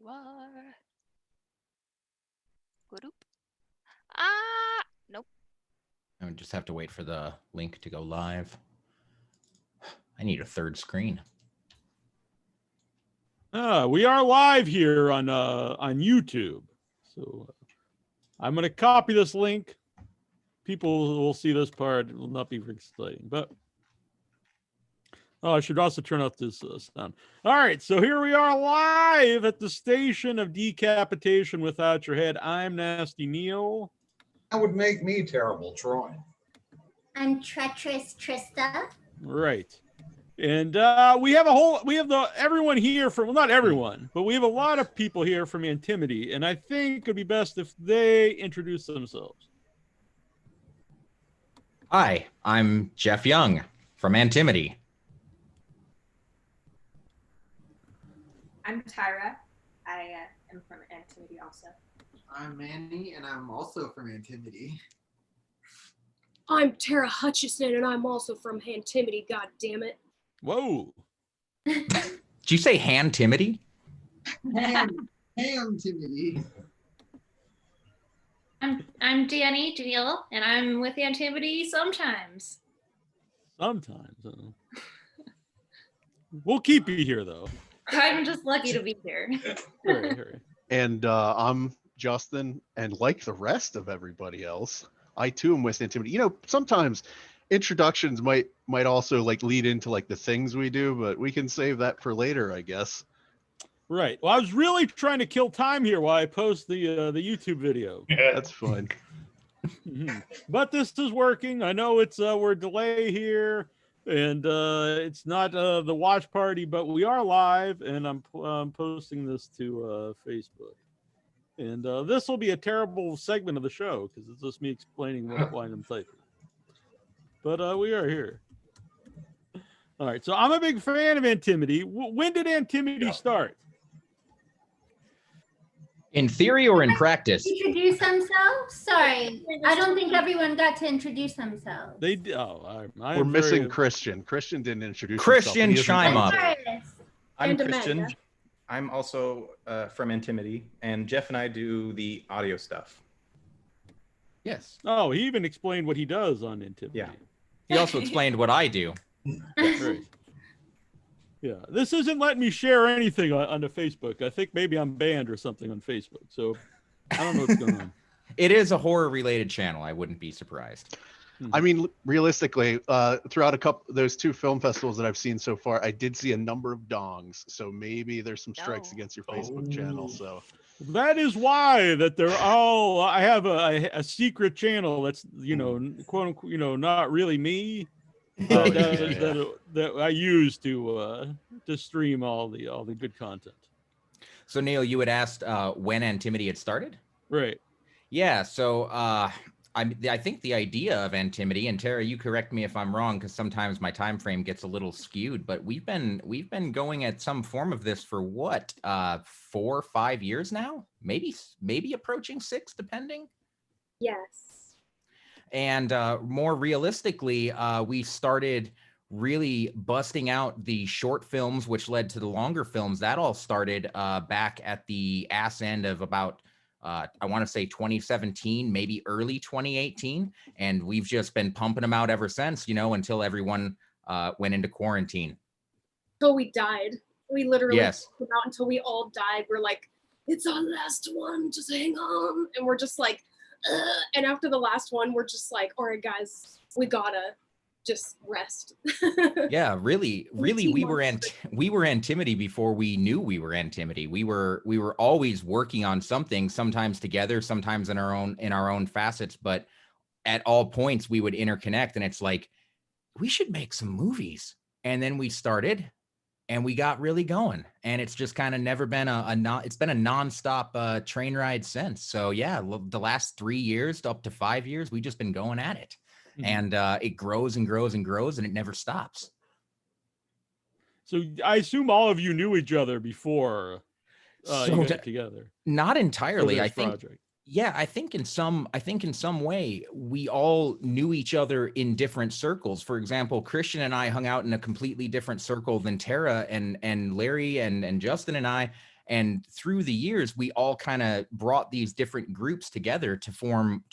you are. Whoop. Ah, nope. I would just have to wait for the link to go live. I need a third screen. We are live here on YouTube. So I'm going to copy this link. People will see this part. It will not be very exciting, but I should also turn off this sound. All right, so here we are live at the station of decapitation without your head. I'm Nasty Neal. That would make me terrible, Troy. I'm Treacherous Trista. Right. And we have everyone here from, well, not everyone, but we have a lot of people here from Antimity, and I think it'd be best if they introduce themselves. Hi, I'm Jeff Young from Antimity. I'm Tyra. I am from Antimity also. I'm Manny, and I'm also from Antimity. I'm Tara Hutchison, and I'm also from Antimity, god damn it. Whoa. Did you say Antimity? Antimity. I'm Danny Neal, and I'm with Antimity sometimes. Sometimes. We'll keep you here, though. I'm just lucky to be here. Hurry. And I'm Justin, and like the rest of everybody else, I too am with Antimity. You know, sometimes introductions might also like lead into like the things we do, but we can save that for later, I guess. Right. Well, I was really trying to kill time here while I post the YouTube video. That's fine. But this is working. I know it's we're delay here, and it's not the watch party, but we are live, and I'm posting this to Facebook. And this will be a terrible segment of the show because it's just me explaining what line I'm typing. But we are here. All right. So I'm a big fan of Antimity. When did Antimity start? In theory or in practice? Introduce themselves? Sorry, I don't think everyone got to introduce themselves. They did. Oh, we're missing Christian. Christian didn't introduce Christian, himself. chime up. I'm Christian. I'm also from Antimity, and Jeff and I do the audio stuff. Yes. Oh, he even explained what he does on Antimity. Yeah. He also explained what I do. Right. Yeah, this isn't letting me share anything on the Facebook. I think maybe I'm banned or something on Facebook. So I don't know what's going on. It is a horror-related channel. I wouldn't be surprised. I mean, realistically, throughout those two film festivals that I've seen so far, I did see a number of dongs. So maybe there's some strikes against your Facebook channel. So that is why that they're all. I have a secret channel that's quote unquote not really me. That I use to stream all the good content. So Neal, you had asked when Antimity had started? Right. Yeah. So I think the idea of Antimity, and Tara, you correct me if I'm wrong, because sometimes my time frame gets a little skewed, but we've been going at some form of this for what 4 or 5 years now, maybe approaching 6, depending. Yes. And more realistically, we started really busting out the short films, which led to the longer films. That all started back at the ass end of about, I want to say 2017, maybe early 2018. And we've just been pumping them out ever since, until everyone went into quarantine. Until we died. We literally yes. Out until we all died. We're like, it's our last one, just hang on. And we're just like, and after the last one, we're just like, all right, guys, we gotta just rest. Yeah, really, we were Antimity before we knew we were Antimity. We were always working on something, sometimes together, sometimes in our own facets, but at all points we would interconnect, and it's like, we should make some movies. And then we started, and we got really going, and it's just kind of never been it's been a nonstop train ride since. So yeah, the last 3 years up to 5 years, we've just been going at it. And it grows and grows and grows, and it never stops. So I assume all of you knew each other before you got together. Not entirely. I think. Project. Yeah, I think in some way we all knew each other in different circles. For example, Christian and I hung out in a completely different circle than Tara and Larry and Justin and I. And through the years, we all kind of brought these different groups together to form.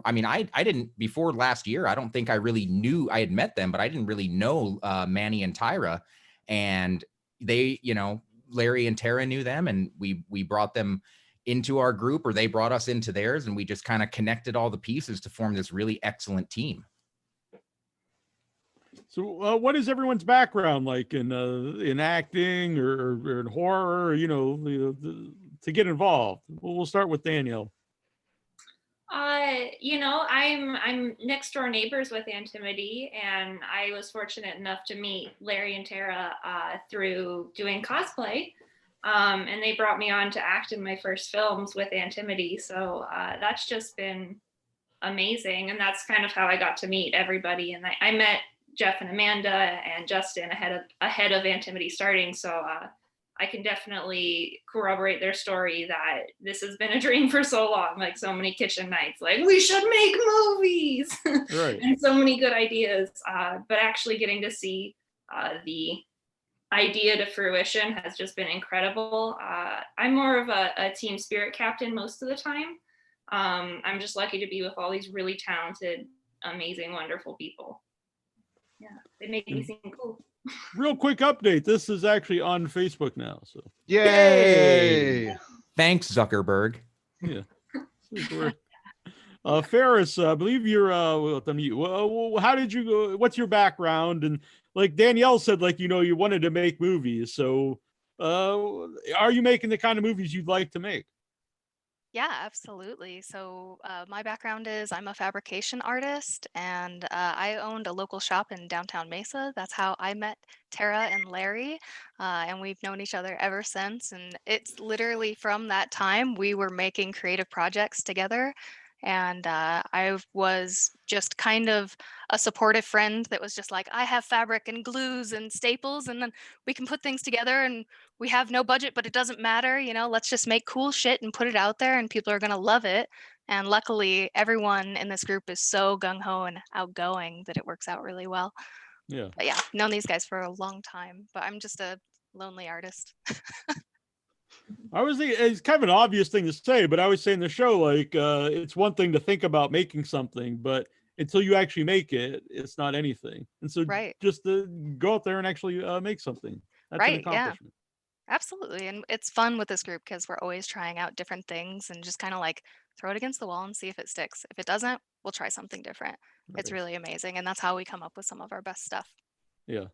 I mean, I didn't, before last year, I don't think I really knew, I had met them, but I didn't really know Manny and Tyra. And they, you know, Larry and Tara knew them, and we brought them into our group, or they brought us into theirs, and we just kind of connected all the pieces to form this really excellent team. So what is everyone's background like in acting or in horror, you know, to get involved? We'll start with Danielle. You know, I'm next door neighbors with Antimity, and I was fortunate enough to meet Larry and Tara through doing cosplay. And they brought me on to act in my first films with Antimity. So that's just been amazing. And that's kind of how I got to meet everybody. And I met Jeff and Amanda and Justin ahead of Antimity starting. So I can definitely corroborate their story that this has been a dream for so long, like so many kitchen nights, like we should make movies, right. and so many good ideas. But actually getting to see the idea to fruition has just been incredible. I'm more of a team spirit captain most of the time. I'm just lucky to be with all these really talented, amazing, wonderful people. Yeah, they make me seem cool. Real quick update. This is actually on Facebook now. So Yay! Thanks, Zuckerberg. Yeah. Ferris, I believe you're how did you go? What's your background? And like Danielle said, like, you know, you wanted to make movies. So are you making the kind of movies you'd like to make? Yeah, absolutely. So my background is I'm a fabrication artist, and I owned a local shop in downtown Mesa. That's how I met Tara and Larry, and we've known each other ever since. And it's literally from that time we were making creative projects together. And I was just kind of a supportive friend that was just like, I have fabric and glues and staples, and then we can put things together, and we have no budget, but it doesn't matter. You know, let's just make cool shit and put it out there, and people are going to love it. And luckily, everyone in this group is so gung-ho and outgoing that it works out really well. Yeah. But yeah, known these guys for a long time, but I'm just a lonely artist. I was thinking, it's kind of an obvious thing to say, but I always say in the show, like, it's one thing to think about making something, but until you actually make it, it's not anything. And so Right. just to go out there and actually make something, that's an Right, yeah. accomplishment. Absolutely. And it's fun with this group because we're always trying out different things and just kind of like throw it against the wall and see if it sticks. If it doesn't, we'll try something different. It's Right. really amazing. And that's how we come up with some of our best stuff. Yeah.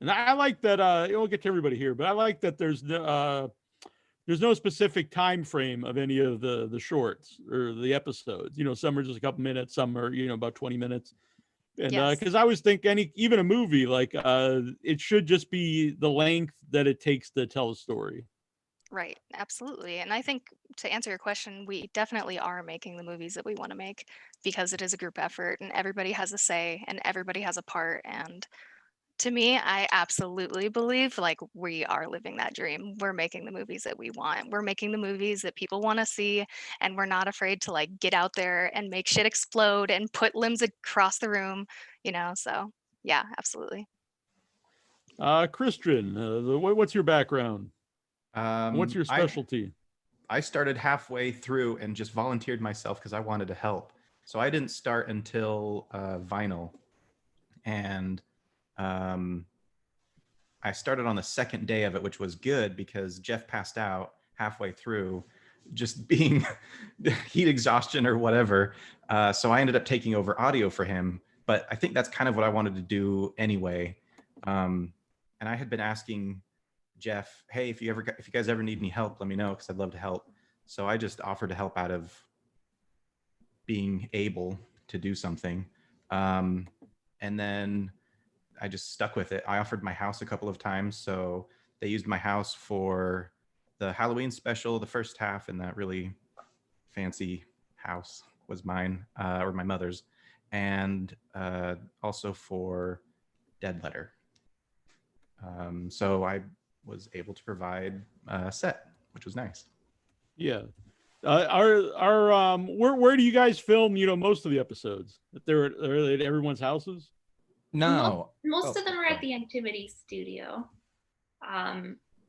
And I like that, we'll get to everybody here, but I like that there's no specific time frame of any of the shorts or the episodes. You know, some are just a couple minutes, some are, you know, about 20 minutes. And Yes. because I always think even a movie, like it should just be the length that it takes to tell a story. Right. Absolutely. And I think to answer your question, we definitely are making the movies that we want to make because it is a group effort and everybody has a say and everybody has a part. And to me, I absolutely believe like we are living that dream. We're making the movies that we want. We're making the movies that people want to see, and we're not afraid to like get out there and make shit explode and put limbs across the room, you know? So yeah, absolutely. Christian, what's your background? What's your specialty? I started halfway through and just volunteered myself because I wanted to help. So I didn't start until vinyl. And I started on the second day of it, which was good because Jeff passed out halfway through, just being heat exhaustion or whatever. So I ended up taking over audio for him. But I think that's kind of what I wanted to do anyway. And I had been asking Jeff, hey, if you guys ever need any help, let me know because I'd love to help. So I just offered to help out of being able to do something. And then I just stuck with it. I offered my house a couple of times. So they used my house for the Halloween special, the first half, and that really fancy house was mine, or my mother's. And also for Dead Letter. So I was able to provide a set, which was nice. Yeah. Where do you guys film, you know, most of the episodes? Are they at everyone's houses? No. Most of them are at the Antimity studio.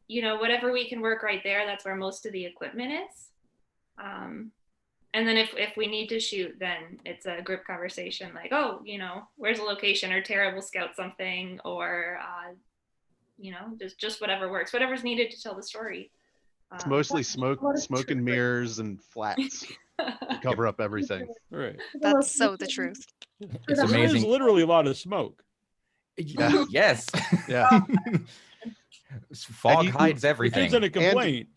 you know, whatever we can work right there, that's where most of the equipment is. And then if we need to shoot, then it's a group conversation, like, oh, you know, where's a location, or Tara will scout something, or you know, just whatever works, whatever's needed to tell the story. It's mostly smoke and mirrors and flats to cover up everything. Right. That's so the truth. It's There is amazing. literally a lot of smoke. Yeah. Yes. Yeah. Fog you- hides Which everything. isn't a complaint.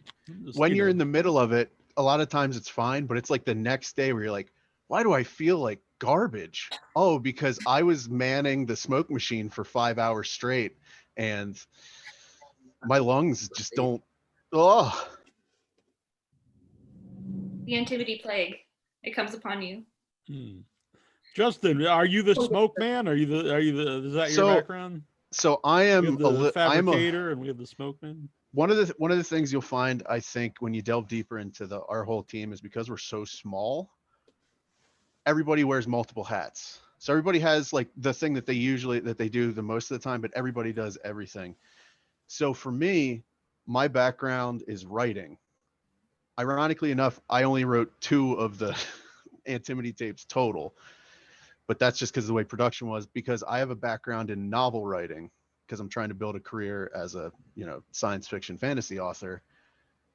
Just, When you you're know. in the middle of it, a lot of times it's fine, but it's like the next day where you're like, why do I feel like garbage? Oh, because I was manning the smoke machine for 5 hours straight and my lungs just don't, oh. The Antimitty plague, it comes upon you. Justin, are you the smoke man? Are you the is that your So- background? So I We am have the fabricator and we have the smoke man. one of the things you'll find, I think, when you delve deeper into our whole team is because we're so small, everybody wears multiple hats. So everybody has like the thing that they do the most of the time, but everybody does everything. So for me, my background is writing. Ironically enough, I only wrote 2 of the Antimity tapes total, but that's just because of the way production was, because I have a background in novel writing because I'm trying to build a career as a, you know, science fiction fantasy author.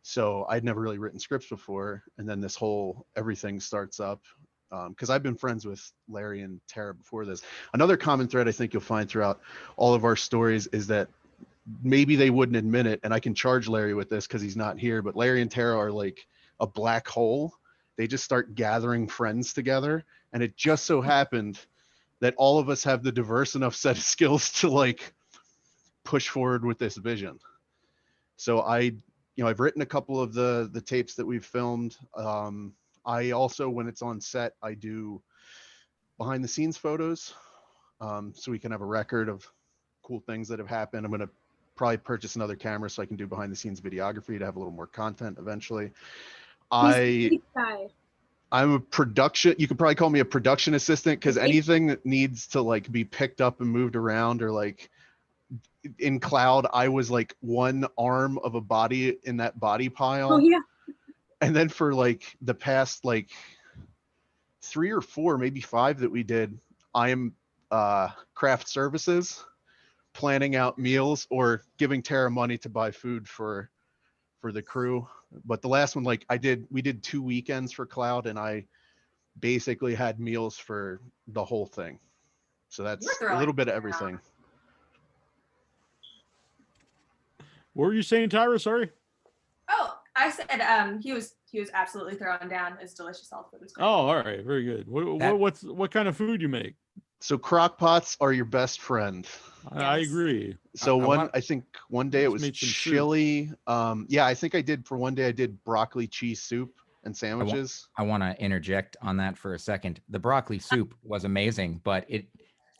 So I'd never really written scripts before. And then this whole everything starts up because I've been friends with Larry and Tara before this. Another common thread I think you'll find throughout all of our stories is that maybe they wouldn't admit it, and I can charge Larry with this because he's not here, but Larry and Tara are like a black hole. They just start gathering friends together, and it just so happened that all of us have the diverse enough set of skills to like push forward with this vision. So I've written a couple of the tapes that we've filmed. I also, when it's on set, I do behind the scenes photos, so we can have a record of cool things that have happened. I'm going to probably purchase another camera so I can do behind the scenes videography to have a little more content eventually. I'm a production, you could probably call me a production assistant, because anything that needs to like be picked up and moved around, or like in cloud, I was like one arm of a body in that body pile. Oh yeah. And then for like the past like 3 or 4, maybe 5 that we did, I am craft services, planning out meals or giving Tara money to buy food for the crew. But the last one, like we did 2 weekends for Cloud, and I basically had meals for the whole thing. So that's a little bit of everything. What were you saying, Tyra? Sorry. Oh, I said he was absolutely throwing down. It's delicious. All food was great. Oh, all right, very good. What kind of food you make? So crock pots are your best friend. I agree. So I think one day it was made some soup. chili. Yeah, I think I did for one day. I did broccoli cheese soup and sandwiches. I want to interject on that for a second. The broccoli soup was amazing, but it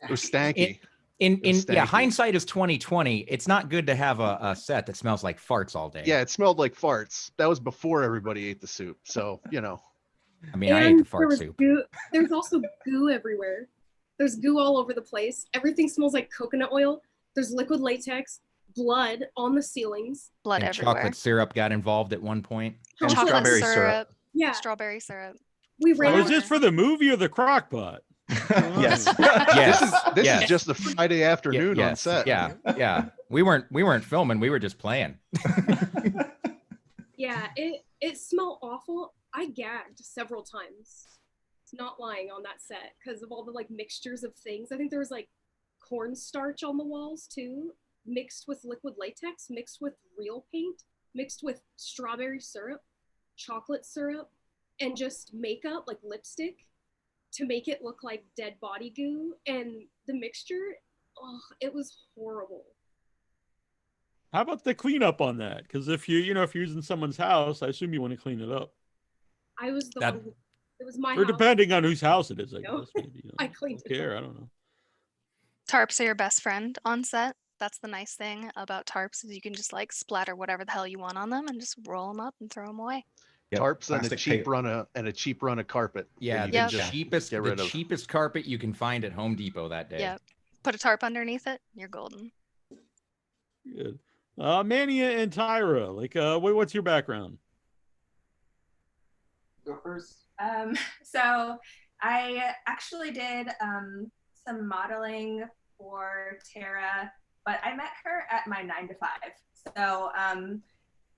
was stanky. Yeah, hindsight is 2020. It's not good to have a set that smells like farts all day. Yeah, it smelled like farts. That was before everybody ate the soup. So, you know. I mean, I ate the fart soup. There's also goo everywhere. There's goo all over the place. Everything smells like coconut oil. There's liquid latex, blood on the ceilings. Blood And everywhere. chocolate syrup got involved at one point. And Strawberry syrup. Yeah. Strawberry syrup. We ran Was out. this for the movie or the crock pot? Yes. Yes. This yes. is just the Friday afternoon on yes. set. Yeah. We weren't filming. We were just playing. Yeah, it smelled awful. I gagged several times. Not lying, on that set because of all the like mixtures of things. I think there was like cornstarch on the walls too, mixed with liquid latex, mixed with real paint, mixed with strawberry syrup, chocolate syrup, and just makeup, like lipstick, to make it look like dead body goo. And the mixture, oh, it was horrible. How about the cleanup on that? Because if you're using someone's house, I assume you want to clean it up. I was the one who, it was my Or house. depending on whose house it is, I No. guess. Maybe, I cleaned don't it care. up. I don't know. Tarps are your best friend on set. That's the nice thing about tarps, is you can just like splatter whatever the hell you want on them and just roll them up and throw them away. Yep. Tarps and a Plastic cheap tape. run of carpet. that Yeah, you the can just cheapest get rid of. cheapest carpet you can find at Home Depot that day. Yeah. Put a tarp underneath it, you're golden. Good. Manny and Tyra, like, what's your background? Go first. So I actually did some modeling for Tara, but I met her at my 9 to 5. So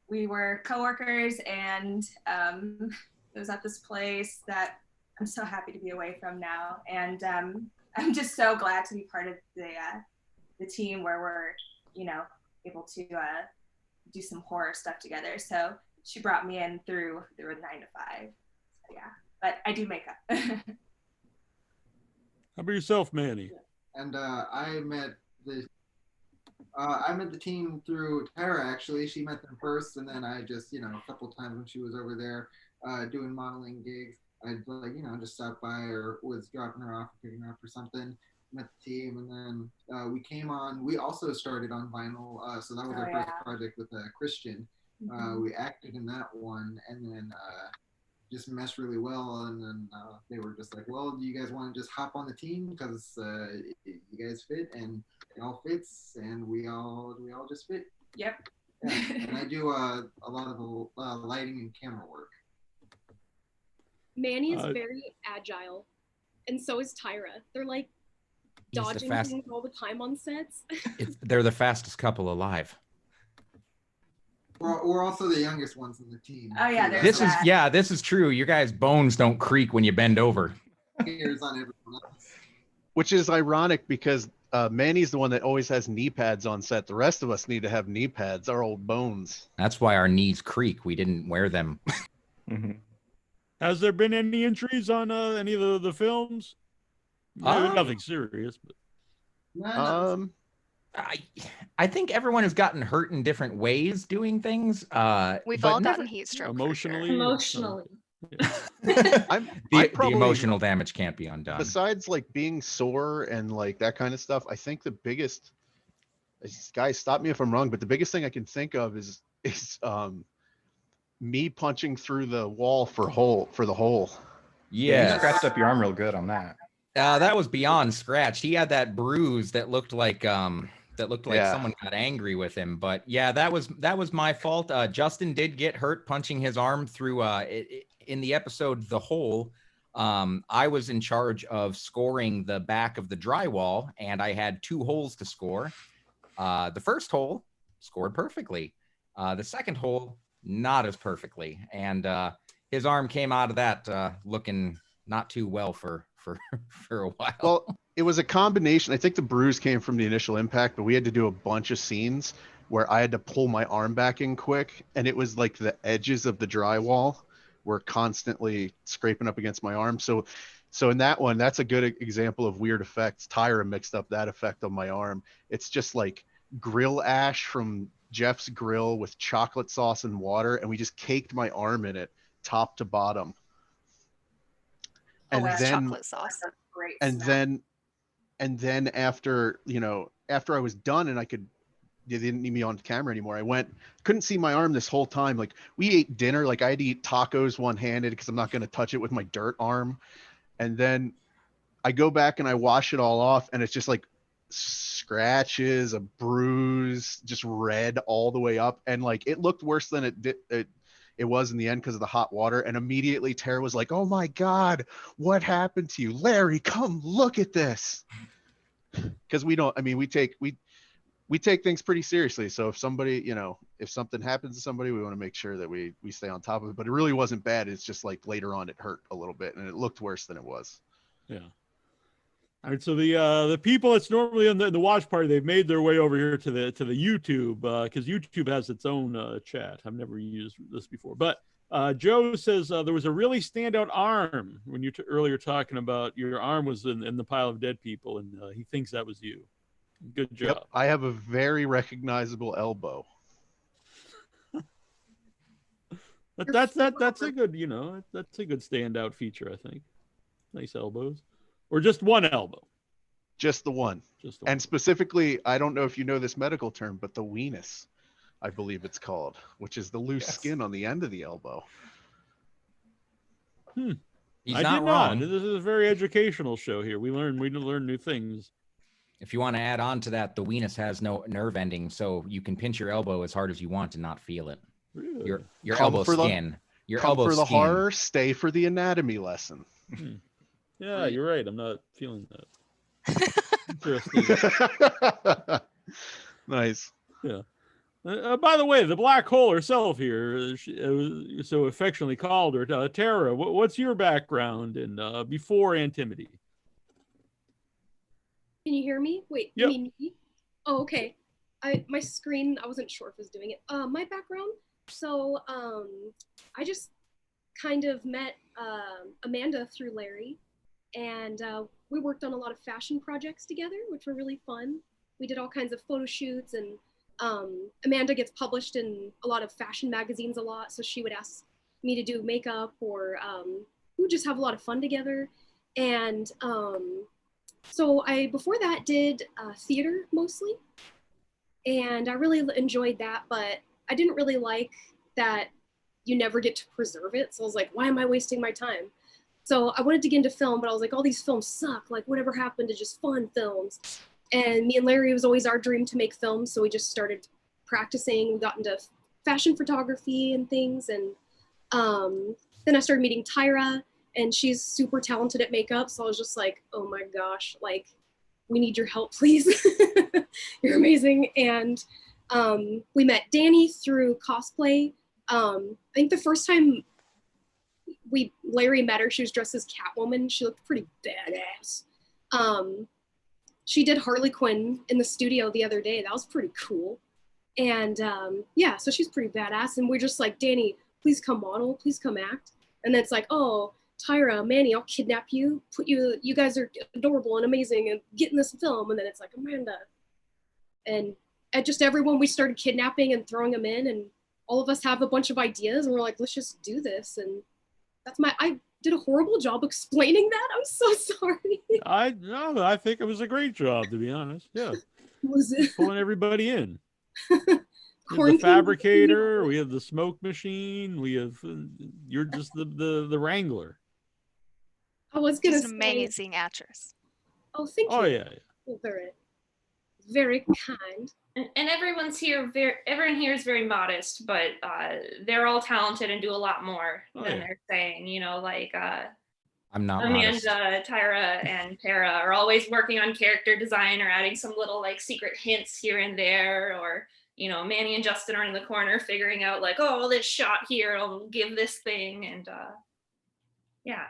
we were coworkers, and it was at this place that I'm so happy to be away from now. And I'm just so glad to be part of the team where we're, able to do some horror stuff together. So she brought me in through a 9 to 5. So yeah, but I do makeup. How about yourself, Manny? And I met the team through Tara. Actually, she met them first, and then I just, a couple times when she was over there doing modeling gigs, I'd just stop by or was dropping her off, picking her up or something. Met the team, and then we came on. We also started on vinyl, so that was our first project with Christian. We acted in that one, and then just meshed really well. And then they were just like, "Well, do you guys want to just hop on the team because you guys fit and it all fits, and we all just fit." Yep. Yeah. And I do a lot of the lighting and camera work. Manny is very agile, and so is Tyra. They're like dodging things all the time on sets. They're the fastest couple alive. We're also the youngest ones in the team. Oh yeah, this is true. Your guys' bones don't creak when you bend over. Years on everyone else. Which is ironic because Manny's the one that always has knee pads on set. The rest of us need to have knee pads, our old bones. That's why our knees creak. We didn't wear them. Has there been any injuries on any of the films? Nothing serious, but I think everyone has gotten hurt in different ways doing things. We've all gotten heat stroke. Emotionally. Emotionally. The emotional damage can't be undone. Besides like being sore and like that kind of stuff, I think the biggest, guys, stop me if I'm wrong, but the biggest thing I can think of is me punching through the wall for the hole. Yeah, you scratched up your arm real good on that. That was beyond scratched. He had that bruise that looked like someone got angry with him. But yeah, that was my fault. Justin did get hurt punching his arm through in the episode The Hole. I was in charge of scoring the back of the drywall, and I had 2 holes to score. The first hole scored perfectly. The second hole, not as perfectly. And his arm came out of that looking not too well for a while. Well, it was a combination. I think the bruise came from the initial impact, but we had to do a bunch of scenes where I had to pull my arm back in quick, and it was like the edges of the drywall were constantly scraping up against my arm. So in that one, that's a good example of weird effects. Tyra mixed up that effect on my arm. It's just like grill ash from Jeff's grill with chocolate sauce and water, and we just caked my arm in it top to bottom. And then chocolate sauce. And then after I was done and they didn't need me on camera anymore, couldn't see my arm this whole time. Like, we ate dinner, like I had to eat tacos one-handed because I'm not going to touch it with my dirt arm. And then I go back and I wash it all off, and it's just like scratches, a bruise, just red all the way up. And like, it looked worse than it was in the end because of the hot water. And immediately Tara was like, "Oh my God, what happened to you? Larry, come look at this." Because we take things pretty seriously. So if something happens to somebody, we want to make sure that we stay on top of it. But it really wasn't bad. It's just like later on it hurt a little bit and it looked worse than it was. Yeah. All right, so the people that's normally in the watch party, they've made their way over here to the YouTube because YouTube has its own chat. I've never used this before, but Joe says there was a really standout arm when you earlier talking about your arm was in the pile of dead people, and he thinks that was you. Good job. Yep, I have a very recognizable elbow. But that's a good that's a good standout feature, I think. Nice elbows. Or just one elbow? Just the one. And specifically, I don't know if you know this medical term, but the weenus, I believe it's called, which is the loose skin on the end of the elbow. He's not wrong. This is a very educational show here. We learn new things. If you want to add on to that, the weenus has no nerve ending, so you can pinch your elbow as hard as you want and not feel it. Really? Your Come elbow for the- skin. Your Come elbow for the skin. horror, stay for the anatomy lesson. Yeah, you're right. I'm not feeling that. Interesting. Nice. Yeah. By the way, the black hole herself here, so affectionately called her, Tara. What's your background in before Antimity? Can you hear me? Wait, Yep. you mean me? Oh, okay. My screen, I wasn't sure if it was doing it. My background. So I just kind of met Amanda through Larry, and we worked on a lot of fashion projects together, which were really fun. We did all kinds of photo shoots, and Amanda gets published in a lot of fashion magazines a lot, so she would ask me to do makeup, or we would just have a lot of fun together. And so I, before that, did theater mostly, and I really enjoyed that, but I didn't really like that you never get to preserve it. So I was like, why am I wasting my time? So I wanted to get into film, but I was like, all these films suck. Like, whatever happened to just fun films? And me and Larry, it was always our dream to make films, so we just started practicing. We got into fashion photography and things, and then I started meeting Tyra, and she's super talented at makeup. So I was just like, oh my gosh, like, we need your help, please. You're amazing. And we met Danny through cosplay. I think the first time Larry met her, she was dressed as Catwoman. She looked pretty badass. She did Harley Quinn in the studio the other day. That was pretty cool. And yeah, so she's pretty badass. And we're just like, Danny, please come model, please come act. And then it's like, oh, Tyra, Manny, I'll kidnap you, you guys are adorable and amazing, and get in this film. And then it's like, Amanda. And at just everyone, we started kidnapping and throwing them in, and all of us have a bunch of ideas, and we're like, let's just do this. And I did a horrible job explaining that. I'm so sorry. I think it was a great job, to be honest. Yeah. Was it? Just pulling everybody in. We have the fabricator, we have the smoke machine, we have you're just the wrangler. I was gonna She's say, an amazing actress. oh, thank you. Oh yeah. Very kind. And everyone here is very modest, but they're all talented and do a lot more than they're saying. You know, like I'm not Amanda, modest. Tyra, and Tara are always working on character design or adding some little like secret hints here and there, or you know, Manny and Justin are in the corner figuring out like, oh, this shot here will give this thing, and yeah,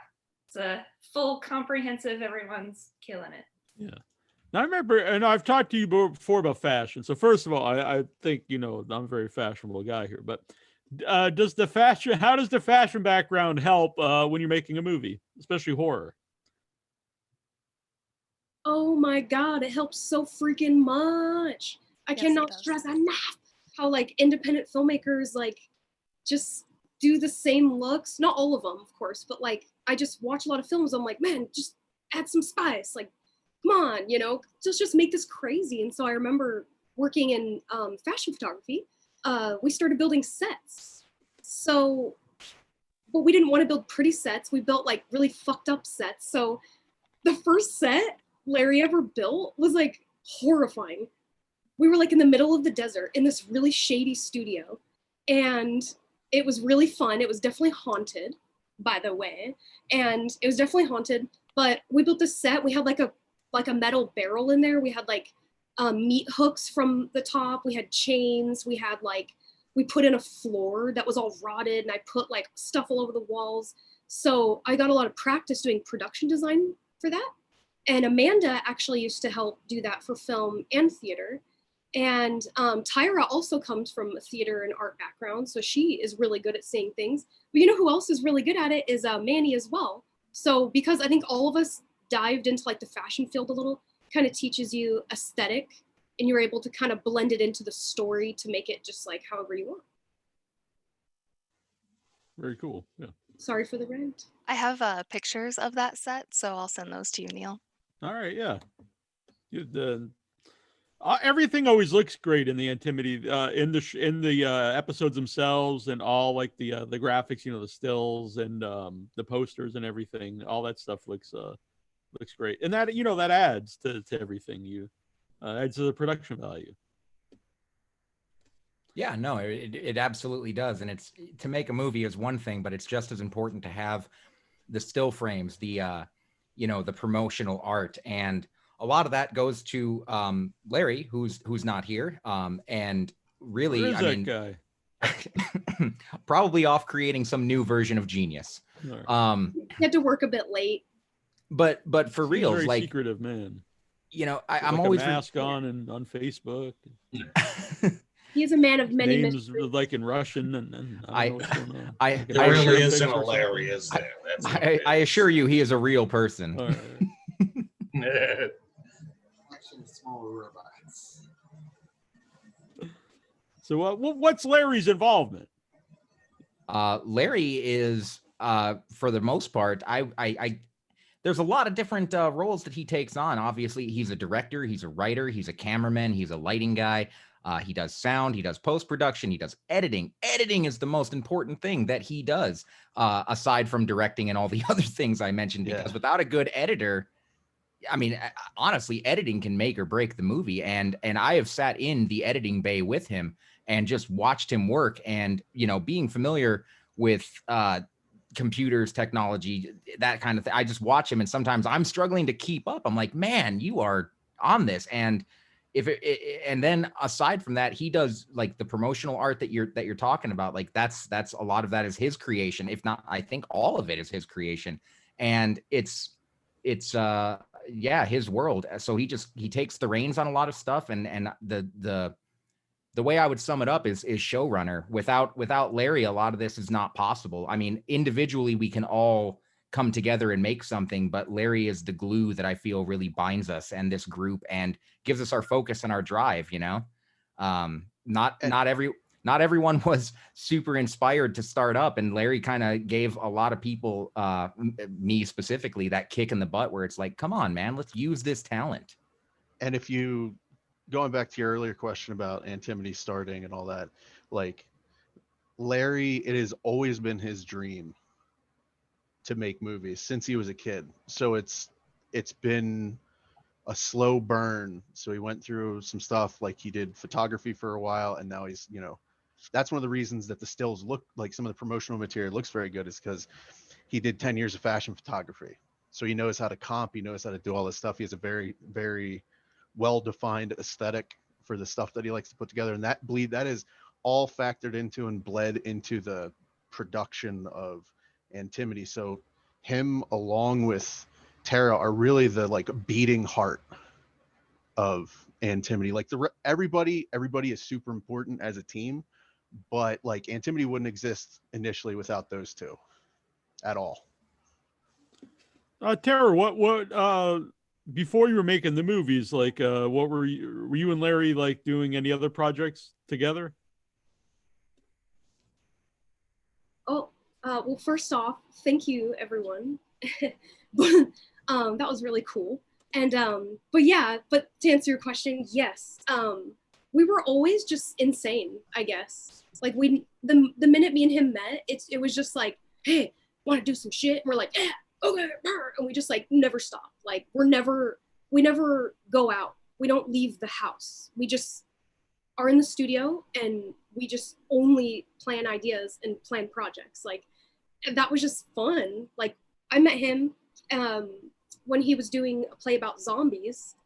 it's a full comprehensive. Everyone's killing it. Yeah. Now I remember, and I've talked to you before about fashion. So first of all, I think, you know, I'm a very fashionable guy here, but how does the fashion background help when you're making a movie, especially horror? Oh my God, it helps so freaking much. I cannot stress enough how like independent filmmakers like just do the same looks. Not all of them, of course, but like I just watch a lot of films. I'm like, man, just add some spice. Like, come on, you know, just make this crazy. And so I remember working in fashion photography. We started building sets. So, but we didn't want to build pretty sets. We built like really fucked up sets. So the first set Larry ever built was like horrifying. We were like in the middle of the desert in this really shady studio, and it was really fun. It was definitely haunted, by the way, and it was definitely haunted. But we built this set. We had like a metal barrel in there. We had like meat hooks from the top. We had chains. We put in a floor that was all rotted, and I put like stuff all over the walls. So I got a lot of practice doing production design for that. And Amanda actually used to help do that for film and theater. And Tyra also comes from a theater and art background, so she is really good at seeing things. But you know who else is really good at it is Manny as well. So because I think all of us dived into like the fashion field a little, kind of teaches you aesthetic, and you're able to kind of blend it into the story to make it just like however you want. Very cool. Yeah. Sorry for the rant. I have pictures of that set, so I'll send those to you, Neal. All right. Yeah. Everything always looks great in the Antimity, in the episodes themselves, and all like the graphics, you know, the stills and the posters and everything. All that stuff looks looks great, and that that adds to everything. Adds to the production value. Yeah, no, it absolutely does. And it's, to make a movie is one thing, but it's just as important to have the still frames, the the promotional art. And a lot of that goes to Larry, who's not here. And really, Where is I that mean, guy? probably off creating some new version of Genius. Right. He had to work a bit late. But for He's reals, a very like, secretive man. I'm Like always a mask on Facebook. He is a man of many names mysteries. like in Russian, and I don't know what's going on. I There really isn't a Larry, is there? That's what it I is. assure you, he is a real person. All right. Collection of small robots. So what's Larry's involvement? Larry is, for the most part, I there's a lot of different roles that he takes on. Obviously, he's a director, he's a writer, he's a cameraman, he's a lighting guy. He does sound, he does post-production, he does editing. Editing is the most important thing that he does, aside from directing and all the other things I mentioned, because without a good editor, I mean, honestly, editing can make or break the movie. And I have sat in the editing bay with him and just watched him work. And, being familiar with computers, technology, that kind of thing, I just watch him. And sometimes I'm struggling to keep up. I'm like, man, you are on this. And and then aside from that, he does like the promotional art that you're talking about. Like that's a lot of that is his creation. If not, I think all of it is his creation. And it's his world. So he takes the reins on a lot of stuff. And the way I would sum it up is showrunner. Without Larry, a lot of this is not possible. I mean, individually we can all come together and make something, but Larry is the glue that I feel really binds us and this group and gives us our focus and our drive. Not everyone was super inspired to start up, and Larry kind of gave a lot of people, me specifically, that kick in the butt where it's like, come on, man, let's use this talent. And if you, going back to your earlier question about Antimity starting and all that, like Larry, it has always been his dream to make movies since he was a kid. So it's been a slow burn. So he went through some stuff, like he did photography for a while, and now he's, that's one of the reasons that the stills look like, some of the promotional material looks very good, is because he did 10 years of fashion photography. So he knows how to comp, he knows how to do all this stuff. He has a very, very well-defined aesthetic for the stuff that he likes to put together. And that is all factored into and bled into the production of Antimity. So him along with Tara are really the like beating heart of Antimity. Like everybody is super important as a team, but like Antimity wouldn't exist initially without those two at all. Tara, what before you were making the movies, like what were you and Larry like doing any other projects together? Well, first off, thank you, everyone. That was really cool. And but to answer your question, yes, we were always just insane, I guess. Like the minute me and him met, it was just like, hey, want to do some shit? And we're like, yeah, okay, and we just like never stop. Like we never go out. We don't leave the house. We just are in the studio and we just only plan ideas and plan projects. Like that was just fun. Like I met him when he was doing a play about zombies.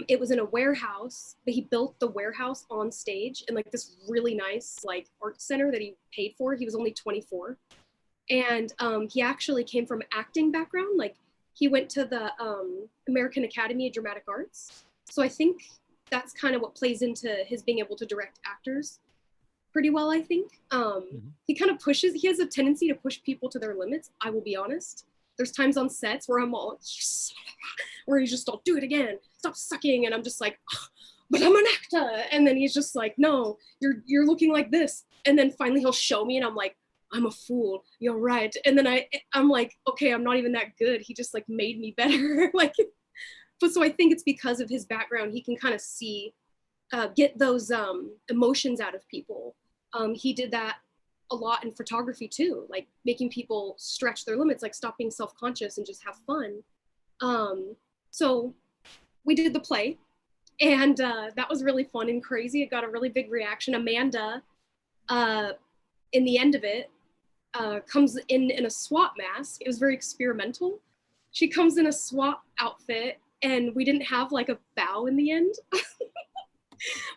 It was in a warehouse, but he built the warehouse on stage in like this really nice like art center that he paid for. He was only 24. And he actually came from acting background. Like he went to the American Academy of Dramatic Arts. So I think that's kind of what plays into his being able to direct actors pretty well, I think. He kind of he has a tendency to push people to their limits, I will be honest. There's times on sets where I'm all, where he's just all, do it again, stop sucking. And I'm just like, oh, but I'm an actor. And then he's just like, no, you're looking like this. And then finally he'll show me and I'm like, I'm a fool, you're right. And then I'm like, okay, I'm not even that good. He just like made me better. Like, but so I think it's because of his background, he can kind of see, get those emotions out of people. He did that a lot in photography too, like making people stretch their limits, like stop being self-conscious and just have fun. So we did the play, and that was really fun and crazy. It got a really big reaction. Amanda, in the end of it, comes in a SWAT mask. It was very experimental. She comes in a SWAT outfit, and we didn't have like a bow in the end.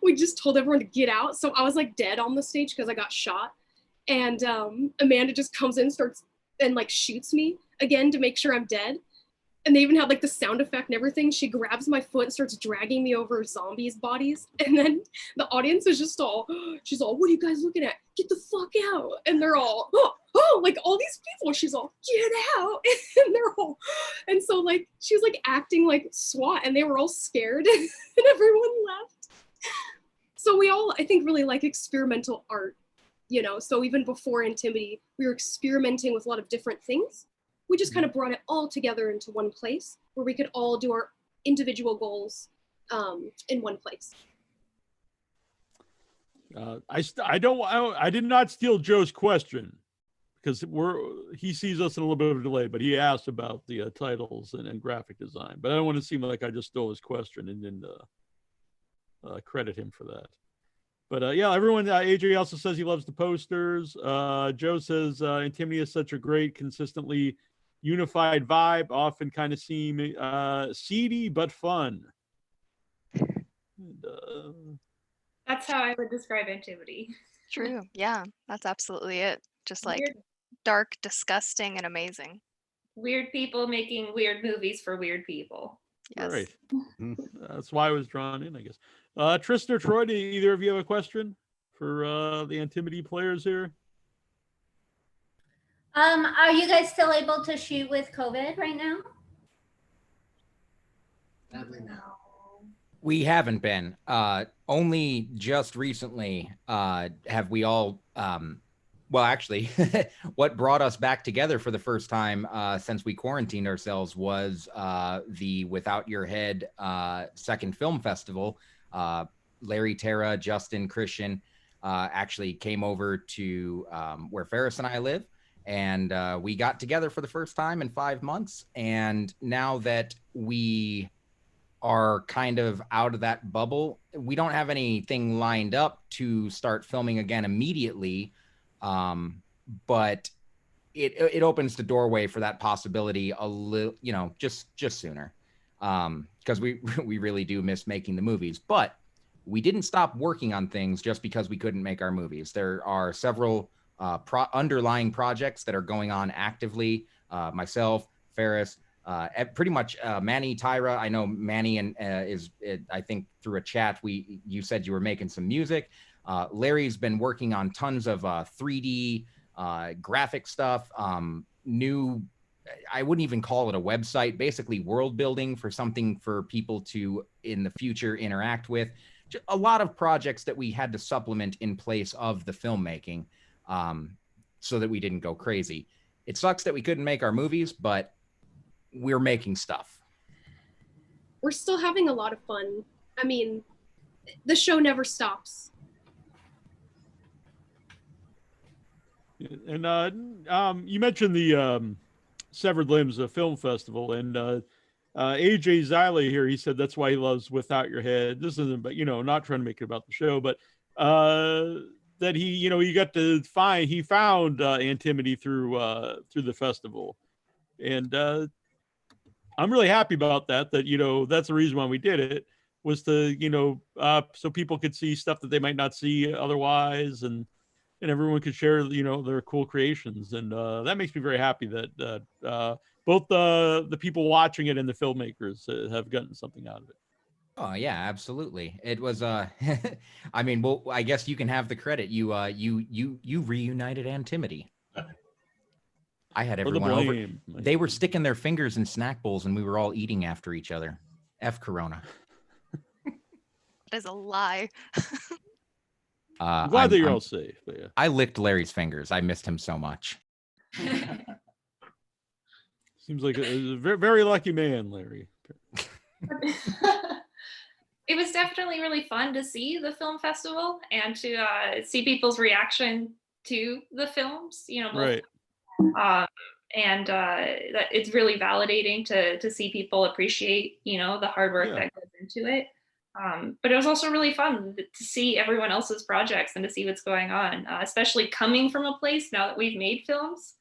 We just told everyone to get out. So I was like dead on the stage because I got shot. And Amanda just comes in, starts and like shoots me again to make sure I'm dead. And they even had like the sound effect and everything. She grabs my foot and starts dragging me over zombies' bodies. And then the audience is just all, she's all, what are you guys looking at? Get the fuck out. And they're all, oh, like all these people. She's all, get out. And they're all, and so like, she was like acting like SWAT and they were all scared and everyone left. So we all, I think, really like experimental art, you know? So even before Antimity, we were experimenting with a lot of different things. We just kind of brought it all together into one place where we could all do our individual goals in one place. I did not steal Joe's question because he sees us in a little bit of a delay, but he asked about the titles and graphic design. But I don't want to seem like I just stole his question and didn't credit him for that. But yeah, everyone, AJ also says he loves the posters. Joe says Antimity is such a great, consistently unified vibe, often kind of seem seedy but fun. And, that's how I would describe Antimity. True. Yeah, that's absolutely it. Just like Weird. Dark, disgusting, and amazing. Weird people making weird movies for weird people. Yes. Right. That's why I was drawn in, I guess. Trista or Troy, do either of you have a question for the Antimity players here? Are you guys still able to shoot with COVID right now? Sadly, no. We haven't been. Only just recently have we all. Well, actually, what brought us back together for the first time since we quarantined ourselves was the Without Your Head second film festival. Larry, Tara, Justin, Christian actually came over to where Ferris and I live. And we got together for the first time in 5 months. And now that we are kind of out of that bubble, we don't have anything lined up to start filming again immediately. But it opens the doorway for that possibility a little, you know, just sooner. Because we really do miss making the movies. But we didn't stop working on things just because we couldn't make our movies. There are several underlying projects that are going on actively. Myself, Ferris, pretty much Manny, Tyra. I know Manny and I think through a chat you said you were making some music. Larry's been working on tons of 3D graphic stuff. New, I wouldn't even call it a website. Basically, world building for something for people to in the future interact with. Just a lot of projects that we had to supplement in place of the filmmaking. So that we didn't go crazy. It sucks that we couldn't make our movies, but we're making stuff. We're still having a lot of fun. I mean, the show never stops. And you mentioned the Severed Limbs Film Festival, and AJ Ziley here, he said that's why he loves Without Your Head. This isn't, but you know, not trying to make it about the show, but that he, you know, he found Antimity through the festival, and I'm really happy about that. That, you know, that's the reason why we did it, was to, you know, so people could see stuff that they might not see otherwise, and everyone could share, you know, their cool creations, and that makes me very happy that both the people watching it and the filmmakers have gotten something out of it. Oh yeah, absolutely. It was I mean, well, I guess you can have the credit. You reunited Antimity. I had everyone over. They were sticking their fingers in snack bowls and we were all eating after each other. F Corona. That is a lie. I'm glad that you're all safe. But yeah. I licked Larry's fingers. I missed him so much. Seems like a very, very lucky man, Larry. It was definitely really fun to see the film festival and to see people's reaction to the films, you know, both, right. and that it's really validating to see people appreciate, you know, the hard work that goes into it. But it was also really fun to see everyone else's projects and to see what's going on, especially coming from a place now that we've made films.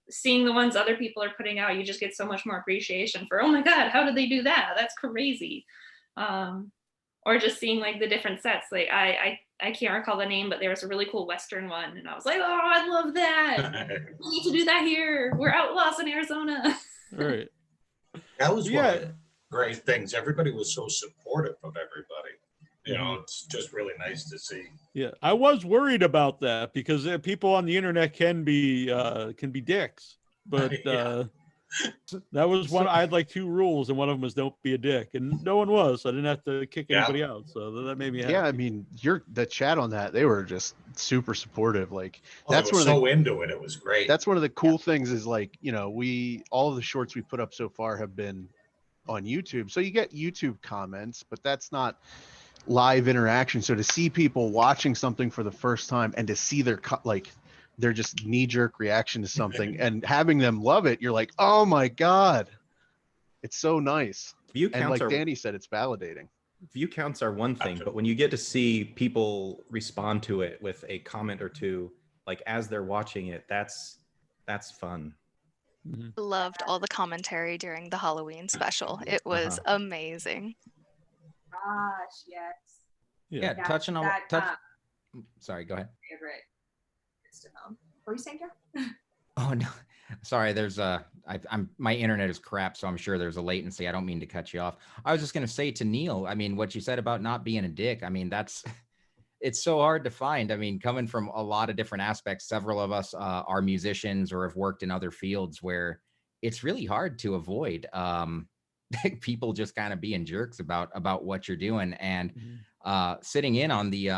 Seeing the ones other people are putting out, you just get so much more appreciation for, oh my God, how did they do that? That's crazy. Or just seeing like the different sets. Like I can't recall the name, but there was a really cool Western one. And I was like, oh, I love that. We need to do that here. We're outlaws in Arizona. Right. That was one of the great things. Everybody was so supportive of everybody. You know, it's just really nice to see. Yeah, I was worried about that because people on the internet can be dicks, but that was one. I had like 2 rules, and one of them was don't be a dick, and no one was. So I didn't have to kick anybody out, so that made me happy. Yeah, I mean, the chat on that, they were just super supportive. Like that's one of so into it. It was great. That's one of the cool things is like, you know, all of the shorts we put up so far have been on YouTube, so you get YouTube comments, but that's not live interaction. So to see people watching something for the first time and to see their just knee-jerk reaction to something and having them love it, you're like, oh my God, it's so nice. View and counts like Danny said, it's validating. View counts are one thing, but when you get to see people respond to it with a comment or two, like as they're watching it, that's fun. Loved all the commentary during the Halloween special. It was amazing. Gosh, yes. Yeah, touching on sorry, go ahead. Favorite. What were you saying, Jeff? Oh no, sorry. There's my internet is crap, so I'm sure there's a latency. I don't mean to cut you off. I was just gonna say to Neal, I mean, what you said about not being a dick. I mean, it's so hard to find. I mean, coming from a lot of different aspects, several of us are musicians or have worked in other fields where it's really hard to avoid people just kind of being jerks about what you're doing, and sitting in on the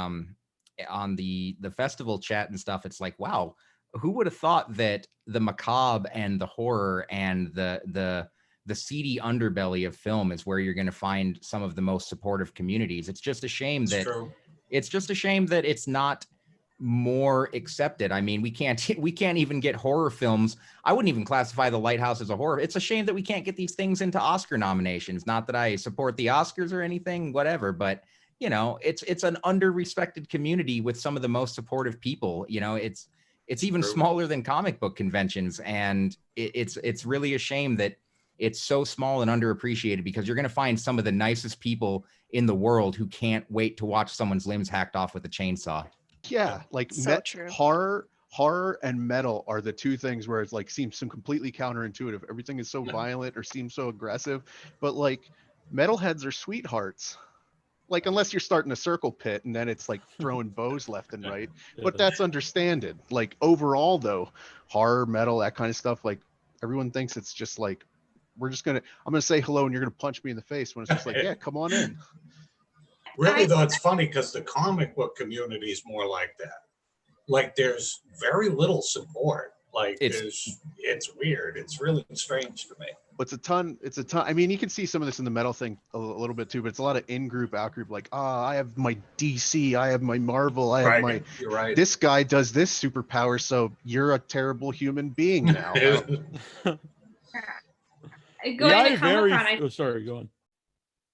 festival chat and stuff. It's like, wow, who would have thought that the macabre and the horror and the seedy underbelly of film is where you're going to find some of the most supportive communities. It's just a shame that it's not more accepted. I mean, we can't even get horror films. I wouldn't even classify The Lighthouse as a horror. It's a shame that we can't get these things into Oscar nominations. Not that I support the Oscars or anything, whatever, but you know, it's an under-respected community with some of the most supportive people. You know, it's even smaller than comic book conventions, and it's really a shame that it's so small and underappreciated, because you're going to find some of the nicest people in the world who can't wait to watch someone's limbs hacked off with a chainsaw. Yeah, like horror and metal are the 2 things where it's like seems some completely counterintuitive. Everything is so violent or seems so aggressive, but like metalheads are sweethearts. Like unless you're starting a circle pit and then it's like throwing bows left and right, but that's understanded. Like overall though, horror, metal, that kind of stuff, like everyone thinks it's just like I'm gonna say hello and you're gonna punch me in the face, when it's just like, yeah, come on in. Really though, it's funny because the comic book community is more like that. Like there's very little support. Like it's weird. It's really strange to me. It's a ton. I mean, you can see some of this in the metal thing a little bit too, but it's a lot of in-group, out-group, like, I have my DC, I have my Marvel, I have my, you're right. This guy does this superpower, so you're a terrible human being now. Going to Comic-Con, sorry, go on.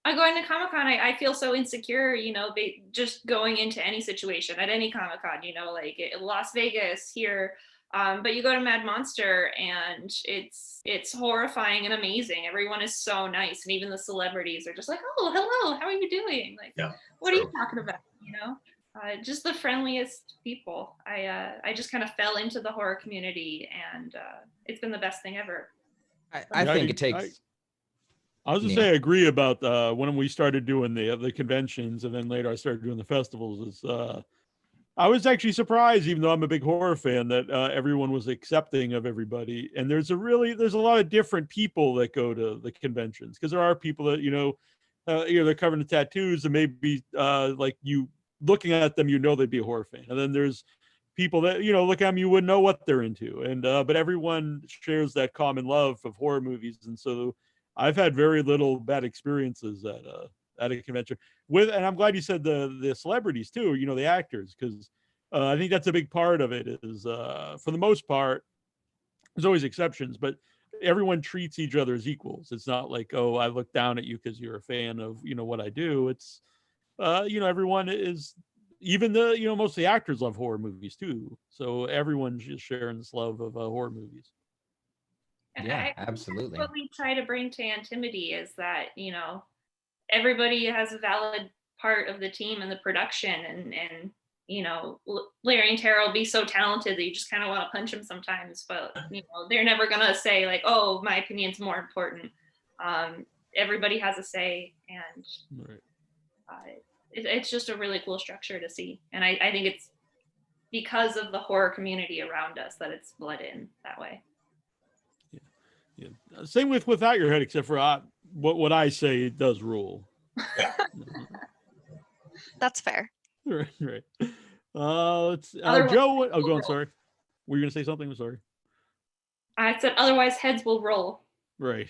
Going to Comic-Con, I feel so insecure, you know, just going into any situation at any Comic-Con, you know, like Las Vegas here. But you go to Mad Monster and it's horrifying and amazing. Everyone is so nice, and even the celebrities are just like, oh, hello, how are you doing? Like, what are you talking about? You know, just the friendliest people. I just kind of fell into the horror community, and it's been the best thing ever. I think it takes. I was just say I agree about when we started doing the conventions, and then later I started doing the festivals. I was actually surprised, even though I'm a big horror fan, that everyone was accepting of everybody. And there's a lot of different people that go to the conventions, because there are people that they're covered in tattoos, and maybe like you looking at them, they'd be a horror fan. And then there's people that look at them, you wouldn't know what they're into. And but everyone shares that common love of horror movies, and so I've had very little bad experiences at a convention and I'm glad you said the celebrities too, the actors, because I think that's a big part of it is for the most part, There's always exceptions, but everyone treats each other as equals. It's not like, oh, I look down at you because you're a fan of, what I do. It's, everyone is, even most of the actors love horror movies too. So everyone's just sharing this love of horror movies. Yeah, absolutely. What we try to bring to Antimity is that, everybody has a valid part of the team and the production, and Larry and Tara will be so talented that you just kind of want to punch them sometimes, but they're never gonna say like, oh, my opinion's more important. Everybody has a say, and it's just a really cool structure to see, and I think it's because of the horror community around us that it's bled in that way. Yeah. Same with Without Your Head, except for what I say does rule. That's fair. Right. Let's Joe. Oh, go on. Sorry. Were you gonna say something? I'm sorry. I said otherwise heads will roll. Right.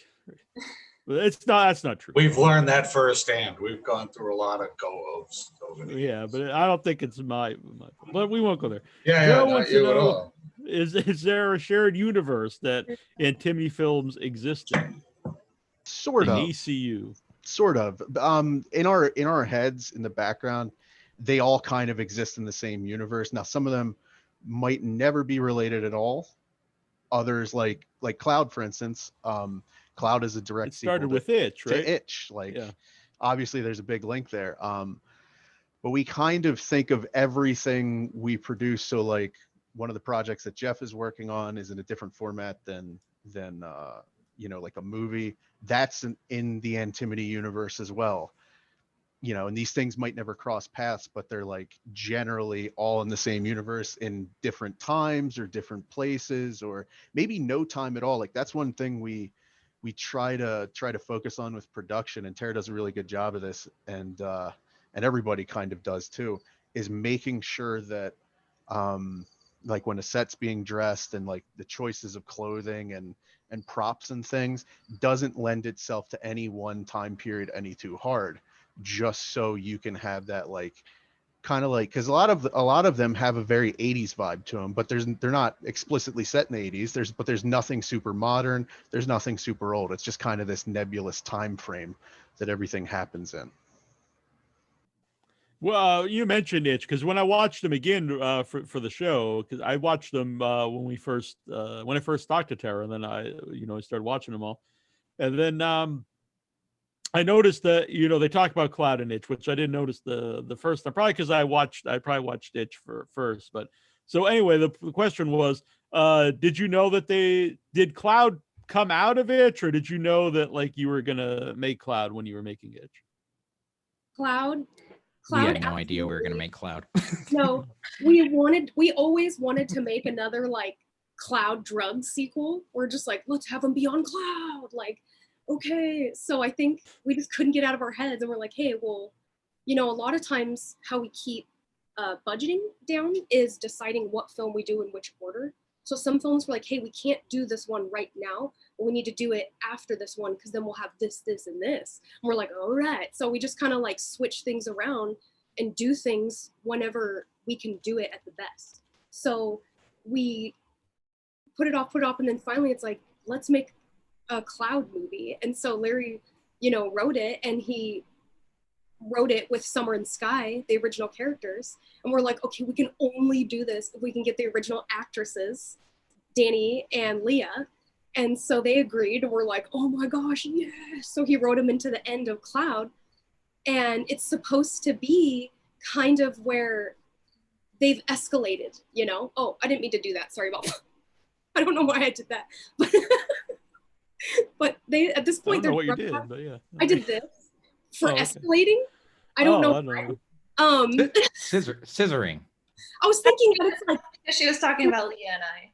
But that's not true. We've learned that firsthand. We've gone through a lot of go-ovs over the Yeah, but I don't think it's my but we won't go there. Yeah, Joe not wants to you at know, all. is there a shared universe that Antimony films exist in? Sort in of. ECU. Sort of. In our heads, in the background, they all kind of exist in the same universe. Now, some of them might never be related at all. Others, like Cloud, for instance. Cloud is a direct sequel. Started with Itch, right? To Itch. Obviously, there's a big link there. But we kind of think of everything we produce. So, like, one of the projects that Jeff is working on is in a different format than like a movie. That's in the Antimony universe as well. And these things might never cross paths, but they're like generally all in the same universe in different times or different places, or maybe no time at all. Like, that's one thing we try to focus on with production, and Tara does a really good job of this, and everybody kind of does too, is making sure that like when a set's being dressed and like the choices of clothing and props and things doesn't lend itself to any one time period any too hard, just so you can have that like kind of like, because a lot of them have a very 80s vibe to them, but they're not explicitly set in the 80s. There's nothing super modern, there's nothing super old. It's just kind of this nebulous time frame that everything happens in. Well, you mentioned Itch, because when I watched them again for the show, because I watched them when I first talked to Tara, and then I started watching them all, and then I noticed that they talk about Cloud and Itch, which I didn't notice the first time, probably because I probably watched Itch first. But so anyway, the question was, did you know that did Cloud come out of Itch, or did you know that like you were gonna make Cloud when you were making Itch? Cloud we had no idea we were going to make Cloud. No, we always wanted to make another like Cloud drug sequel. We're just like, let's have them be on Cloud. Like, okay. So I think we just couldn't get out of our heads, and we're like, hey, well, a lot of times how we keep budgeting down is deciding what film we do in which order. So some films were like, hey, we can't do this one right now, but we need to do it after this one, because then we'll have this, and this. And we're like, all right. So we just kind of like switch things around and do things whenever we can do it at the best. So we put it off, and then finally it's like, let's make a Cloud movie. And so Larry, wrote it, and he wrote it with Summer and Sky, the original characters. And we're like, okay, we can only do this if we can get the original actresses, Danny and Leah. And so they agreed, and we're like, oh my gosh, yes. So he wrote them into the end of Cloud. And it's supposed to be kind of where they've escalated, Oh, I didn't mean to do that. Sorry about that. I don't know why I did that. But they, at this point, I don't know what you did, but yeah. I did this for okay. Escalating. I don't know why. Scissoring. I was thinking that it's like, she was talking about Leah and I.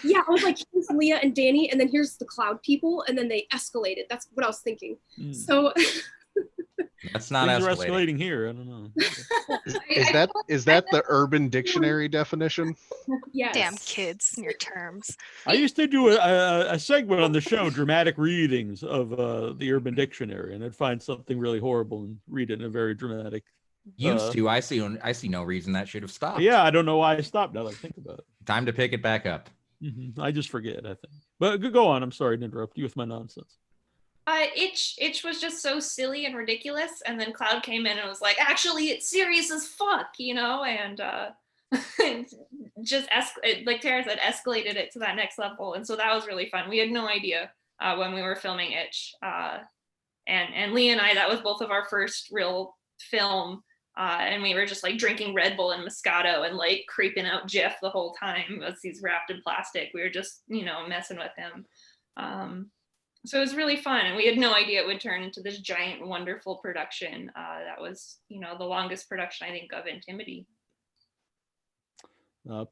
Yeah, I was like, here's Leah and Danny, and then here's the Cloud people, and then they escalated. That's what I was thinking. So that's not escalating here. I don't know. Is that the Urban Dictionary definition? Yes. Damn kids and your terms. I used to do a segment on the show, dramatic readings of the Urban Dictionary, and I'd find something really horrible and read it in a very dramatic. Used to. I see no reason that should have stopped. Yeah, I don't know why I stopped now that I think about it. Time to pick it back up. I just forget, I think. But go on. I'm sorry to interrupt you with my nonsense. Itch was just so silly and ridiculous, and then Cloud came in and was like, actually, it's serious as fuck, you know, and just like Tara said, escalated it to that next level, and so that was really fun. We had no idea when we were filming Itch, and Lee and I, that was both of our first real film, and we were just like drinking Red Bull and Moscato and like creeping out Jeff the whole time as he's wrapped in plastic. We were just, you know, messing with him. So it was really fun, and we had no idea it would turn into this giant, wonderful production. That was, you know, the longest production I think of Antimity.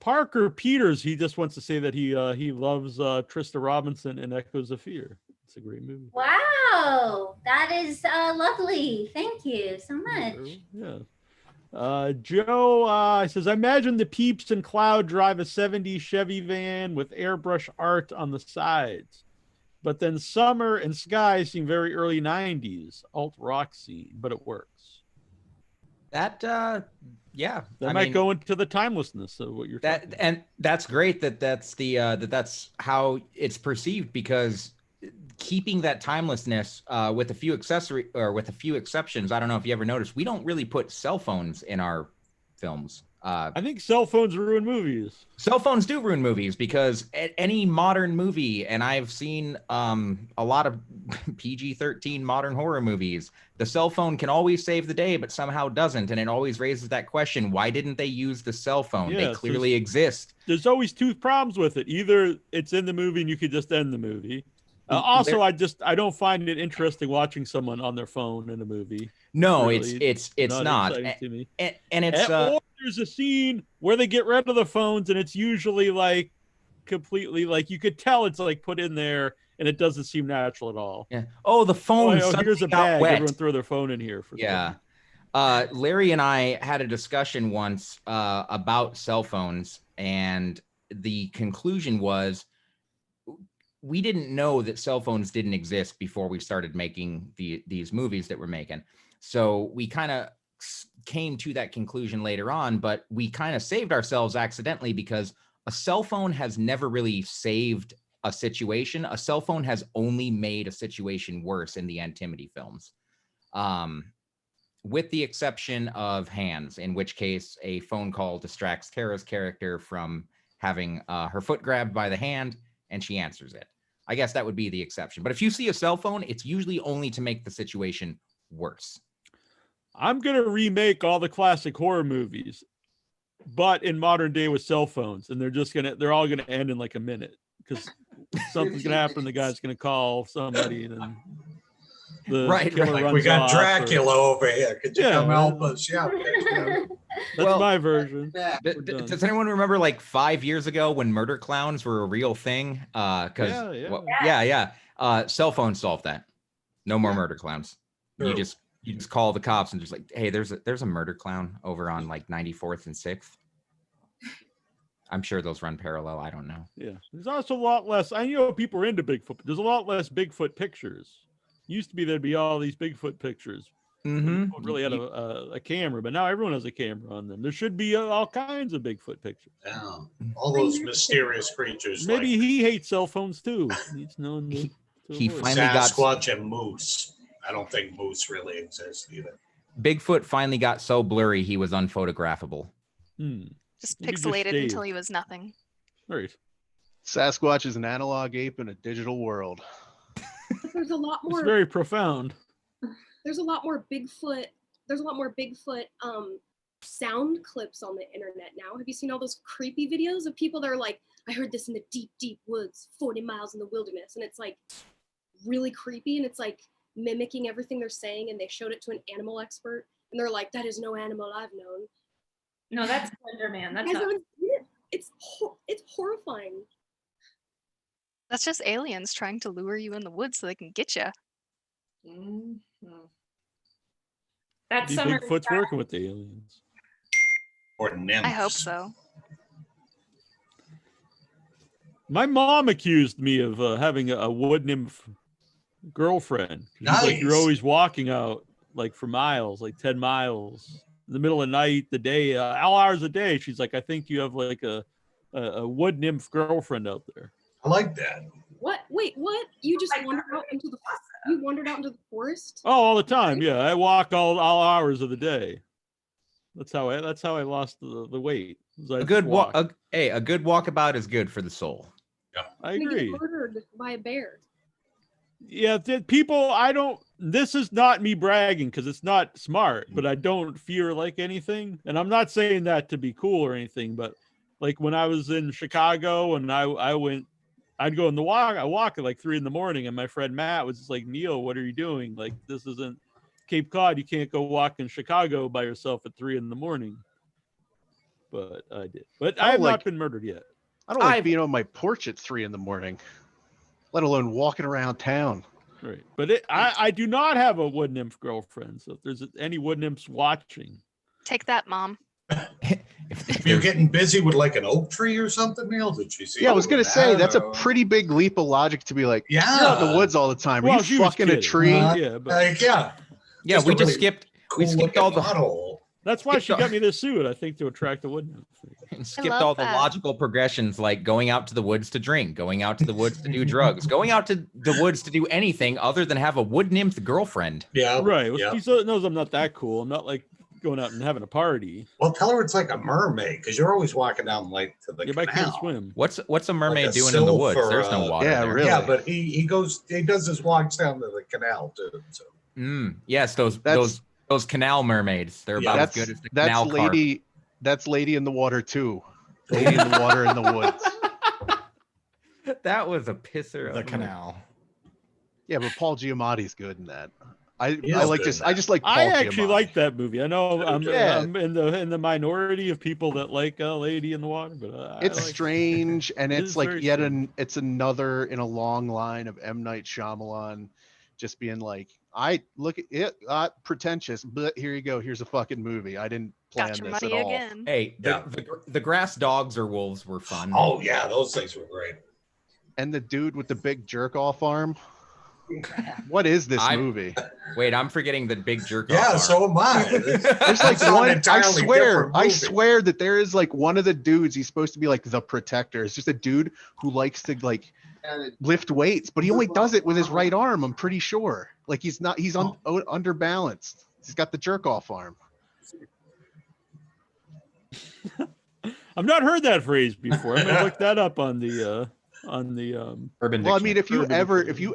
Parker Peters, he just wants to say that he loves Trista Robinson and Echoes of Fear. It's a great movie. Wow, that is lovely. Thank you so much. Yeah. Joe says, I imagine the Peeps and Cloud drive a 70s Chevy van with airbrush art on the sides. But then Summer and Sky seem very early 90s alt rock scene, but it works. That yeah, that might go into the timelessness of what you're talking about. And that's great that's that's how it's perceived, because keeping that timelessness with a few exceptions. I don't know if you ever noticed, we don't really put cell phones in our films. I think cell phones ruin movies. Cell phones do ruin movies, because any modern movie, and I've seen a lot of PG-13 modern horror movies, the cell phone can always save the day, but somehow doesn't. And it always raises that question, why didn't they use the cell phone? They clearly exist. There's always two problems with it. Either it's in the movie and you could just end the movie. Also, I don't find it interesting watching someone on their phone in a movie. No, really, it's not. To me. And it's or there's a scene where they get rid of the phones, and it's usually like completely like you could tell it's like put in there, and it doesn't seem natural at all. Yeah. Oh, the phone. Here's a bag. Everyone throw their phone in here. Larry and I had a discussion once about cell phones, and the conclusion was, we didn't know that cell phones didn't exist before we started making these movies that we're making. So we kind of came to that conclusion later on, but we kind of saved ourselves accidentally, because a cell phone has never really saved a situation. A cell phone has only made a situation worse in the Antimity films. With the exception of Hands, in which case a phone call distracts Tara's character from having her foot grabbed by the hand, and she answers it. I guess that would be the exception. But if you see a cell phone, it's usually only to make the situation worse. I'm going to remake all the classic horror movies, but in modern day with cell phones. And they're all going to end in like a minute, because something's going to happen. The guy's going to call somebody, and then the killer runs we got off, Dracula over here. Could you come help us? Yeah. That's my version. Does anyone remember like 5 years ago when murder clowns were a real thing? Cell phones solved that. No more murder clowns. True. You just call the cops and just like, hey, there's a murder clown over on like 94th and 6th. I'm sure those run parallel. I don't know. Yeah, there's also a lot less. I know people are into Bigfoot, but there's a lot less Bigfoot pictures. Used to be there'd be all these Bigfoot pictures. People really had a camera, but now everyone has a camera on them. There should be all kinds of Bigfoot pictures. Yeah, all those mysterious creatures. Maybe he hates cell phones too. He's known he finally got Sasquatch and moose. I don't think moose really exist either. Bigfoot finally got so blurry he was unphotographable. Just pixelated until he was nothing. Right. Sasquatch is an analog ape in a digital world. There's a lot more. It's very profound. There's a lot more Bigfoot. There's a lot more Bigfoot sound clips on the internet now. Have you seen all those creepy videos of people that are like, I heard this in the deep, deep woods, 40 miles in the wilderness, and it's like really creepy, and it's like mimicking everything they're saying, and they showed it to an animal expert, and they're like, that is no animal I've known. No, that's Slender Man. That's not. It's horrifying. That's just aliens trying to lure you in the woods so they can get you. That's Bigfoot's working with the aliens. Or nymphs. I hope so. My mom accused me of having a wood nymph girlfriend. Nice. Like, you're always walking out like for miles, like 10 miles in the middle of the night, the day, all hours a day. She's like, I think you have like a a wood nymph girlfriend out there. I like that. What? Wait, what? You just wandered out into the forest? Oh, all the time. Yeah, I walk all hours of the day. That's how I lost the weight. A good walk. A good walkabout is good for the soul. Yeah, I agree. Get murdered by a bear. Yeah, people. I don't. This is not me bragging because it's not smart, but I don't fear like anything. And I'm not saying that to be cool or anything, but like when I was in Chicago and I went, I'd go in the walk. I walk at like 3 a.m, and my friend Matt was just like, Neal, what are you doing? Like, this isn't Cape Cod. You can't go walk in Chicago by yourself at 3 a.m. But I did. But I have not been murdered yet. I don't like being on my porch at 3 a.m, let alone walking around town. Right. But I do not have a wood nymph girlfriend. So if there's any wood nymphs watching, take that, Mom. If you're getting busy with like an oak tree or something, Neal, did you see? Yeah, I was gonna say that's a pretty big leap of logic to be like, you're out in the woods all the time. Are you fucking a tree? Yeah, but yeah, we just skipped. We skipped all the model. That's why she got me this suit, I think, to attract the wood nymph. And skipped all the logical progressions, like going out to the woods to drink, going out to the woods to do drugs, going out to the woods to do anything other than have a wood nymph girlfriend. Yeah, right. Well, she knows I'm not that cool. I'm not like going out and having a party. Well, tell her it's like a mermaid because you're always walking down like to the canal. I can't swim. What's a mermaid like doing in the woods? There's no water. Yeah, there. really. Yeah, but he does his walks down to the canal too. So. Yes, those canal mermaids. They're about as good as the canal carp. That's Lady in the Water too. Lady in the Water in the Woods. That was a pisser. The canal. Yeah, but Paul Giamatti's good in that. I just like Paul I actually Giamatti. like that movie. I know I'm in the minority of people that like Lady in the Water, but it's strange, and it's like it's another in a long line of M. Night Shyamalan just being like, I look at it, pretentious, but here you go. Here's a fucking movie. I didn't plan this at all. Again. Hey, the grass dogs or wolves were fun. Oh yeah, those things were great. And the dude with the big jerk off arm. What is this movie? Wait, I'm forgetting the big jerk off. Yeah, arm. so am I. There's like one. I swear that there is like one of the dudes. He's supposed to be like the protector. It's just a dude who likes to like lift weights, but he only does it with his right arm. I'm pretty sure. Like he's underbalanced. He's got the jerk off arm. I've not heard that phrase before. I'm gonna look that up on the Urban. Well, I mean, if you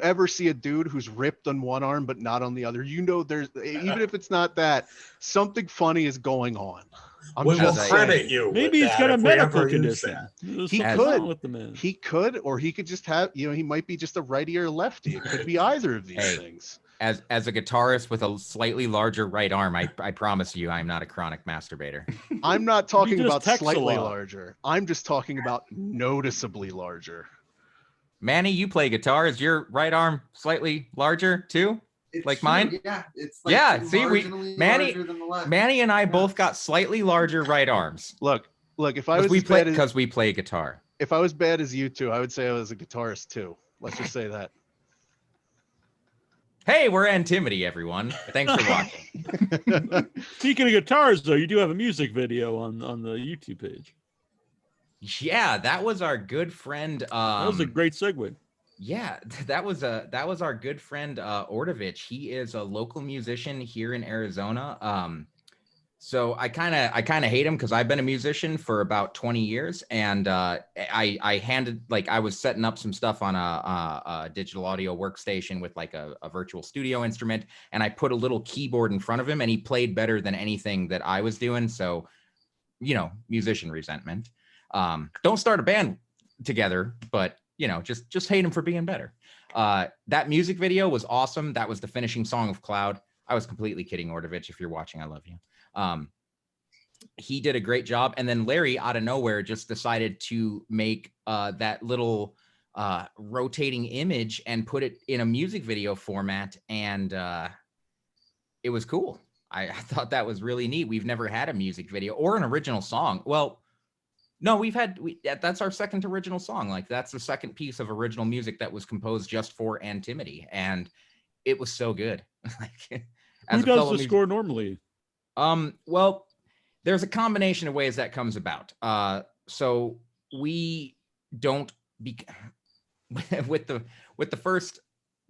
ever see a dude who's ripped on one arm but not on the other, you know there's, even if it's not that, something funny is going on. We will credit you. Maybe he's got a medical condition. He could, or he could just have, he might be just a righty or lefty. It could be either of these things. As a guitarist with a slightly larger right arm, I promise you, I'm not a chronic masturbator. I'm not talking about slightly larger. I'm just talking about noticeably larger. Manny, you play guitar. Is your right arm slightly larger too? It's like true. mine? Yeah, it's like see, Manny and I both got slightly larger right arms. Look, if I was because we play guitar. If I was bad as you two, I would say I was a guitarist too. Let's just say that. Hey, we're Antimity, everyone. Thanks for watching. Speaking of guitars, though, you do have a music video on the YouTube page. Yeah, that was our good friend. That was a great segue. Yeah, that was our good friend Ordovich. He is a local musician here in Arizona. So I kind of hate him because I've been a musician for about 20 years, and I was setting up some stuff on a digital audio workstation with like a virtual studio instrument, and I put a little keyboard in front of him, and he played better than anything that I was doing. So, musician resentment. Don't start a band together, but just hate him for being better. That music video was awesome. That was the finishing song of Cloud. I was completely kidding, Ordovich. If you're watching, I love you. He did a great job. And then Larry, out of nowhere, just decided to make that little rotating image and put it in a music video format. And it was cool. I thought that was really neat. We've never had a music video or an original song. Well, no, that's our second original song. Like, that's the second piece of original music that was composed just for Antimity. And it was so good. Who does the score normally? Well, there's a combination of ways that comes about. So we don't be with the first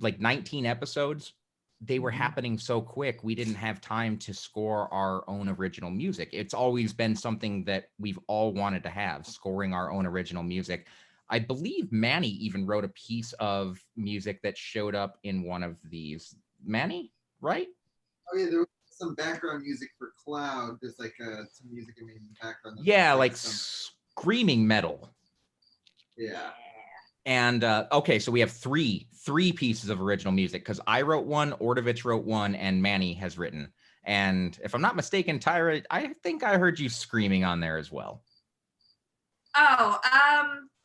like 19 episodes, they were happening so quick, we didn't have time to score our own original music. It's always been something that we've all wanted to have, scoring our own original music. I believe Manny even wrote a piece of music that showed up in one of these. Manny, right? Oh yeah, there was some background music for Cloud. There's like some music I made in the background. Yeah, like screaming metal. Yeah. And okay, so we have three pieces of original music because I wrote one, Ordovich wrote one, and Manny has written. And if I'm not mistaken, Tyra, I think I heard you screaming on there as well. Oh,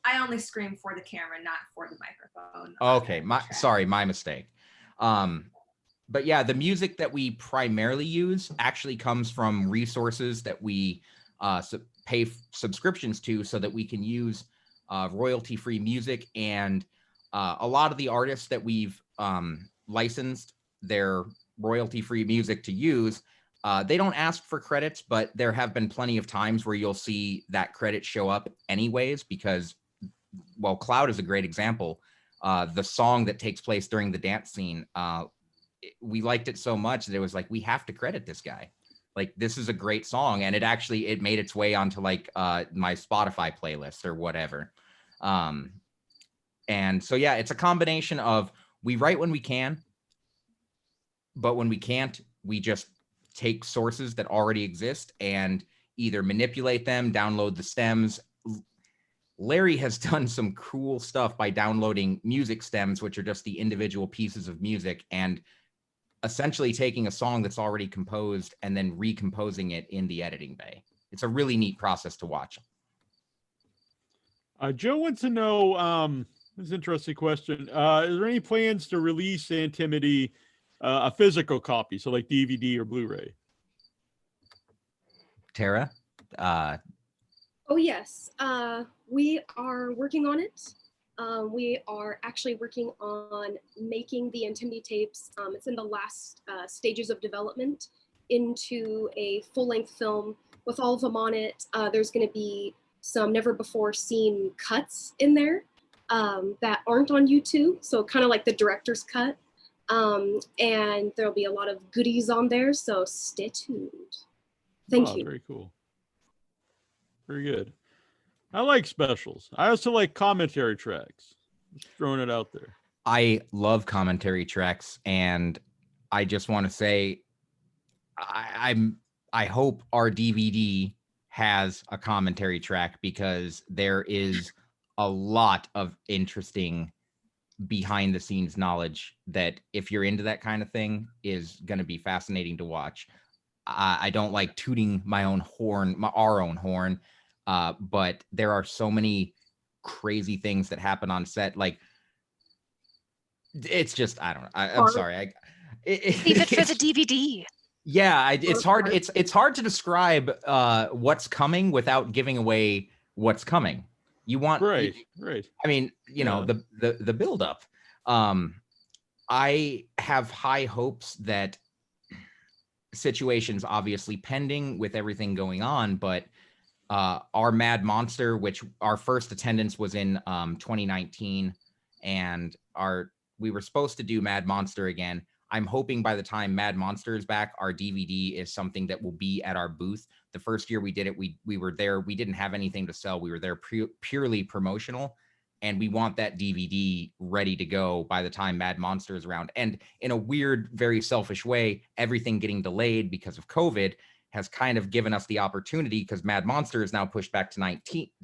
I only scream for the camera, not for the microphone. Okay, my mistake. But yeah, the music that we primarily use actually comes from resources that we pay subscriptions to so that we can use royalty-free music. And a lot of the artists that we've licensed their royalty-free music to use, they don't ask for credits, but there have been plenty of times where you'll see that credit show up anyways, because, well, Cloud is a great example. The song that takes place during the dance scene, we liked it so much that it was like, we have to credit this guy. Like, this is a great song. And it made its way onto like my Spotify playlist or whatever. And so, yeah, it's a combination of we write when we can, but when we can't, we just take sources that already exist and either manipulate them, download the stems. Larry has done some cool stuff by downloading music stems, which are just the individual pieces of music, and essentially taking a song that's already composed and then recomposing it in the editing bay. It's a really neat process to watch. Joe wants to know, this is an interesting question. Is there any plans to release Antimity a physical copy, so like DVD or Blu-ray? Tara? Oh, yes. We are working on it. We are actually working on making the Antimity tapes. It's in the last stages of development into a full-length film with all of them on it. There's going to be some never-before-seen cuts in there that aren't on YouTube, so kind of like the director's cut. And there'll be a lot of goodies on there, so stay tuned. Thank you. Very cool. Very good. I like specials. I also like commentary tracks. Just throwing it out there. I love commentary tracks, and I just want to say I hope our DVD has a commentary track, because there is a lot of interesting behind the scenes knowledge that, if you're into that kind of thing, is going to be fascinating to watch. I don't like tooting my own horn, our own horn, but there are so many crazy things that happen on set. Like, it's just, I don't know. I'm sorry. Leave it for the DVD. Yeah, it's hard. It's hard to describe what's coming without giving away what's coming. You want right. I mean, you know, the build up. I have high hopes that, situations obviously pending with everything going on, but our Mad Monster, which our first attendance was in 2019, and we were supposed to do Mad Monster again. I'm hoping by the time Mad Monster is back, our DVD is something that will be at our booth. The first year we did it, we were there. We didn't have anything to sell. We were there purely promotional, and we want that DVD ready to go by the time Mad Monster is around. And in a weird, very selfish way, everything getting delayed because of COVID has kind of given us the opportunity, because Mad Monster is now pushed back to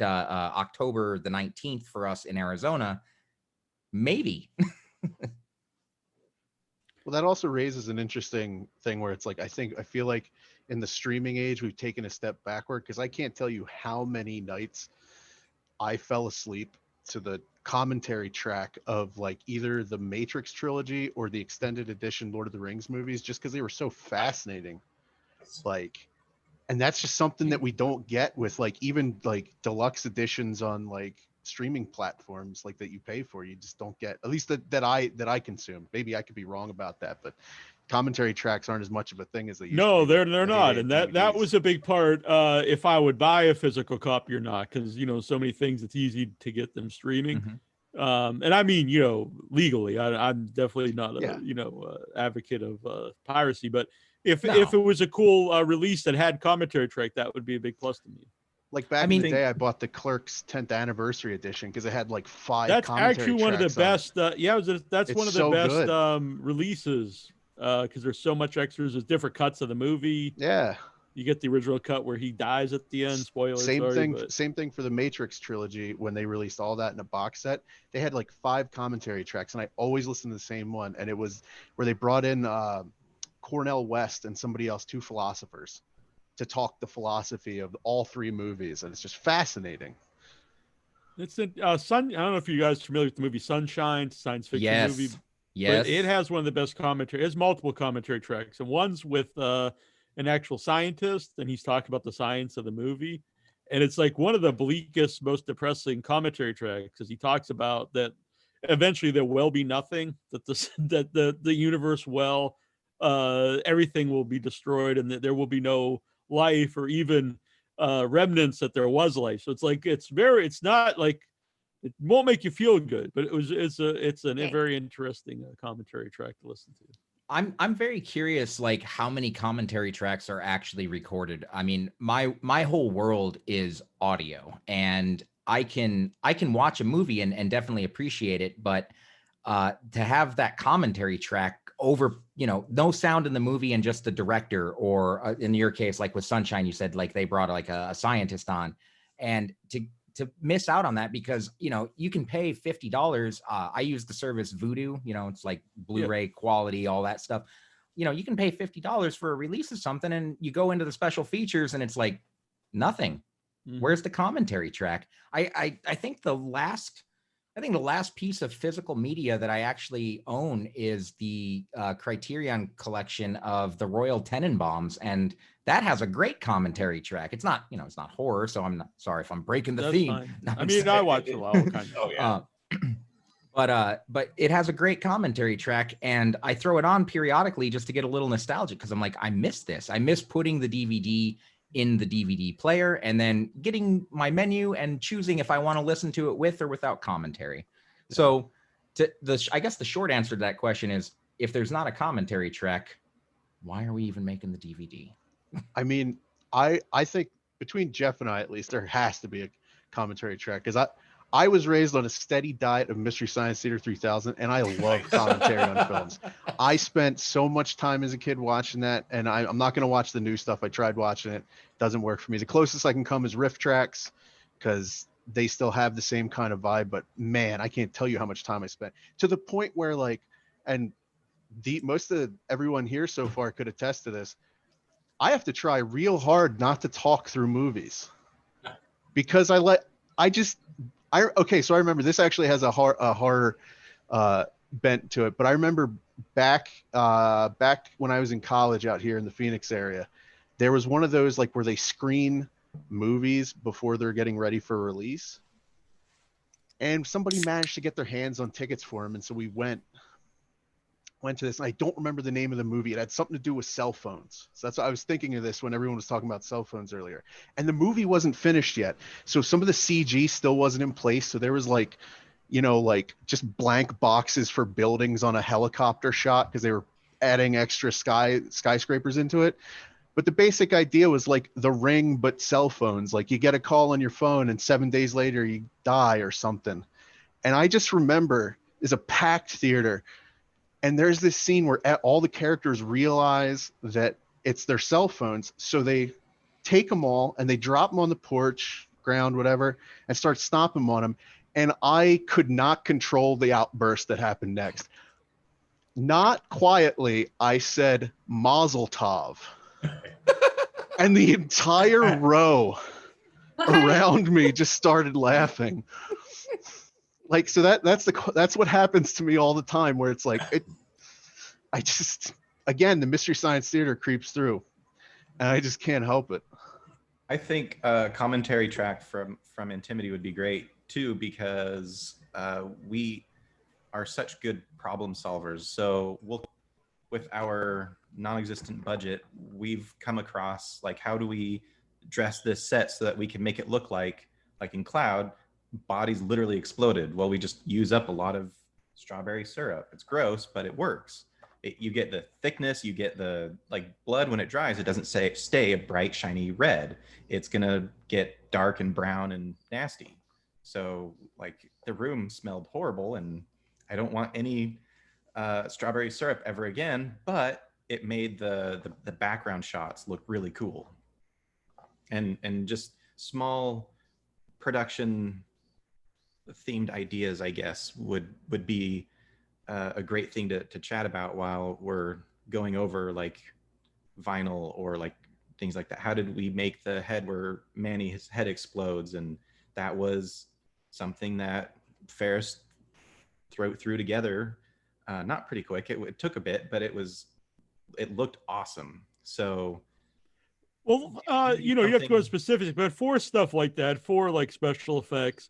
October the 19th for us in Arizona. Maybe. Well, that also raises an interesting thing where it's like, I feel like in the streaming age, we've taken a step backward, because I can't tell you how many nights I fell asleep to the commentary track of like either the Matrix trilogy or the extended edition Lord of the Rings movies, just because they were so fascinating. Like, and that's just something that we don't get with like even like deluxe editions on like streaming platforms like that you pay for. You just don't get, at least that I consume. Maybe I could be wrong about that, but commentary tracks aren't as much of a thing as they used to No, be with they're the not, heyday and of that DVDs. was a big part. If I would buy a physical copy or not, because so many things, it's easy to get them streaming. And I mean, legally. I'm definitely not a advocate of piracy, but if it was a cool release that had commentary track, that would be a big plus to me. Like back in the day, I bought the Clerks 10th anniversary edition because it had like 5 That's commentary actually one of the tracks on best. That's It's one of the so best good. releases because there's so much extras. There's different cuts of the movie. Yeah. You get the original cut where he dies at the end. Spoiler, Same sorry, thing. but Same thing for the Matrix trilogy when they released all that in a box set. They had like 5 commentary tracks, and I always listened to the same one. And it was where they brought in Cornell West and somebody else, 2 philosophers, to talk the philosophy of all 3 movies, and it's just fascinating. It's I don't know if you guys are familiar with the movie Sunshine, science fiction movie. Yes. But it has one of the best commentary. It has multiple commentary tracks, and one's with an actual scientist, and he's talking about the science of the movie. And it's like one of the bleakest, most depressing commentary tracks because he talks about that eventually there will be nothing, that the universe everything will be destroyed, and that there will be no life or even remnants that there was life. So it's not like it won't make you feel good, but it's a very interesting commentary track to listen to. I'm very curious, like how many commentary tracks are actually recorded. I mean, my whole world is audio, and I can watch a movie and definitely appreciate it, but to have that commentary track over, no sound in the movie and just the director, or in your case, like with Sunshine, you said like they brought like a scientist on, and to miss out on that because you can pay $50. I use the service Vudu, it's like Blu-ray quality, all that stuff. You can pay $50 for a release of something, and you go into the special features and it's like nothing. Where's the commentary track? I think the last piece of physical media that I actually own is the Criterion collection of the Royal Tenenbaums, and that has a great commentary track. It's not, it's not horror, so I'm not sorry if I'm breaking the That's theme. fine. No, I mean, I watch a lot of kinds of. Oh yeah. But it has a great commentary track, and I throw it on periodically just to get a little nostalgic because I'm like, I miss this. I miss putting the DVD in the DVD player and then getting my menu and choosing if I want to listen to it with or without commentary. So I guess the short answer to that question is, if there's not a commentary track, why are we even making the DVD? I mean, I think between Jeff and I, at least, there has to be a commentary track because I was raised on a steady diet of Mystery Science Theater 3000, and I love commentary on films. I spent so much time as a kid watching that, and I'm not going to watch the new stuff. I tried watching it. It doesn't work for me. The closest I can come is riff tracks because they still have the same kind of vibe, but man, I can't tell you how much time I spent, to the point where most of everyone here so far could attest to this. I have to try real hard not to talk through movies because so I remember this actually has a horror bent to it, but I remember back when I was in college out here in the Phoenix area, there was one of those like where they screen movies before they're getting ready for release, and somebody managed to get their hands on tickets for them, and so we went to this, and I don't remember the name of the movie. It had something to do with cell phones. So that's what I was thinking of this when everyone was talking about cell phones earlier. And the movie wasn't finished yet. So some of the CG still wasn't in place. So there was like just blank boxes for buildings on a helicopter shot because they were adding extra skyscrapers into it. But the basic idea was like The Ring, but cell phones. Like you get a call on your phone and 7 days later you die or something. And I just remember there's a packed theater, and there's this scene where all the characters realize that it's their cell phones. So they take them all and they drop them on the porch, ground, whatever, and start stomping on them. And I could not control the outburst that happened next. Not quietly, I said, Mazel Tov. And the entire row around me just started laughing. Like, so that's what happens to me all the time, where it's like, again, the Mystery Science Theater creeps through, and I just can't help it. I think a commentary track from Antimity would be great too, because we are such good problem solvers. So with our non-existent budget, we've come across like, how do we dress this set so that we can make it look like in Cloud, bodies literally exploded. Well, we just use up a lot of strawberry syrup. It's gross, but it works. You get the thickness, you get the like blood when it dries. It doesn't stay a bright, shiny red. It's gonna get dark and brown and nasty. So like the room smelled horrible, and I don't want any strawberry syrup ever again. But it made the background shots look really cool, and just small production themed ideas, I guess, would be a great thing to chat about while we're going over like vinyl or like things like that. How did we make the head where Manny's head explodes? And that was something that Ferris threw together, not pretty quick. It took a bit, but it looked awesome. So well, you know, you have to go specifics, but for stuff like that, for like special effects,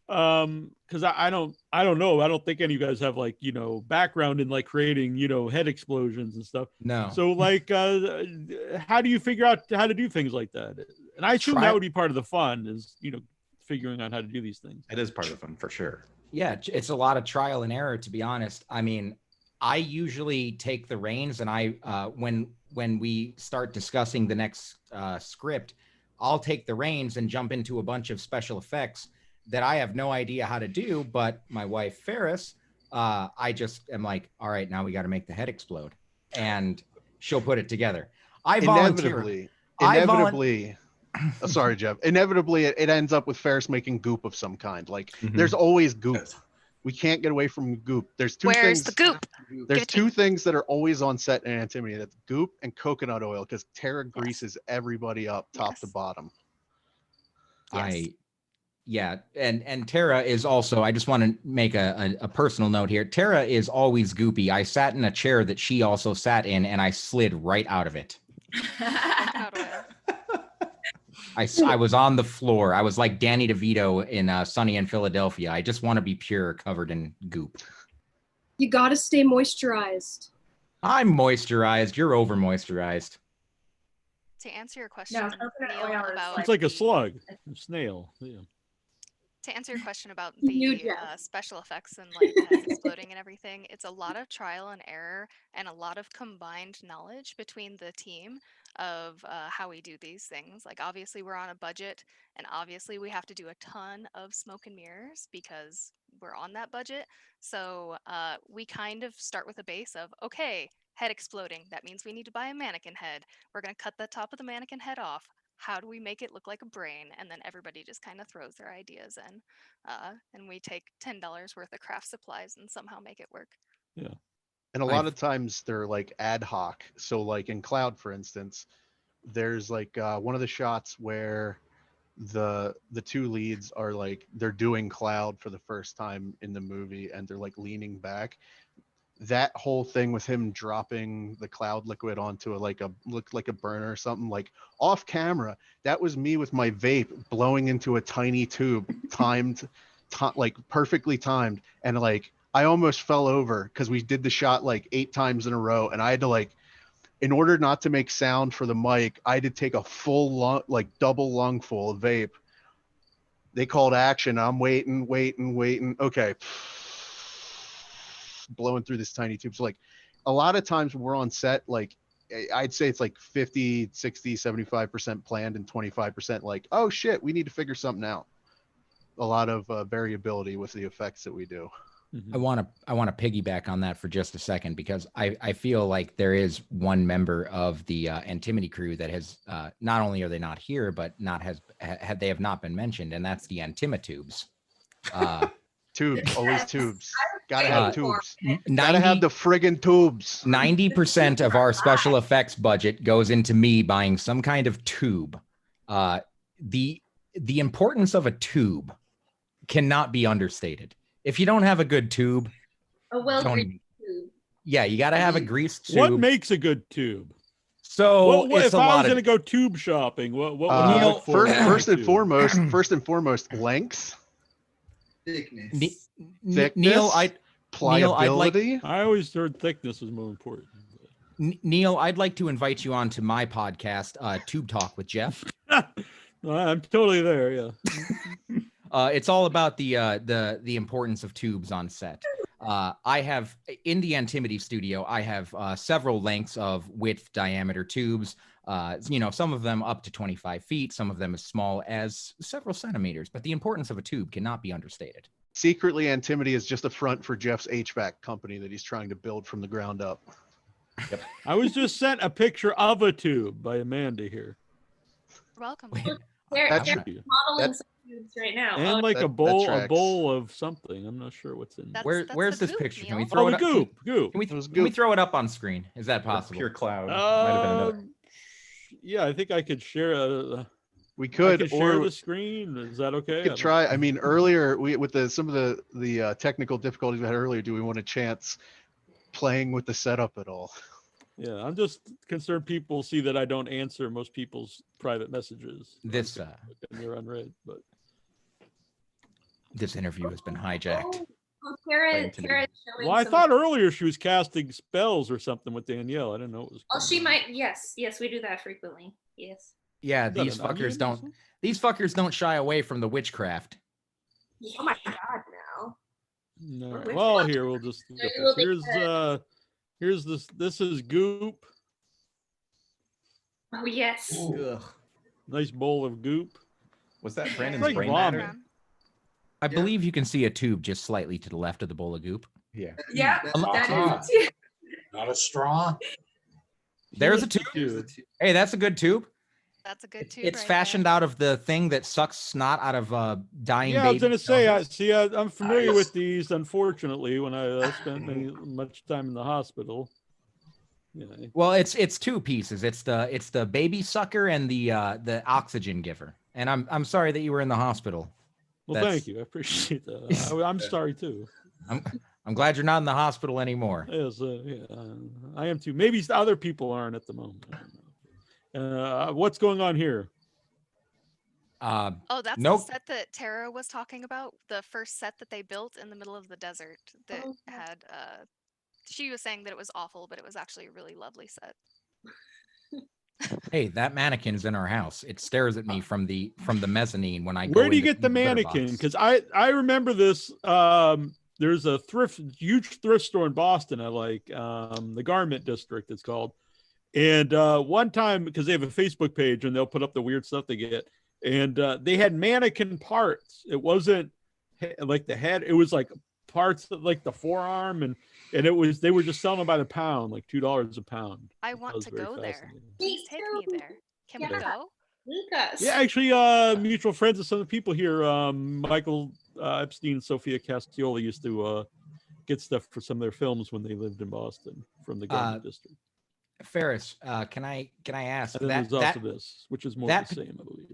because I don't know, I don't think any of you guys have like, you know, background in like creating, you know, head explosions and stuff. No. So like, how do you figure out how to do things like that? And I assume that would be part of the fun, is, you know, figuring out how to do these things. It is part of the fun for sure. Yeah, it's a lot of trial and error, to be honest. I mean, I usually take the reins, and I when we start discussing the next script, I'll take the reins and jump into a bunch of special effects that I have no idea how to do. But my wife Ferris, I just am like, all right, now we got to make the head explode, and she'll put it together. I volunteer. Inevitably. Sorry, Jeff. Inevitably, it ends up with Ferris making goop of some kind. Like there's always goop. We can't get away from goop. There's two Where's things. the goop? There's two things that are always on set in Antimity. That's goop and coconut oil, because Tara greases everybody up top to bottom. Yeah, and Tara is also, I just want to make a personal note here. Tara is always goopy. I sat in a chair that she also sat in, and I slid right out of it. I was on the floor. I was like Danny DeVito in Sunny in Philadelphia. I just want to be pure, covered in goop. You gotta stay moisturized. I'm moisturized. You're over moisturized. To answer your question, No, Neal, about It's like a slug, a snail. Yeah. to answer your question about the special effects and like the heads exploding and everything, it's a lot of trial and error and a lot of combined knowledge between the team of how we do these things. Like obviously we're on a budget, and obviously we have to do a ton of smoke and mirrors because we're on that budget. So we kind of start with a base of, okay, head exploding. That means we need to buy a mannequin head. We're going to cut the top of the mannequin head off. How do we make it look like a brain? And then everybody just kind of throws their ideas in. And we take $10 worth of craft supplies and somehow make it work. Yeah. And a lot of times they're like ad hoc. So like in Cloud, for instance, there's like one of the shots where the two leads are like, they're doing Cloud for the first time in the movie, and they're like leaning back. That whole thing with him dropping the Cloud liquid onto looked like a burner or something, like off camera, that was me with my vape blowing into a tiny tube, like perfectly timed. And like, I almost fell over because we did the shot like 8 times in a row. And I had to like, in order not to make sound for the mic, I had to take a full lung, like double lung full of vape. They called action. I'm waiting. Okay. Blowing through this tiny tube. So like a lot of times when we're on set, like I'd say it's like 50, 60, 75% planned and 25% like, oh shit, we need to figure something out. A lot of variability with the effects that we do. I want to piggyback on that for just a second, because I feel like there is one member of the Antimity crew that has not only are they not here, but they have not been mentioned, and that's the Antimitubes. Tubes, always tubes. Gotta have tubes. 90, gotta have the friggin' tubes. 90% of our special effects budget goes into me buying some kind of tube. The importance of a tube cannot be understated. If you don't have a good tube, A well-greased tube. Yeah, you gotta have a greased tube. What makes a good tube? So what if I was going to go tube shopping? What would I look for? First and foremost, length. Thickness, Neal, pliability. I always heard thickness was more important. Neal, I'd like to invite you on to my podcast, Tube Talk with Jeff. I'm totally there. Yeah. It's all about the importance of tubes on set. I have in the Antimity studio, I have several lengths of width diameter tubes. Some of them up to 25 feet, some of them as small as several centimeters. But the importance of a tube cannot be understated. Secretly, Antimity is just a front for Jeff's HVAC company that he's trying to build from the ground up. Yep. I was just sent a picture of a tube by Amanda here. You're welcome. They're That's- modeling some tubes right now. And like a bowl of something. I'm not sure what's in. Where's this picture? Can we Neal. throw Oh, it the up? goop. Can we throw it up on screen? Is that possible? Pure cloud. Might have been another. Yeah, I think I could share. We could, share or the screen. Is that okay? we could try. I mean, earlier with some of the technical difficulties we had earlier, do we want a chance playing with the setup at all? Yeah, I'm just concerned people see that I don't answer most people's private messages. This and they're unread, but this interview has been hijacked. Tara's showing well, I some- thought earlier she was casting spells or something with Danielle. I didn't know it was. Oh, she might. Yes, we do that frequently. Yes. Yeah, Is that these an onion fuckers or don't. something? These fuckers don't shy away from the witchcraft. Oh my God, no. No. Which Well, one? here we'll just. No, you will be Here's this. This is goop. Oh yes. Ugh. Nice bowl of goop. Was that Brandon's like brain vomit. matter? I believe you can see a tube just slightly to the left of the bowl of goop. Yeah. Yeah, that is. Not a straw. There's a tube. Hey, that's a good tube. That's a good tube. It's right fashioned out of the thing that sucks snot out of dying Yeah, I was babies. gonna say. I'm familiar with these. Unfortunately, when I spent much time in the hospital. Yeah. Well, it's two pieces. It's the baby sucker and the oxygen giver. And I'm sorry that you were in the hospital. Well, thank you. I appreciate that. I'm sorry too. I'm glad you're not in the hospital anymore. Yes, I am too. Maybe other people aren't at the moment. I don't know. What's going on here? Oh, that's nope. the set that Tara was talking about. The first set that they built in the middle of the desert that had. She was saying that it was awful, but it was actually a really lovely set. Hey, that mannequin's in our house. It stares at me from the mezzanine when I go. Where do you into get the litter mannequin? box. Because I remember this. There's a huge thrift store in Boston. I like the Garment District. It's called. And one time, because they have a Facebook page and they'll put up the weird stuff they get, and they had mannequin parts. It wasn't like the head; it was like parts of, like the forearm, and they were just selling them by the pound, like $2 a pound. I want to go there. Please take me there. Can we go? Lucas. Yeah, actually, mutual friends of some of the people here, Michael Epstein and Sophia Castioli used to get stuff for some of their films when they lived in Boston from the Garment District. Ferris, can I ask And then there's also this, which is more the same, I believe.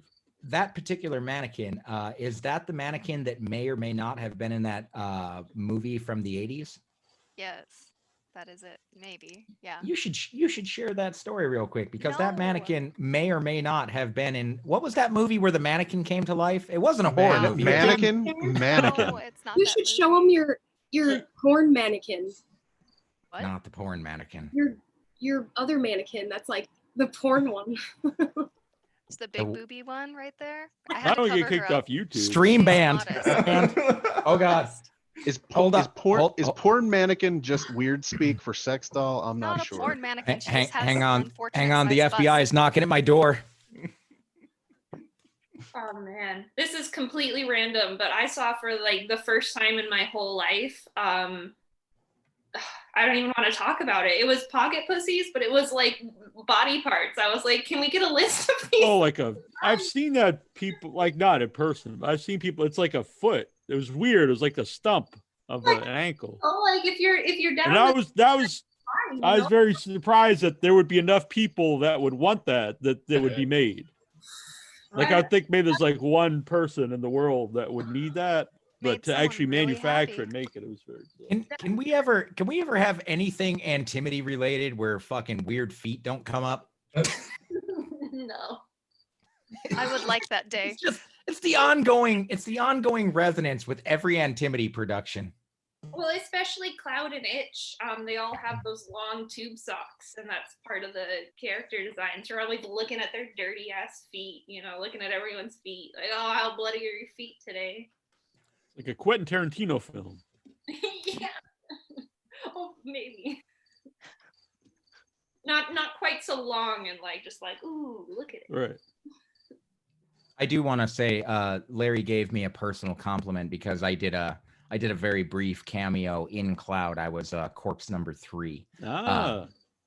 That particular mannequin, is that the mannequin that may or may not have been in that movie from the 80s? Yes, that is it. Maybe. Yeah. You should share that story real quick, because that mannequin may or may not have been in. What was that movie where the mannequin came to life? It wasn't a horror movie. Mannequin. No, it's not. You that should movie. show him your porn mannequin. What? Not the porn mannequin. Your other mannequin. That's like the porn one. It's the big booby one right there. I I had to don't get cover her kicked up. off YouTube. Stream banned. Modest. Oh God. Is Hold up, porn mannequin just weird speak for sex doll? I'm Not not a sure. porn mannequin. She Hang, just has hang an on, unfortunate hang on. The sized FBI bust. is knocking at my door. Oh man, this is completely random, but I saw for like the first time in my whole life. I don't even want to talk about it. It was pocket pussies, but it was like body parts. I was like, can we get a list of these? Oh, I've seen that people, like not in person, but I've seen people, it's like a foot. It was weird. It was like the stump of an ankle. Oh, like if you're down. And I was fine, you I was know? very surprised that there would be enough people that would want that would be made. Like I think maybe there's like one person in the world that would need that, but Made to someone actually really manufacture happy. and make it was very. Can we ever have anything Antimity related where fucking weird feet don't come up? No. I would like that day. It's the ongoing resonance with every Antimity production. Well, especially Cloud and Itch, they all have those long tube socks, and that's part of the character design. So you're always looking at their dirty ass feet, looking at everyone's feet, like, oh, how bloody are your feet today? Like a Quentin Tarantino film. Yeah. Oh, maybe. Not quite so long and just ooh, look at it. Right. I do want to say, Larry gave me a personal compliment because I did a very brief cameo in Cloud. I was corpse number 3.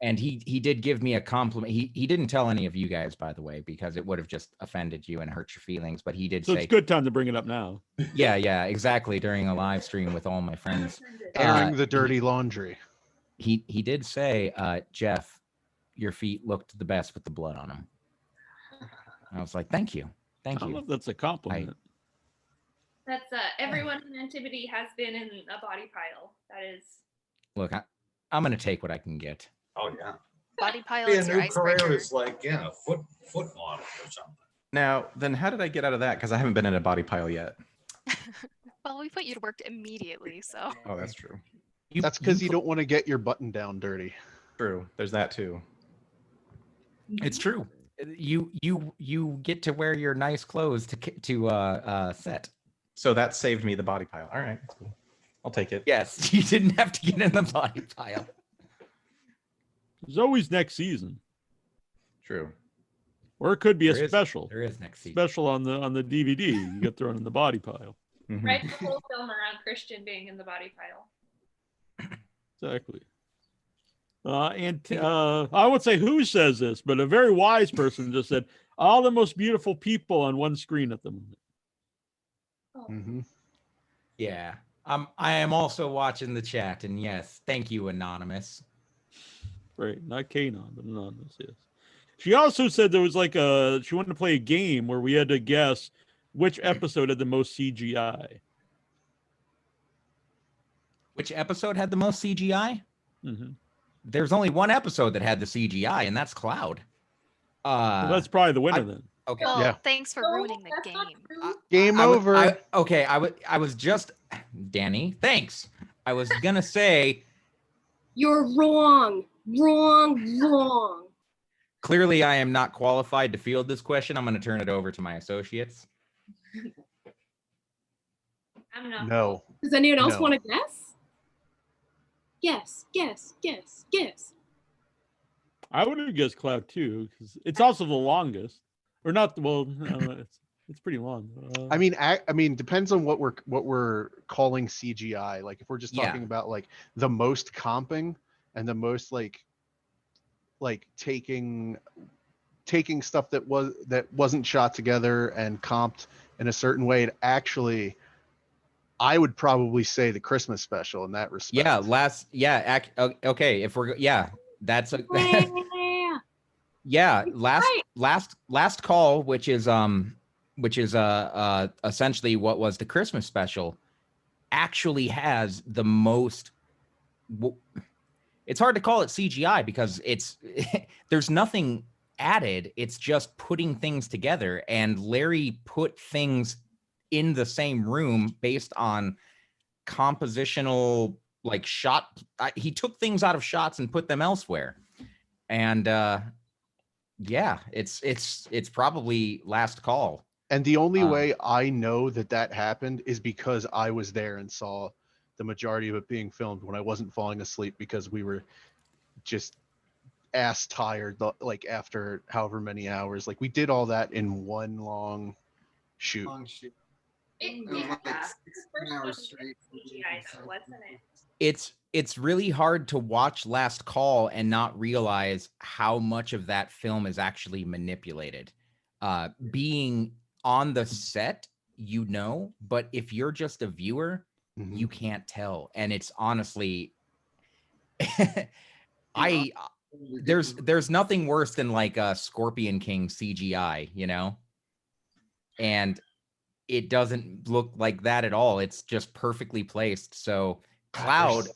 And he did give me a compliment. He didn't tell any of you guys, by the way, because it would have just offended you and hurt your feelings. But he did say, it's a good time to bring it up now. Yeah, exactly. During a live stream with all my friends. Airing the dirty laundry. He did say, Jeff, your feet looked the best with the blood on them. I was like, thank you. Thank you. I don't know if that's a compliment. That's everyone in Antiquity has been in a body pile. That is. Look, I'm going to take what I can get. Oh, yeah. Body pile Be a is your new career icebreaker. is like, foot model or something. Now, then how did I get out of that? Because I haven't been in a body pile yet. Well, we put you to work immediately, so. Oh, that's true. That's because you don't want to get your button down dirty. True. There's that too. It's true. You get to wear your nice clothes to set. So that saved me the body pile. All right, that's cool. I'll take it. Yes, you didn't have to get in the body pile. There's always next season. True. Or it could be a special. There is next season. Special on the DVD. You get thrown in the body pile. Mm-hmm. Write the whole film around Christian being in the body pile. Exactly. I would say who says this, but a very wise person just said, all the most beautiful people on one screen at the moment. Mm-hmm. Yeah. I am also watching the chat, and yes, thank you, Anonymous. Right, not Kanon, but Anonymous, yes. She also said there was she wanted to play a game where we had to guess which episode had the most CGI. Which episode had the most CGI? Mm-hmm. There's only one episode that had the CGI, and that's Cloud. Well, that's probably the winner then. Okay. Well, Yeah. thanks for ruining the game. Game over. I was just, Danny, thanks. I was gonna say, You're wrong. Wrong. clearly I am not qualified to field this question. I'm gonna turn it over to my associates. I'm not. No. Does anyone else No. want to guess? Guess. I would have guessed Cloud too, because it's also the longest. Or not, well, no, it's pretty long. I mean, depends on what we're calling CGI. Like if we're just talking about like the most comping and the most like taking stuff that wasn't shot together and comped in a certain way to actually, I would probably say the Christmas special in that respect. Okay. If we're, that's a, Yeah. last call, which is essentially what was the Christmas special, actually has the most. It's hard to call it CGI because it's there's nothing added. It's just putting things together, and Larry put things in the same room based on compositional shot. He took things out of shots and put them elsewhere, and it's probably last call. And the only way I know that happened is because I was there and saw the majority of it being filmed when I wasn't falling asleep because we were just ass tired after however many hours. Like we did all that in one long shoot. It was like yeah. 16 hours straight. CGI though, wasn't it? It's really hard to watch Last Call and not realize how much of that film is actually manipulated. Being on the set, but if you're just a viewer, you can't tell. And it's honestly, there's nothing worse than a Scorpion King CGI, and it doesn't look like that at all. It's just perfectly placed. So Cloud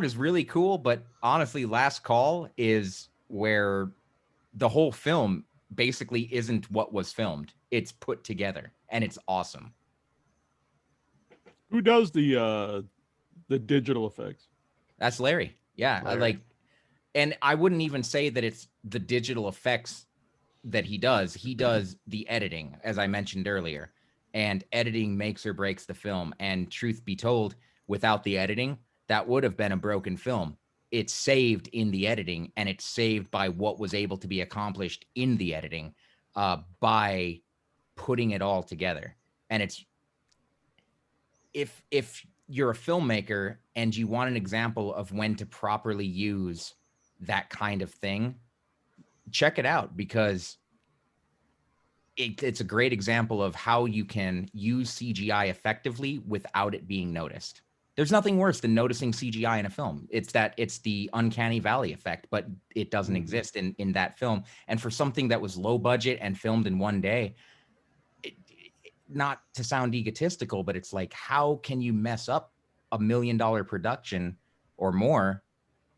is really cool, but honestly, Last Call is where the whole film basically isn't what was filmed. It's put together, and it's awesome. Who does the The digital effects. That's Larry. Yeah, Larry. and I wouldn't even say that it's the digital effects that he does. He does the editing, as I mentioned earlier, and editing makes or breaks the film. And truth be told, without the editing, that would have been a broken film. It's saved in the editing, and it's saved by what was able to be accomplished in the editing by putting it all together. And it's if you're a filmmaker and you want an example of when to properly use that kind of thing, check it out, because it's a great example of how you can use CGI effectively without it being noticed. There's nothing worse than noticing CGI in a film. It's the uncanny valley effect, but it doesn't exist in that film. And for something that was low budget and filmed in one day, not to sound egotistical, but it's like, how can you mess up $1 million production or more,